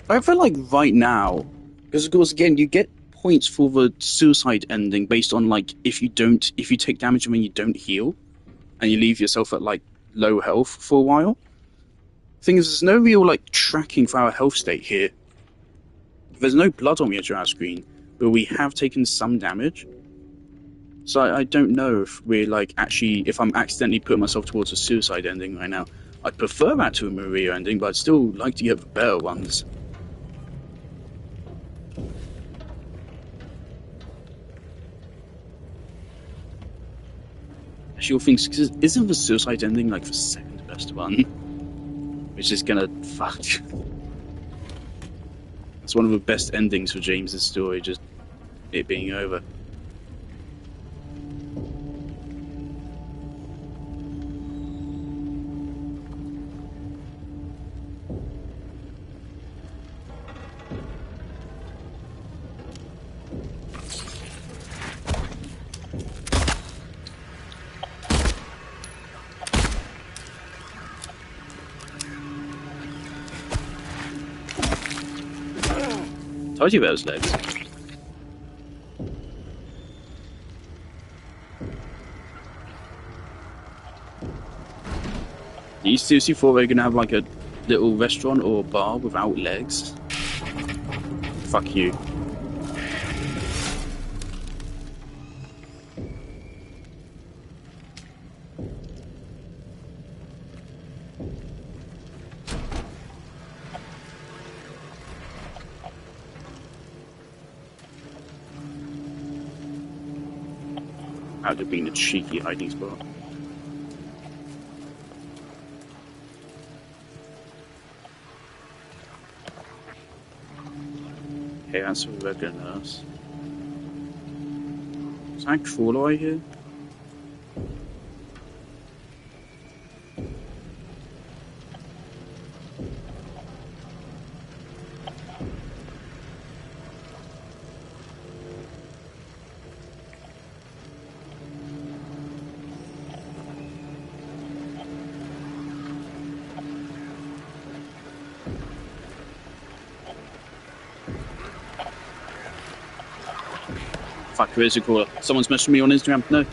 I feel like right now, because of course again, you get points for the suicide ending based on like if you take damage when you don't heal, and you leave yourself at like low health for a while. Thing is, there's no real like tracking for our health state here. There's no blood on the edge of our screen, but we have taken some damage. So I don't know if we're like actually, if I'm accidentally putting myself towards a suicide ending right now. I'd prefer that to a Maria ending, but I'd still like to get the better ones. Actually, things, cause isn't the suicide ending like the second best one? Which is gonna fuck. It's one of the best endings for James's story, just it being over. Told you about those legs. You seriously thought they were gonna have like a little restaurant or bar without legs? Fuck you. That would have been a cheeky hiding spot. Okay, that's a regular nurse. Is that Crawler here? Fuck, where's your caller? Someone's messaging me on Instagram? No.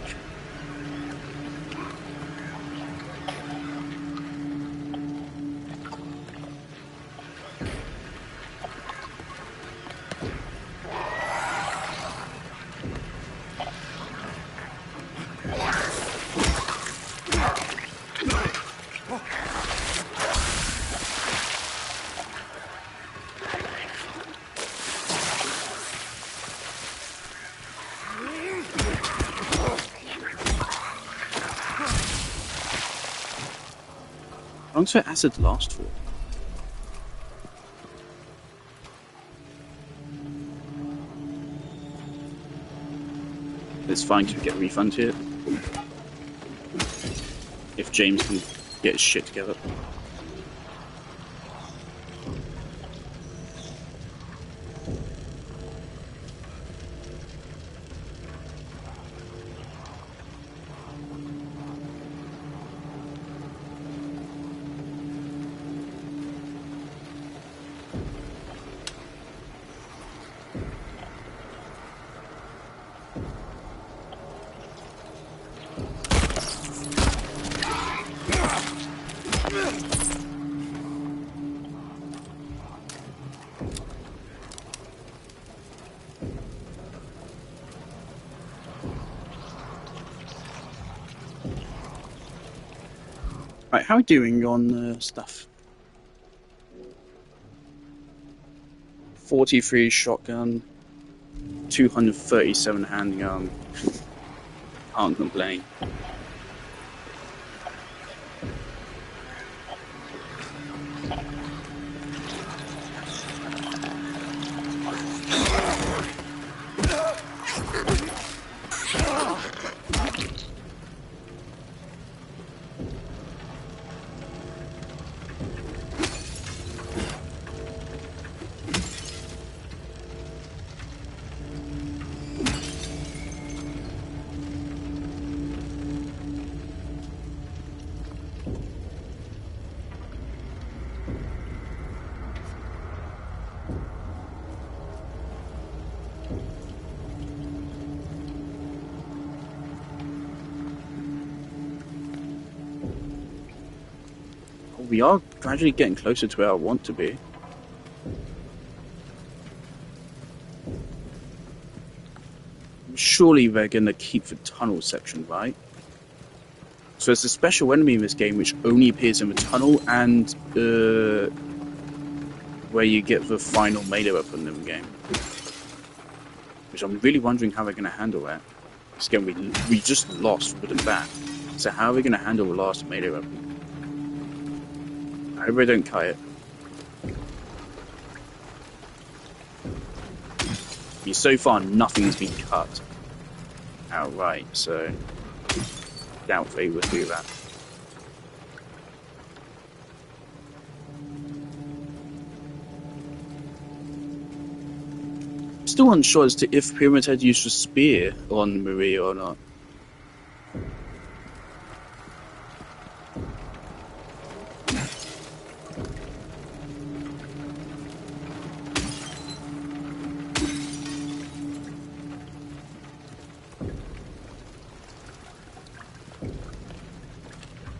How long's that acid last for? It's fine to get a refund here. If James can get his shit together. Right, how are we doing on stuff? 43 shotgun, 237 handgun. Can't complain. we are gradually getting closer to where I want to be. Surely they're going to keep the tunnel section, right? So there's a special enemy in this game which only appears in the tunnel and where you get the final melee weapon in the game. Which I'm really wondering how they're going to handle that. Because again, we just lost with the bat. So how are we going to handle the last melee weapon? I hope they don't cut it. I mean, so far nothing's been cut outright, so doubt they would do that. Still unsure as to if Pyramid Head used a spear on Maria or not.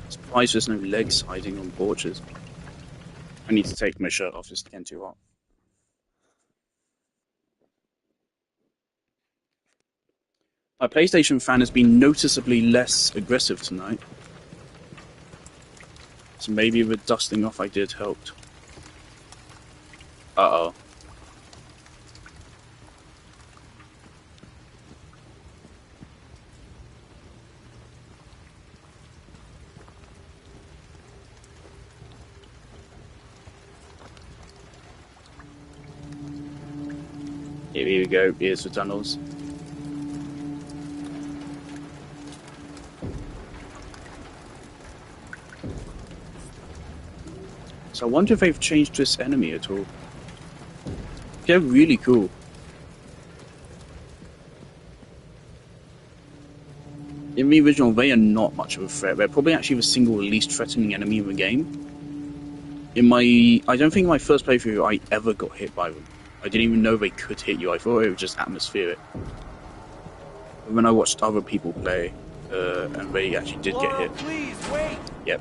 Surprised there's no legs hiding on porches. I need to take my shirt off, it's getting too hot. My PlayStation fan has been noticeably less aggressive tonight. So maybe the dusting off I did helped. Uh-oh. Here we go, here's the tunnels. So I wonder if they've changed this enemy at all. They're really cool. In the original, they are not much of a threat. They're probably actually the single least threatening enemy in the game. I don't think in my first playthrough I ever got hit by them. I didn't even know they could hit you. I thought it was just atmospheric. But when I watched other people play, and they actually did get hit. Please wait. Yep.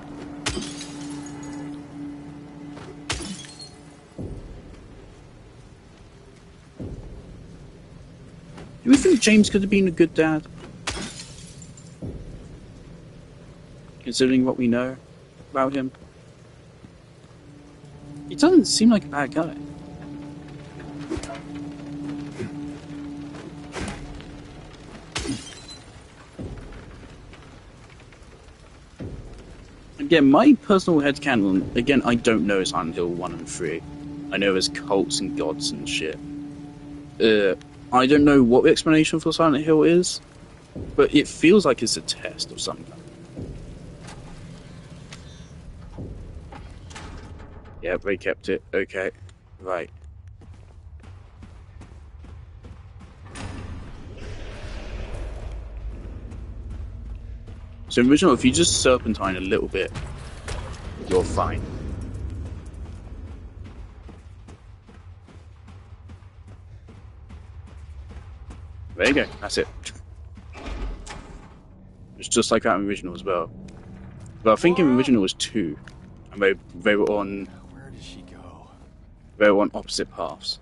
Do you think James could have been a good dad? Considering what we know about him. He doesn't seem like a bad guy. Again, my personal headcanon, again, I don't know Silent Hill 1 and 3. I know there's cults and gods and shit. I don't know what the explanation for Silent Hill is, but it feels like it's a test of some kind. Yeah, they kept it. Okay. Right. So original, if you just serpentine a little bit, you're fine. There you go, that's it. It's just like that in original as well. But I think in original was 2. And they were on... Where did she go? They were on opposite paths.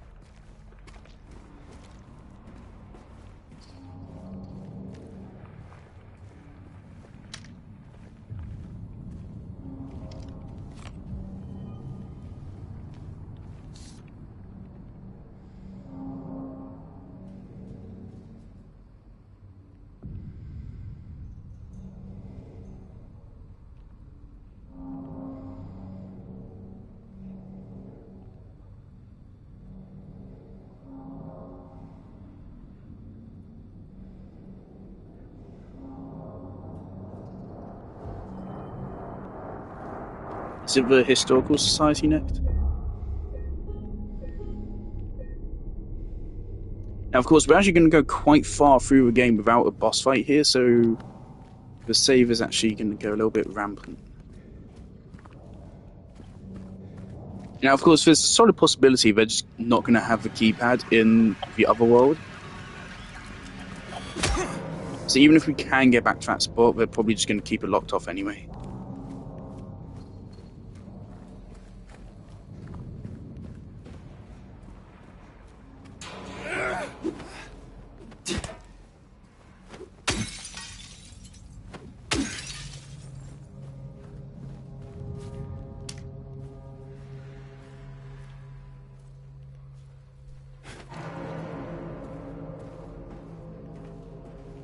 Is it the Historical Society next? Now, of course, we're actually going to go quite far through the game without a boss fight here, so the save is actually going to go a little bit rampant. Now, of course, there's a solid possibility they're just not going to have the keypad in the other world. So even if we can get back to that spot, they're probably just going to keep it locked off anyway.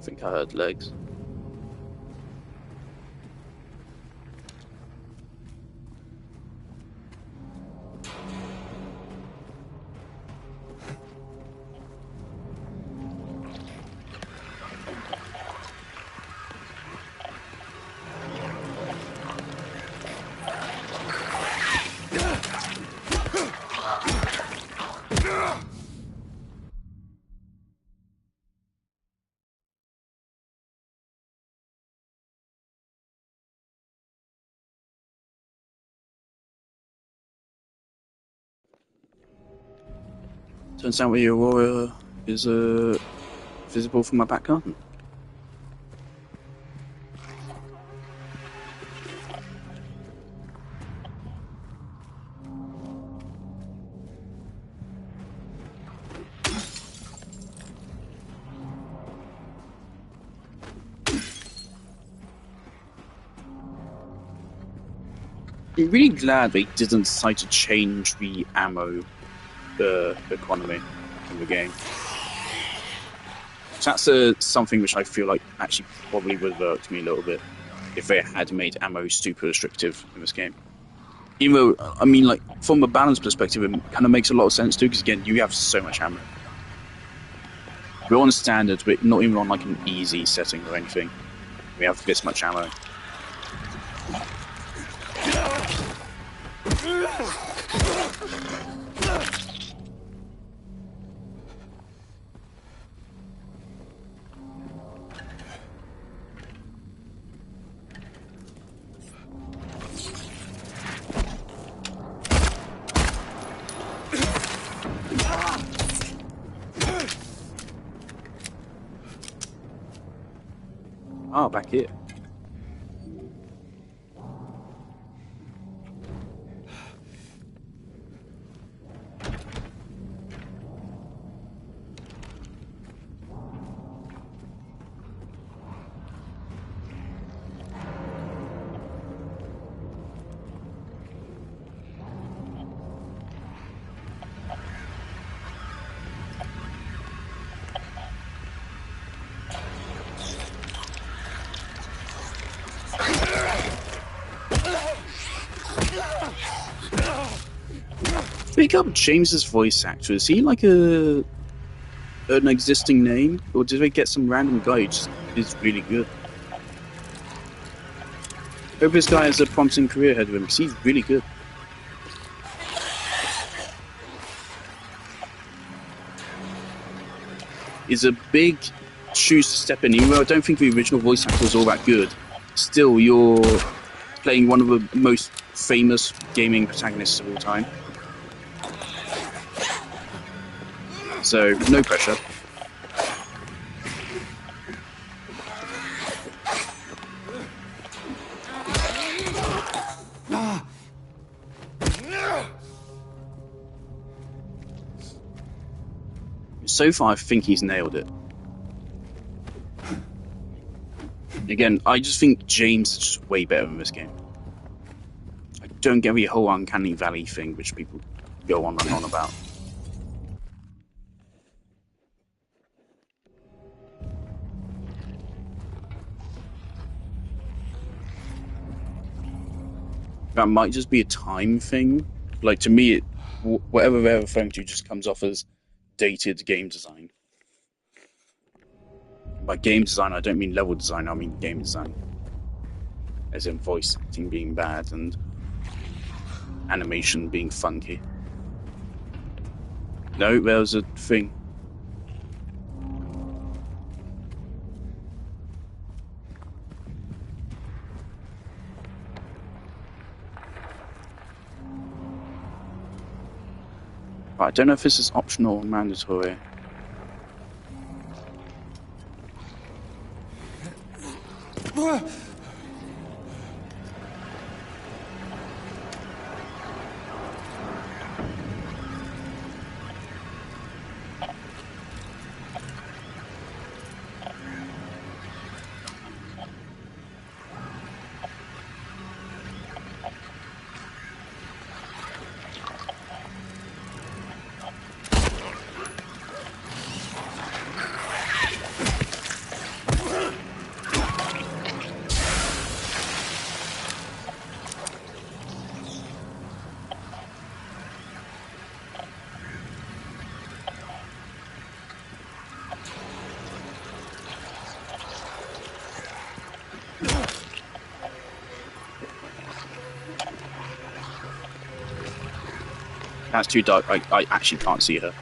think I heard legs. Turns out the Aurora is visible from my back garden. I'm really glad they didn't decide to change the ammo economy in the game. So that's something which I feel like actually probably would have irked me a little bit if they had made ammo super restrictive in this game. Even though, I mean, like, from a balance perspective, it kind of makes a lot of sense too, because again, you have so much ammo. We're on standard, but not even on like an easy setting or anything. We have this much ammo. Ah, back here. Pick up James's voice actor. Is he like an existing name, or did they get some random guy who just is really good? I hope this guy has a promising career ahead of him, because he's really good. It's a big shoes to step in. Even though I don't think the original voice actor was all that good, still you're playing one of the most famous gaming protagonists of all time. So, no pressure. So far, I think he's nailed it. Again, I just think James is just way better in this game. I don't get the whole Uncanny Valley thing, which people go on and on about. That might just be a time thing. Like, to me, whatever they're referring to just comes off as dated game design. By game design, I don't mean level design, I mean game design. As in voice acting being bad and animation being funky. No, there was a thing. But I don't know if this is optional or mandatory. That's too dark. I actually can't see her.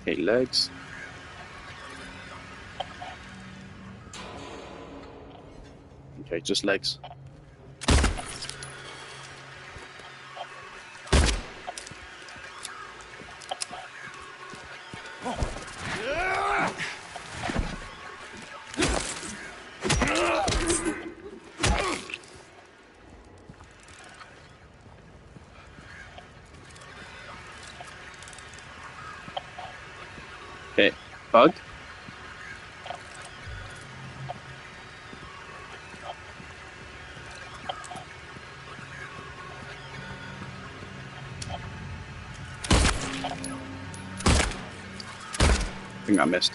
Okay, legs. Okay, just legs. Okay, bug. I think I missed.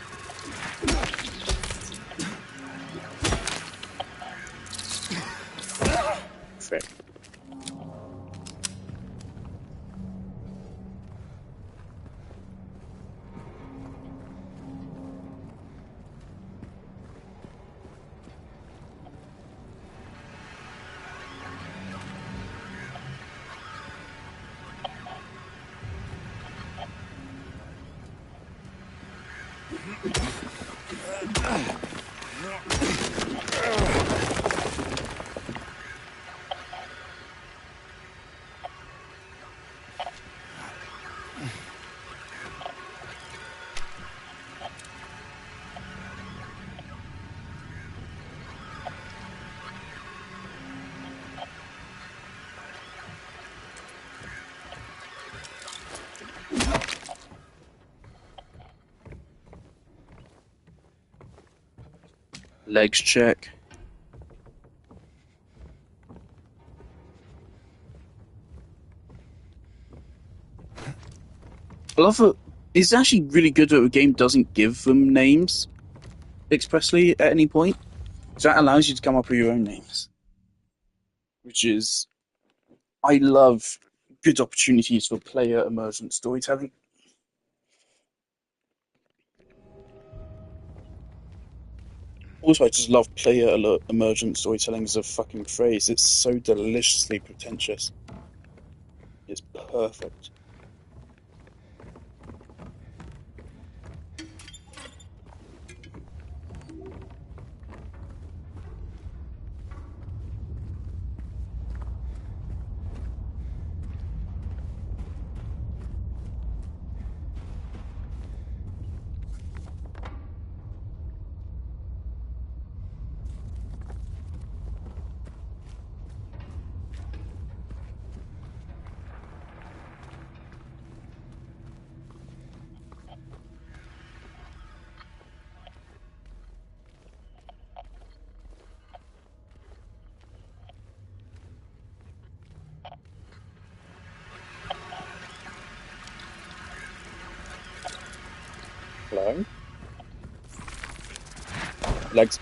Frick. Legs check. I love it. It's actually really good that the game doesn't give them names expressly at any point. So that allows you to come up with your own names. Which is... I love good opportunities for player immersion storytelling. Also, I just love player emergent storytelling as a fucking phrase. It's so deliciously pretentious. It's perfect. Hello? Legs.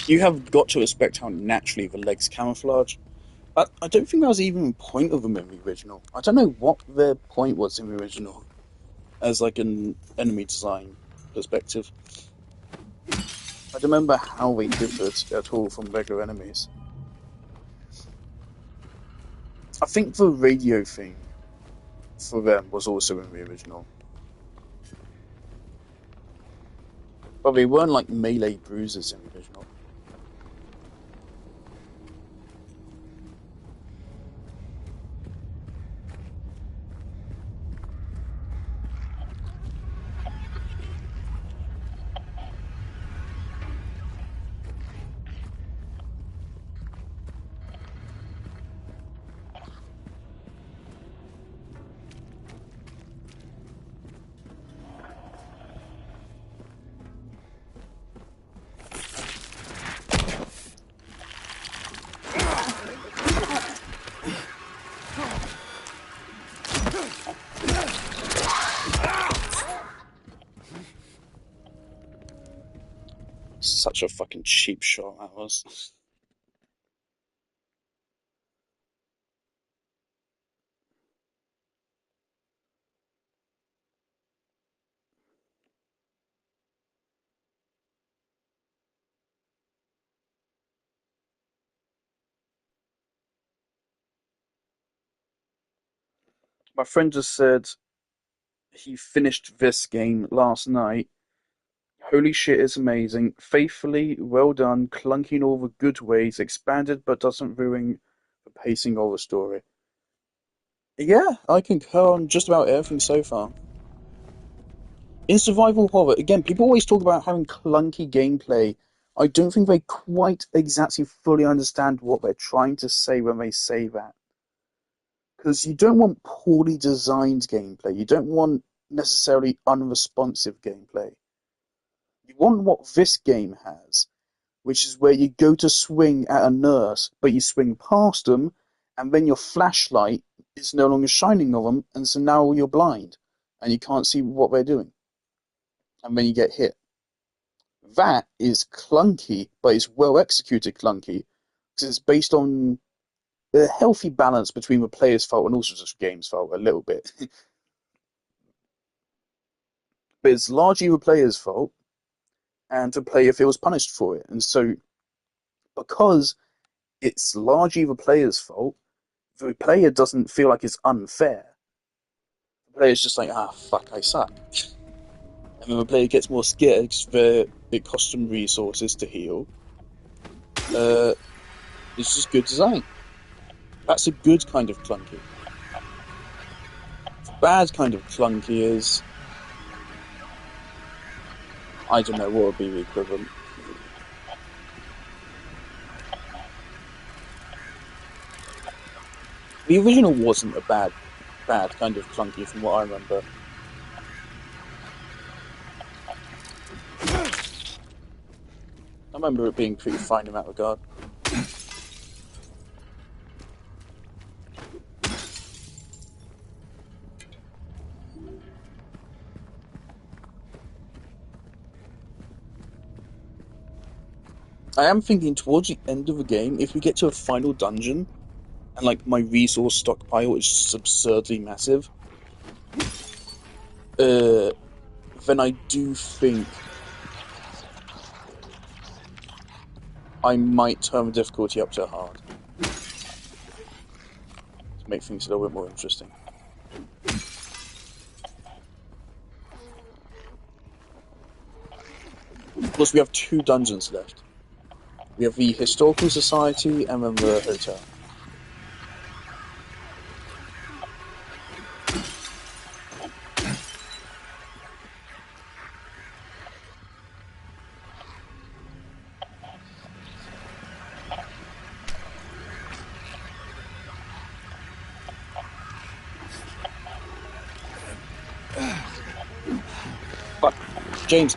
You have got to respect how naturally the legs camouflage. I don't think that was even the point of them in the original. I don't know what their point was in the original, as like an enemy design perspective. I don't remember how they differed at all from regular enemies. I think the radio thing for them was also in the original. But they weren't like melee bruises in the original. Such a fucking cheap shot that was. My friend just said he finished this game last night. Holy shit, it's amazing. Faithfully, well done, clunky in all the good ways, expanded but doesn't ruin the pacing of the story. Yeah, I concur on just about everything so far. In survival horror, again, people always talk about having clunky gameplay. I don't think they quite exactly fully understand what they're trying to say when they say that. Because you don't want poorly designed gameplay. You don't want necessarily unresponsive gameplay. You want what this game has, which is where you go to swing at a nurse, but you swing past them, and then your flashlight is no longer shining on them, and so now you're blind, and you can't see what they're doing. And then you get hit. That is clunky, but it's well executed clunky, because it's based on a healthy balance between the player's fault and also just the game's fault, a little bit. But it's largely the player's fault, and the player feels punished for it. And so, because it's largely the player's fault, the player doesn't feel like it's unfair. The player's just like, ah, fuck, I suck. And then the player gets more scared because it costs them resources to heal. It's just good design. That's a good kind of clunky. The bad kind of clunky is... I don't know what would be the equivalent. The original wasn't a bad kind of clunky from what I remember. I remember it being pretty fine in that regard. I am thinking towards the end of the game, if we get to a final dungeon, and like my resource stockpile is just absurdly massive, then I do think I might turn the difficulty up to hard to make things a little bit more interesting. Of course, we have 2 dungeons left. We have the Historical Society and then the hotel. Fuck. James.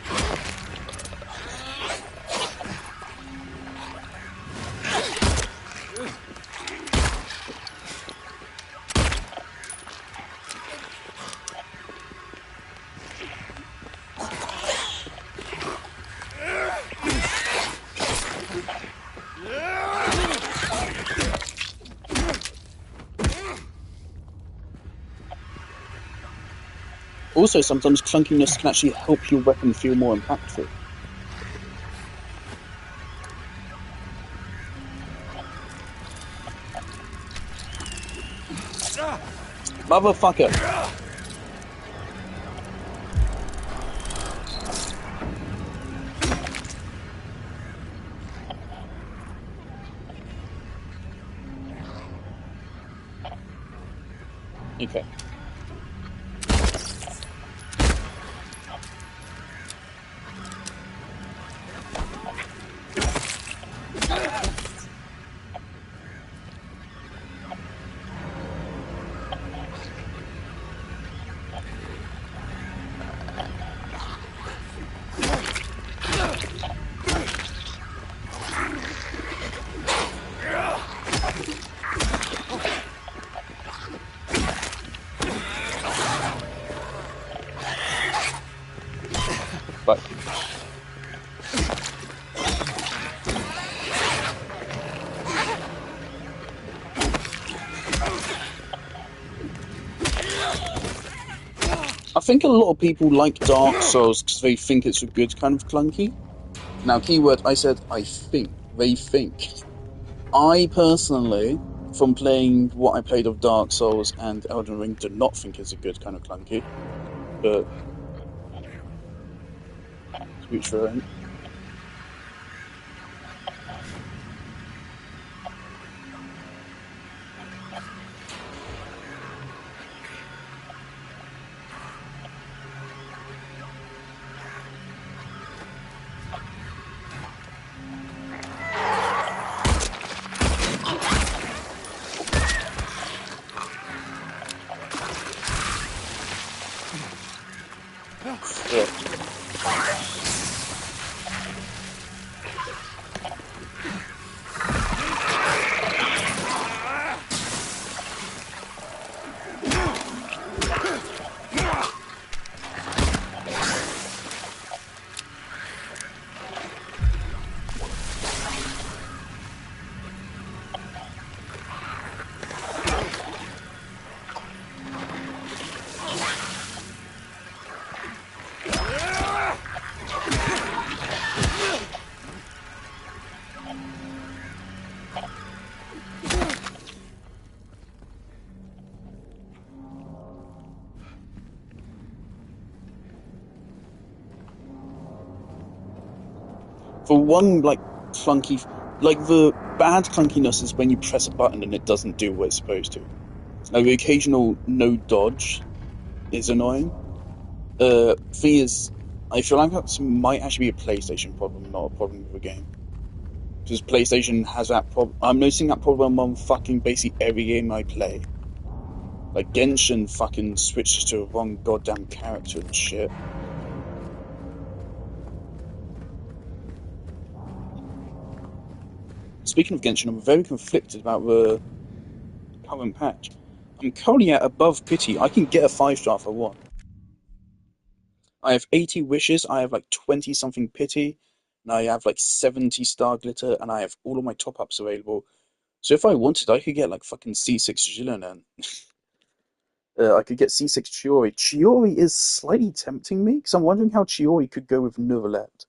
Also, sometimes clunkiness can actually help your weapon feel more impactful. Motherfucker! I think a lot of people like Dark Souls because they think it's a good kind of clunky. Now, keyword, I said I think. They think. I personally, from playing what I played of Dark Souls and Elden Ring, do not think it's a good kind of clunky. But to each their own. For one, like, clunky... Like, the bad clunkiness is when you press a button and it doesn't do what it's supposed to. Like, the occasional no dodge is annoying. Thing is, I feel like that might actually be a PlayStation problem, not a problem with the game. Because PlayStation has that problem. I'm noticing that problem on fucking basically every game I play. Like, Genshin fucking switches to a wrong goddamn character and shit. Speaking of Genshin, I'm very conflicted about the current patch. I'm currently at above pity. I can get a 5-star if I want. I have 80 wishes, I have like 20 something pity, and I have like 70 star glitter, and I have all of my top ups available. So if I wanted, I could get like fucking C6 Jillian and I could get C6 Chiori. Chiori is slightly tempting me, because I'm wondering how Chiori could go with Neuvillette.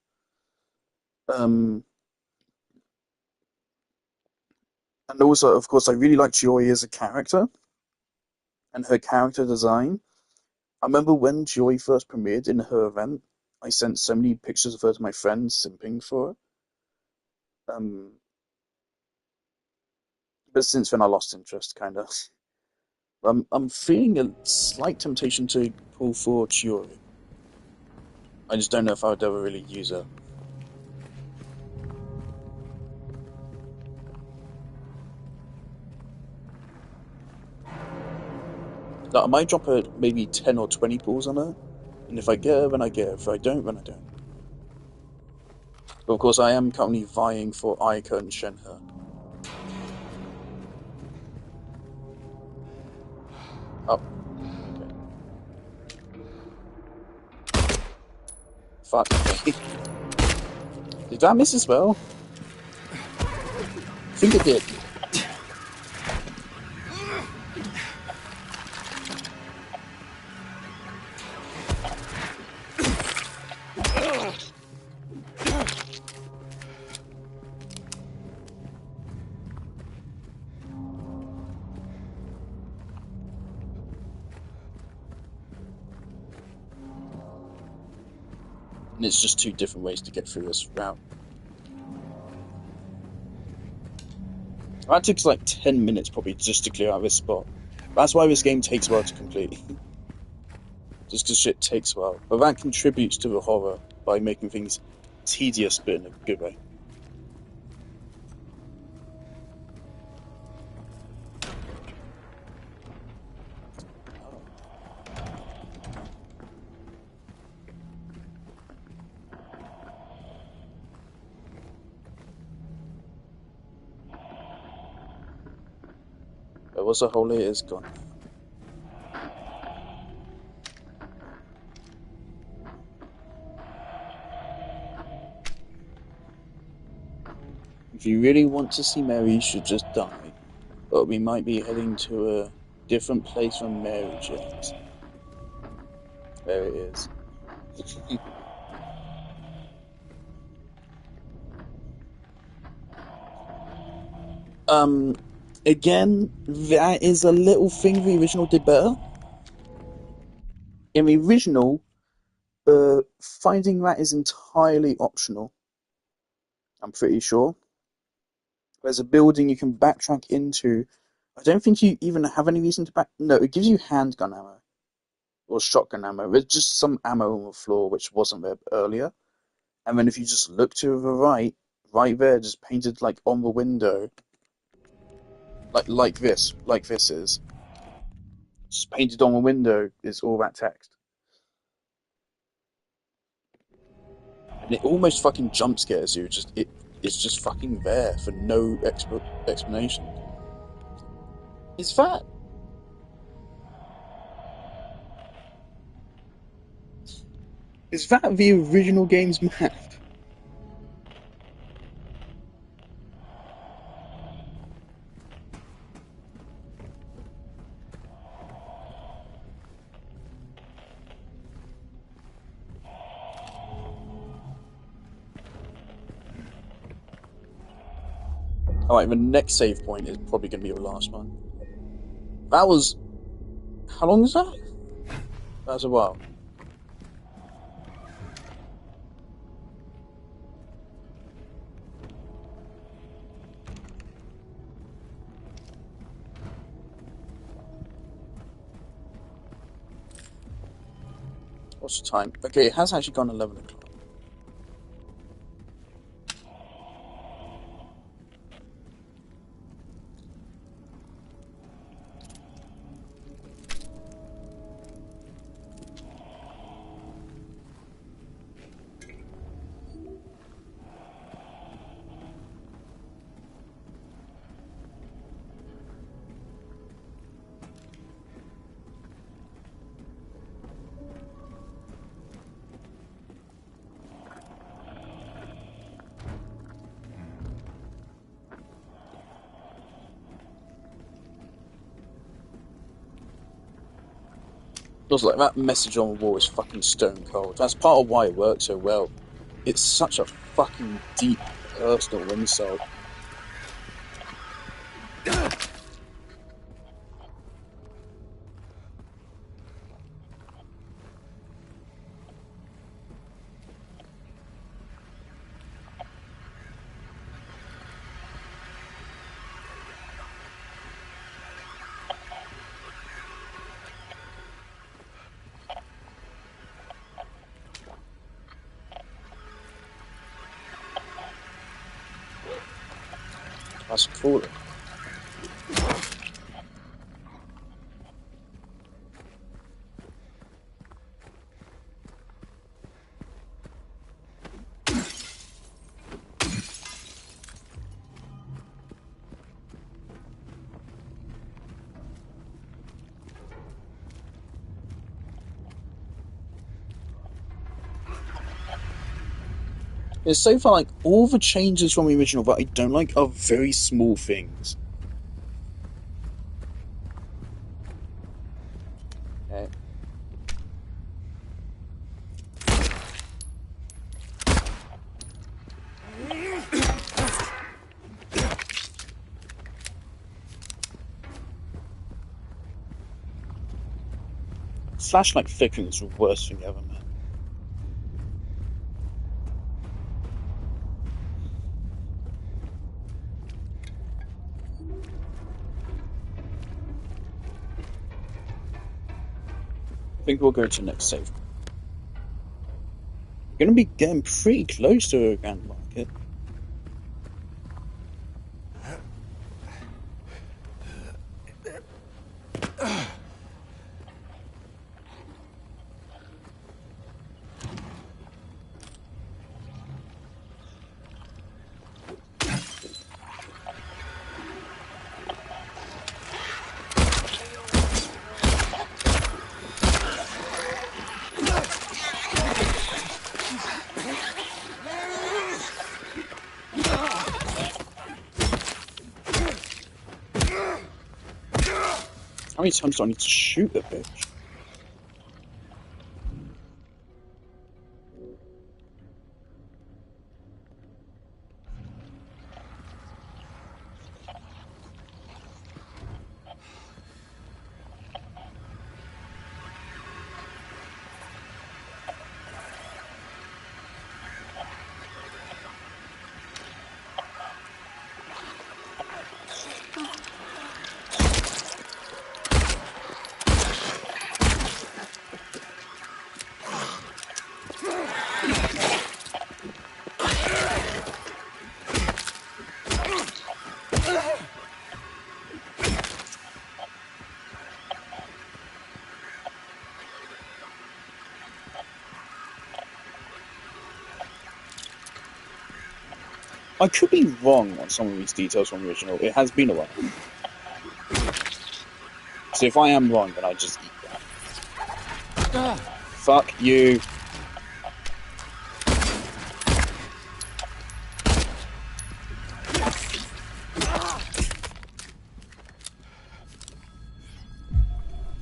And also, of course, I really like Chiori as a character, and her character design. I remember when Chiori first premiered in her event, I sent so many pictures of her to my friends simping for her. But since then I lost interest, kind of. I'm feeling a slight temptation to pull for Chiori. I just don't know if I would ever really use her. Like, I might drop maybe 10 or 20 pulls on her, and if I get her, then I get her. If I don't, then I don't. But of course, I am currently vying for Aika and Shenhe. Oh. Okay. Fuck. Did that miss as well? I think it did. And it's just two different ways to get through this route. That took like 10 minutes probably just to clear out this spot. That's why this game takes a while to complete. Just because shit takes a while. But that contributes to the horror by making things tedious but in a good way. There was a hole here, it's gone. If you really want to see Mary, you should just die. But we might be heading to a Different place from Mary Jane's. There it is. Again, that is a little thing the original did better. In the original, finding that is entirely optional. I'm pretty sure. There's a building you can backtrack into. I don't think you even have any reason to back. No, it gives you handgun ammo. Or shotgun ammo. There's just some ammo on the floor which wasn't there earlier. And then if you just look to the right there, just painted like on the window. Like this is. Just painted on the window is all that text. And it almost fucking jump scares you. It's just fucking there for no explanation. Is that the original game's map? Alright, the next save point is probably going to be the last one. That was... How long is that? That was a while. What's the time? Okay, it has actually gone 11 o'clock. Also, like, that message on the wall is fucking stone cold. That's part of why it works so well. It's such a fucking deep, personal insult. That's cool. It's so far like all the changes from the original that I don't like are very small things. Okay. Flashlight flickering is the worst thing ever, man. I think we'll go to the next save. We're going to be getting pretty close to a Grand Market. many times do I need to shoot the bitch? I could be wrong on some of these details from the original. It has been a while. So if I am wrong, then I just eat that. Fuck you.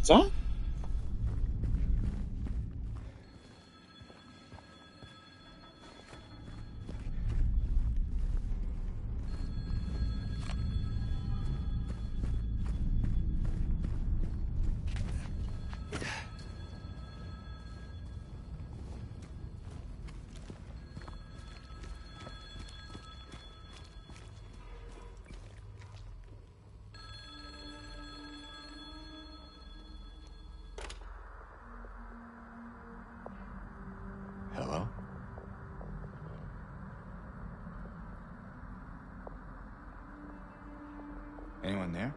Is that? Hello? Anyone there?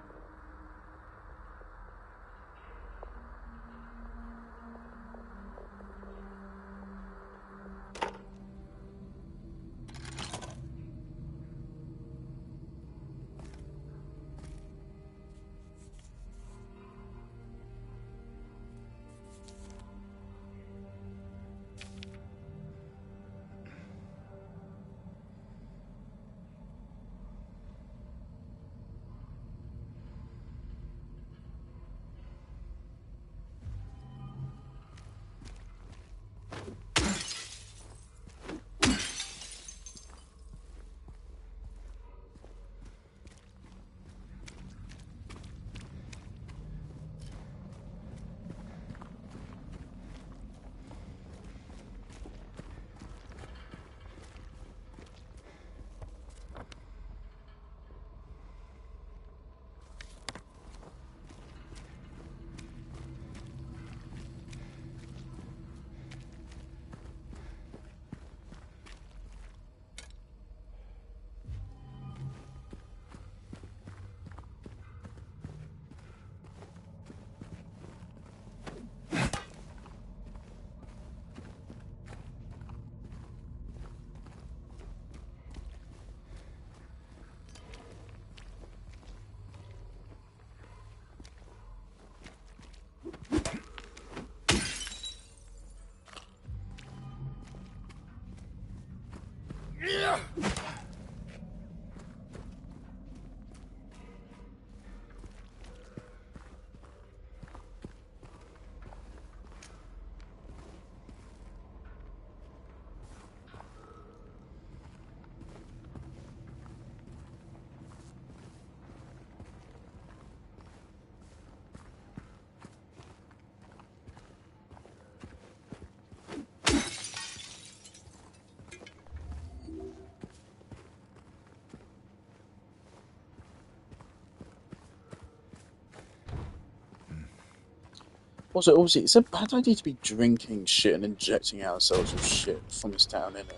Also, obviously, it's a bad idea to be drinking shit and injecting ourselves with shit from this town, innit?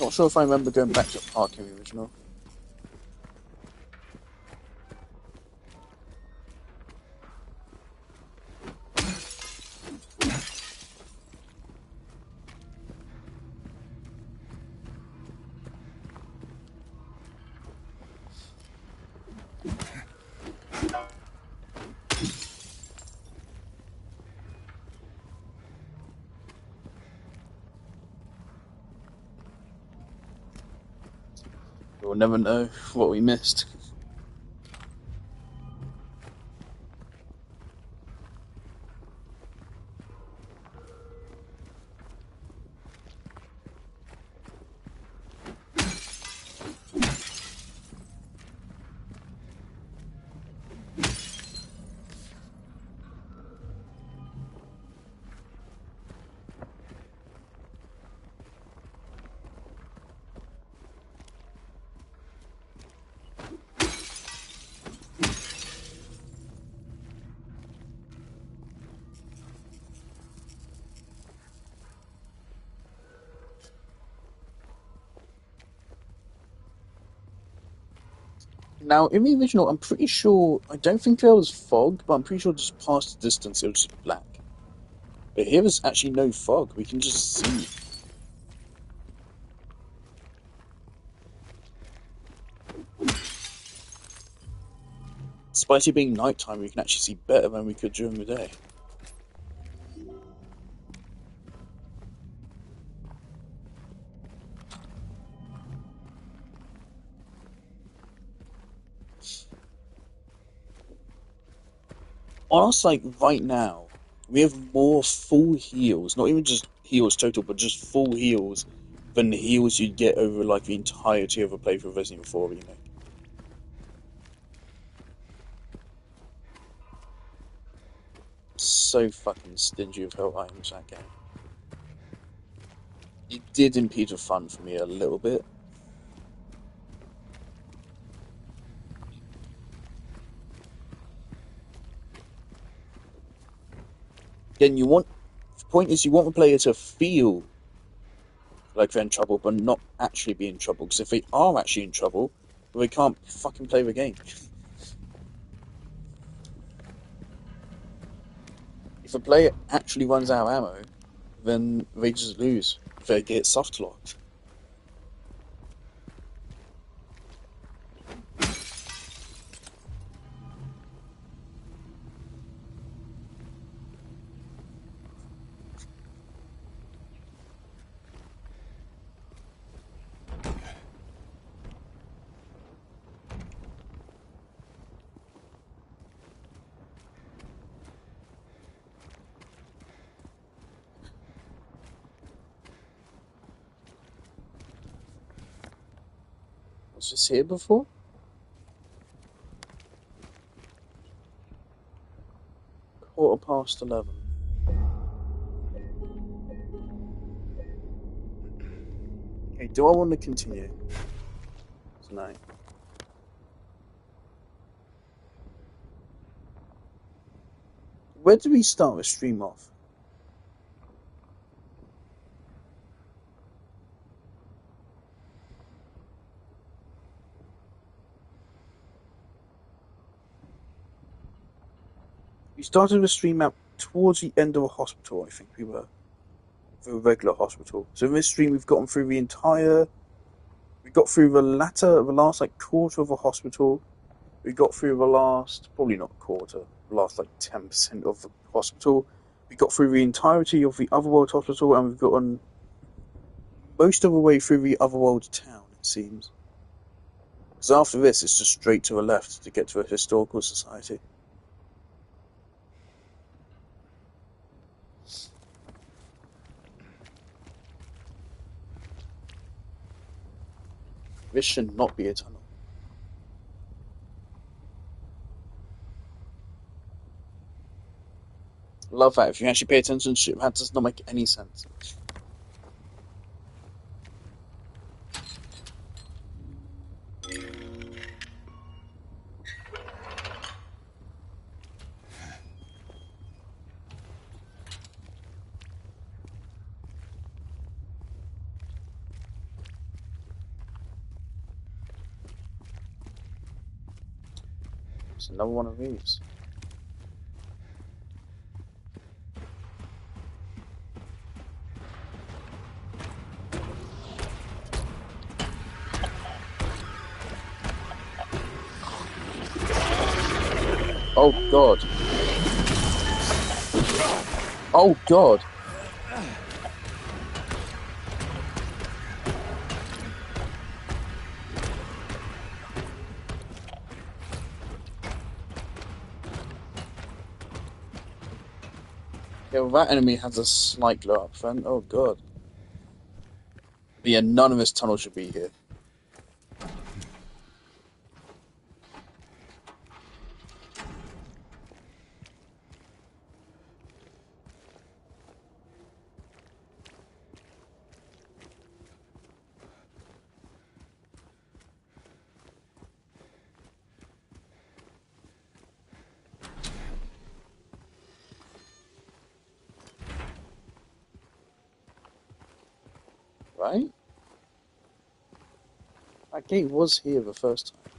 Not sure if I remember going back to the park in the original. We'll never know what we missed. Now, in the original, I'm pretty sure, I don't think there was fog, but I'm pretty sure just past the distance it was just black. But here there's actually no fog, we can just see. Despite it being nighttime, we can actually see better than we could during the day. On us, like, right now, we have more full heals, not even just heals total, but just full heals than the heals you'd get over, like, the entirety of a playthrough of Resident Evil 4 Remake. So fucking stingy of health items, that game. It did impede the fun for me a little bit. Again, the point is you want the player to feel like they're in trouble, but not actually be in trouble. Because if they are actually in trouble, well, they can't fucking play the game. If a player actually runs out of ammo, then they just lose. They get soft locked. Was this here before? Quarter past 11. Okay, do I want to continue tonight? Where do we start the stream off? We started the stream out towards the end of a hospital, I think we were. The regular hospital. So in this stream we've gotten through the entire... We got through the last like quarter of a hospital. We got through the last, probably not quarter, the last like 10% of the hospital. We got through the entirety of the Otherworld hospital, and we've gotten most of the way through the Otherworld town, it seems. Because after this it's just straight to the left to get to a historical society. This should not be a tunnel. Love that. If you actually pay attention to it, that does not make any sense. It's another one of these. Oh God. Oh God. Yeah, well, that enemy has a slight glow up front. Oh god. But yeah, none of this tunnel should be here. Right? That gate was here the first time.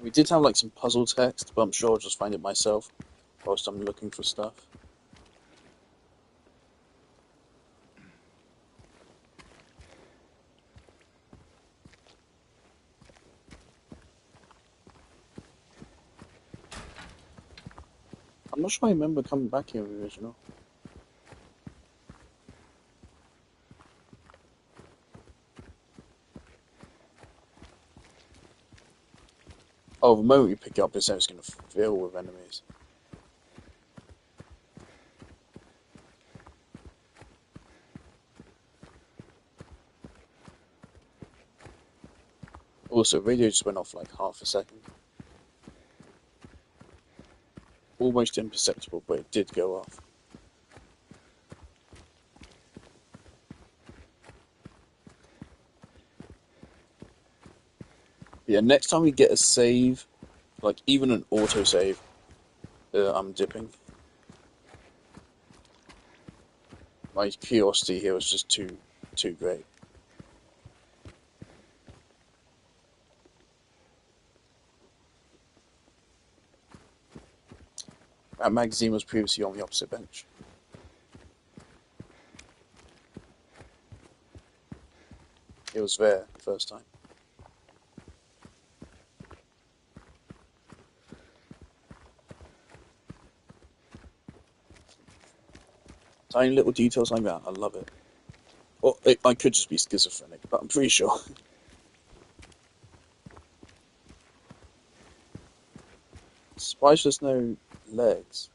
We did have like some puzzle text, but I'm sure I'll just find it myself whilst I'm looking for stuff. I'm not sure I remember coming back here in the original. Oh, the moment you pick it up, it's going to fill with enemies. Also, radio just went off like half a second. Almost imperceptible, but it did go off. Yeah, next time we get a save, like even an auto save, I'm dipping. My curiosity here was just too great. That magazine was previously on the opposite bench. It was there the first time. Tiny little details like that, I love it. Or I could just be schizophrenic, but I'm pretty sure. Surprised there's no legs.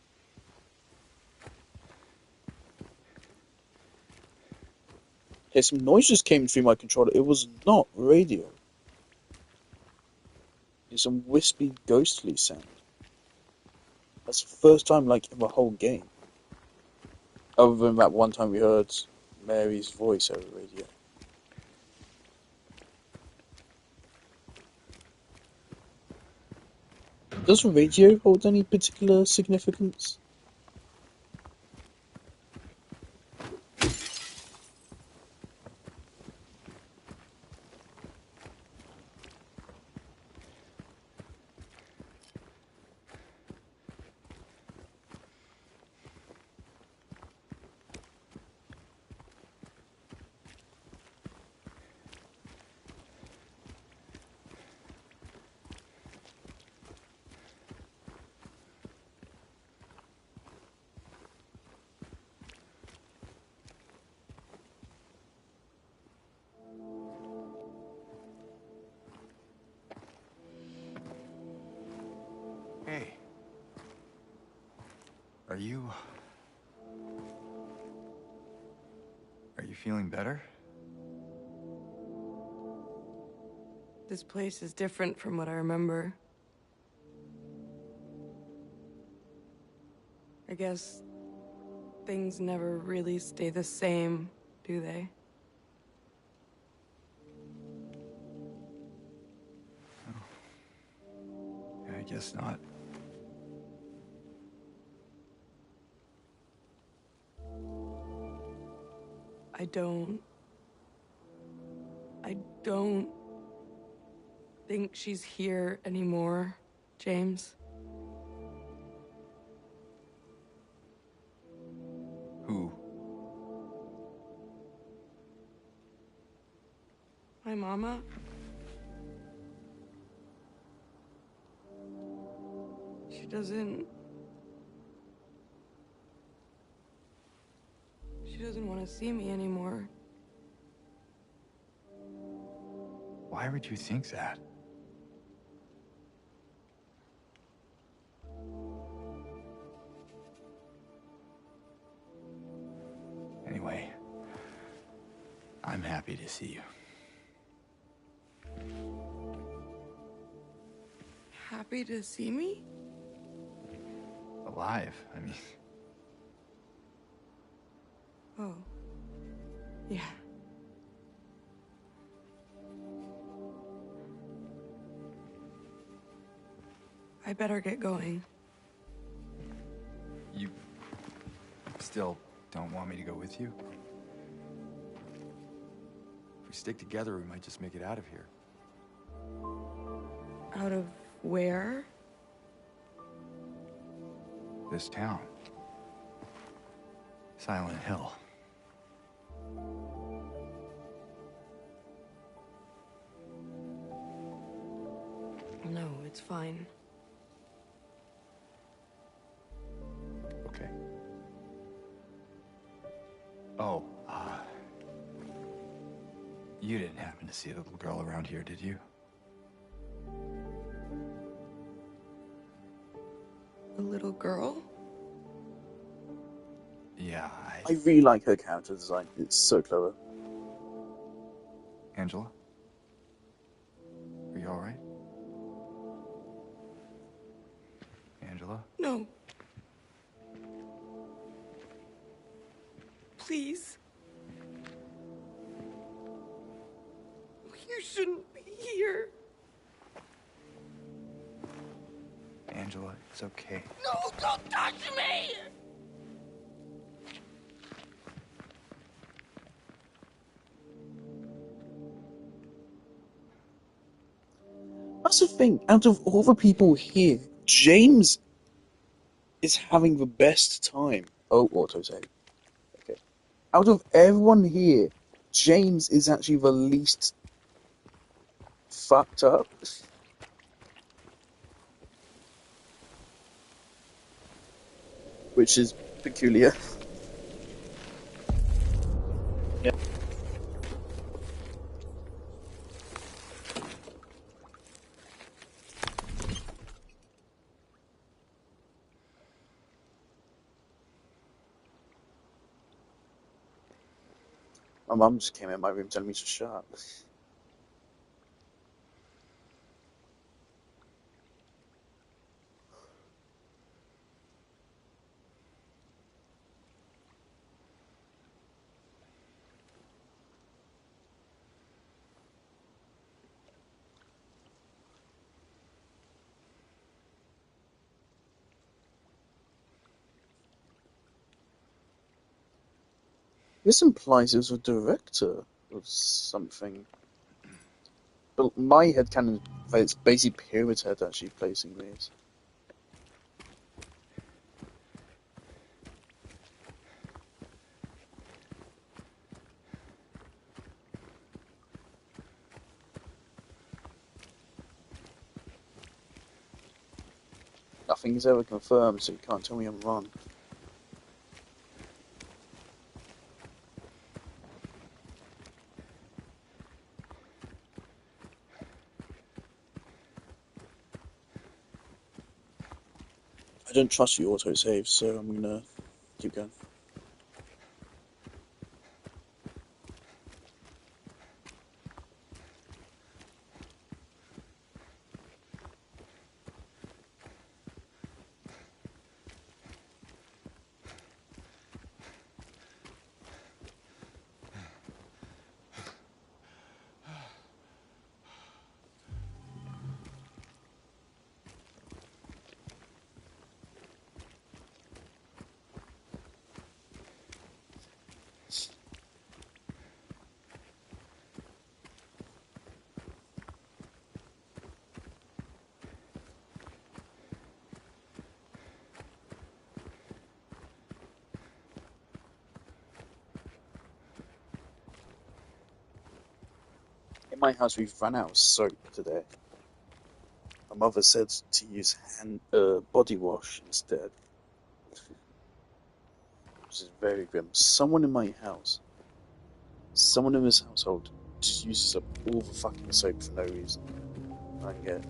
Okay, some noise just came through my controller. It was not radio. It's some wispy, ghostly sound. That's the first time, like, in the whole game. Other than that one time we heard Mary's voice over the radio. Does the radio hold any particular significance? Hey. Are you feeling better? This place is different from what I remember. I guess things never really stay the same, do they? Yeah, I guess not. I don't think she's here anymore, James. Who? My mama. She doesn't She doesn't want to see me anymore. Why would you think that? Anyway, I'm happy to see you. Happy to see me? Alive, I mean. Oh. Yeah. I better get going. You still don't want me to go with you? If we stick together, we might just make it out of here. Out of where? This town. Silent Hill. No, it's fine. Okay. Oh, you didn't happen to see a little girl around here, did you? A little girl? Yeah, I really like her character design. It's so clever. Angela? Are you alright? Angela? No. Please. You shouldn't be here. Angela, it's okay. No, don't touch me! That's the thing. Out of all the people here, James is having the best time. Oh, autosave. Okay. Out of everyone here, James is actually the least fucked up. Which is peculiar. Yeah. My mum just came in my room telling me to shut up. This implies it was a director of something. But my headcanon, it's basically Pyramid Head actually placing these. Nothing is ever confirmed, so you can't tell me I'm wrong. I don't trust you autosave, so I'm gonna keep going. In my house, we've run out of soap today. My mother said to use body wash instead. which is very grim. Someone in my house, someone in this household just uses up all the fucking soap for no reason. I don't get it.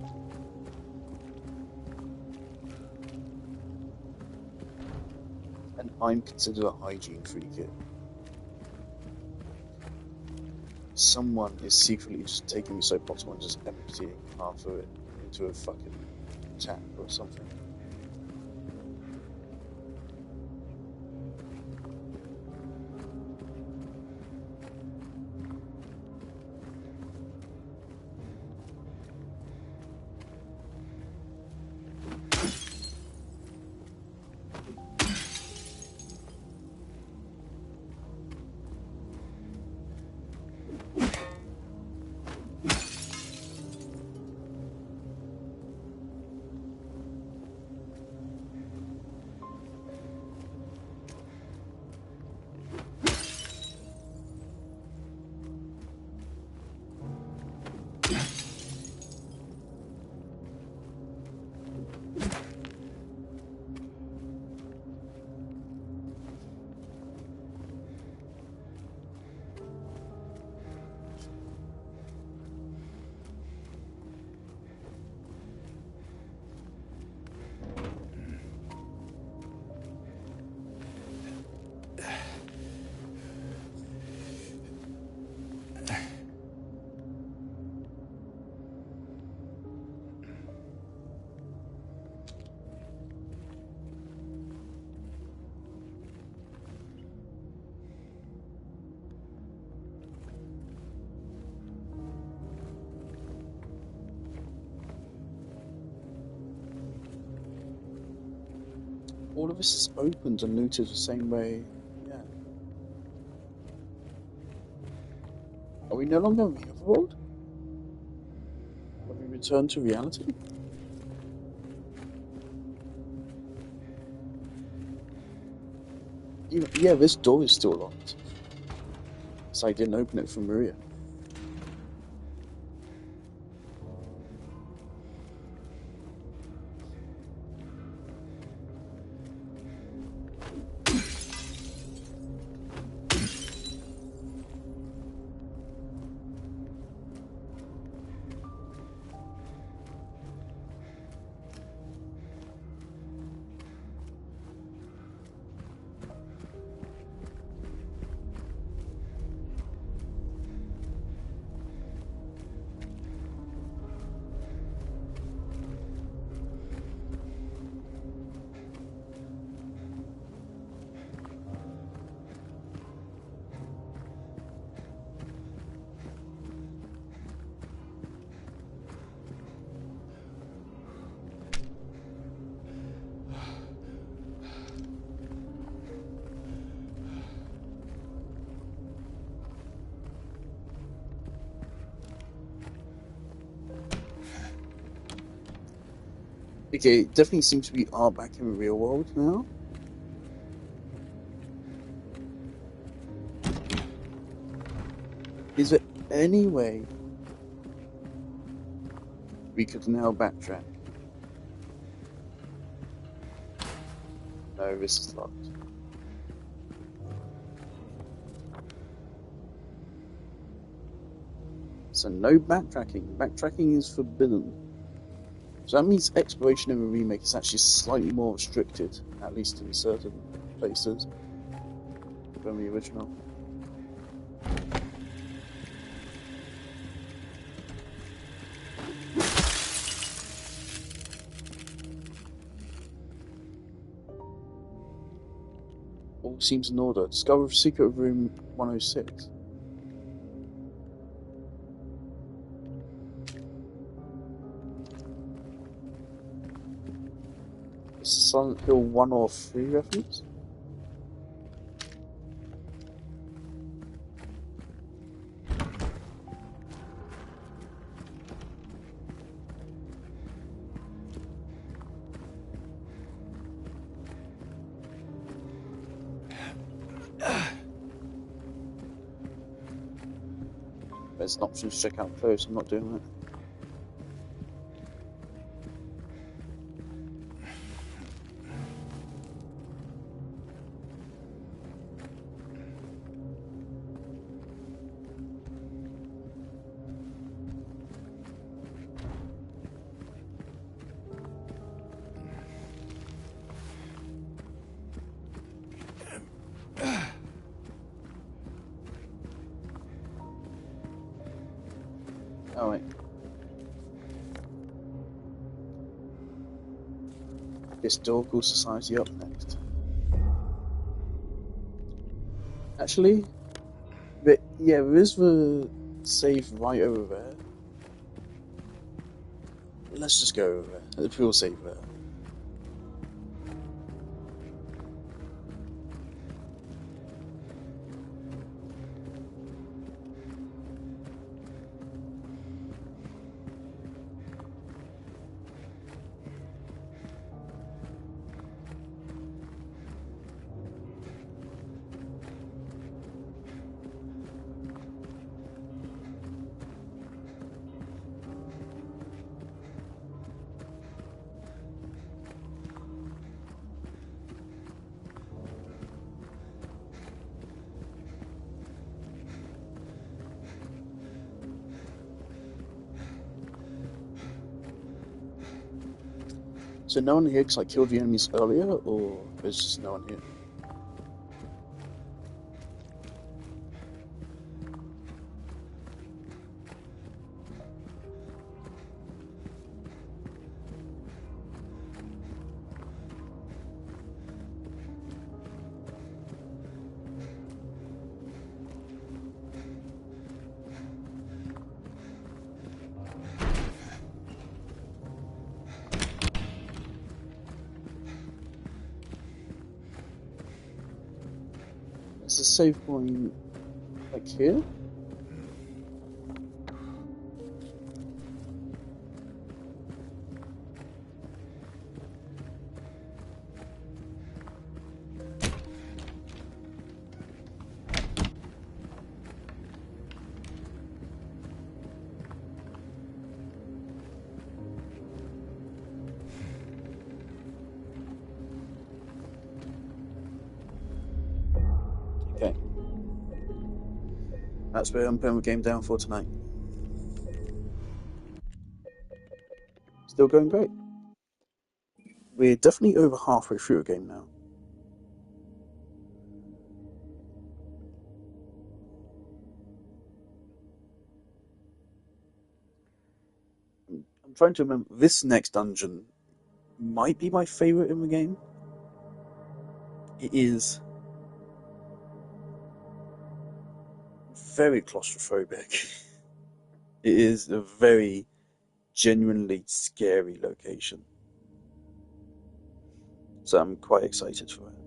And I'm considered a hygiene freak here. Someone is secretly just taking the soap bottle and just emptying half of it into a fucking tap or something. All of this is opened and looted the same way. Yeah. Are we no longer in the overworld? Have we returned to reality? Yeah, this door is still locked. So I didn't open it for Maria. Okay, it definitely seems to be back in the real world now. Is there any way we could now backtrack? No, this is locked. So no backtracking. Backtracking is forbidden. So that means exploration in the remake is actually slightly more restricted, at least in certain places, than the original. All seems in order. Discover the secret of room 106. Silent Hill 1 or 3 reference? There's an option to check out close, I'm not doing that. Oh wait. Historical Society up next. Actually, but yeah, there is the save right over there. Let's just go over there. We'll save there. So no one here because I killed the enemies earlier, or there's just no one here? Is the save point like here? Okay. That's where I'm putting the game down for tonight. Still going great. We're definitely over halfway through a game now. I'm trying to remember. This next dungeon might be my favorite in the game. It is very claustrophobic. It is a very genuinely scary location. So I'm quite excited for it.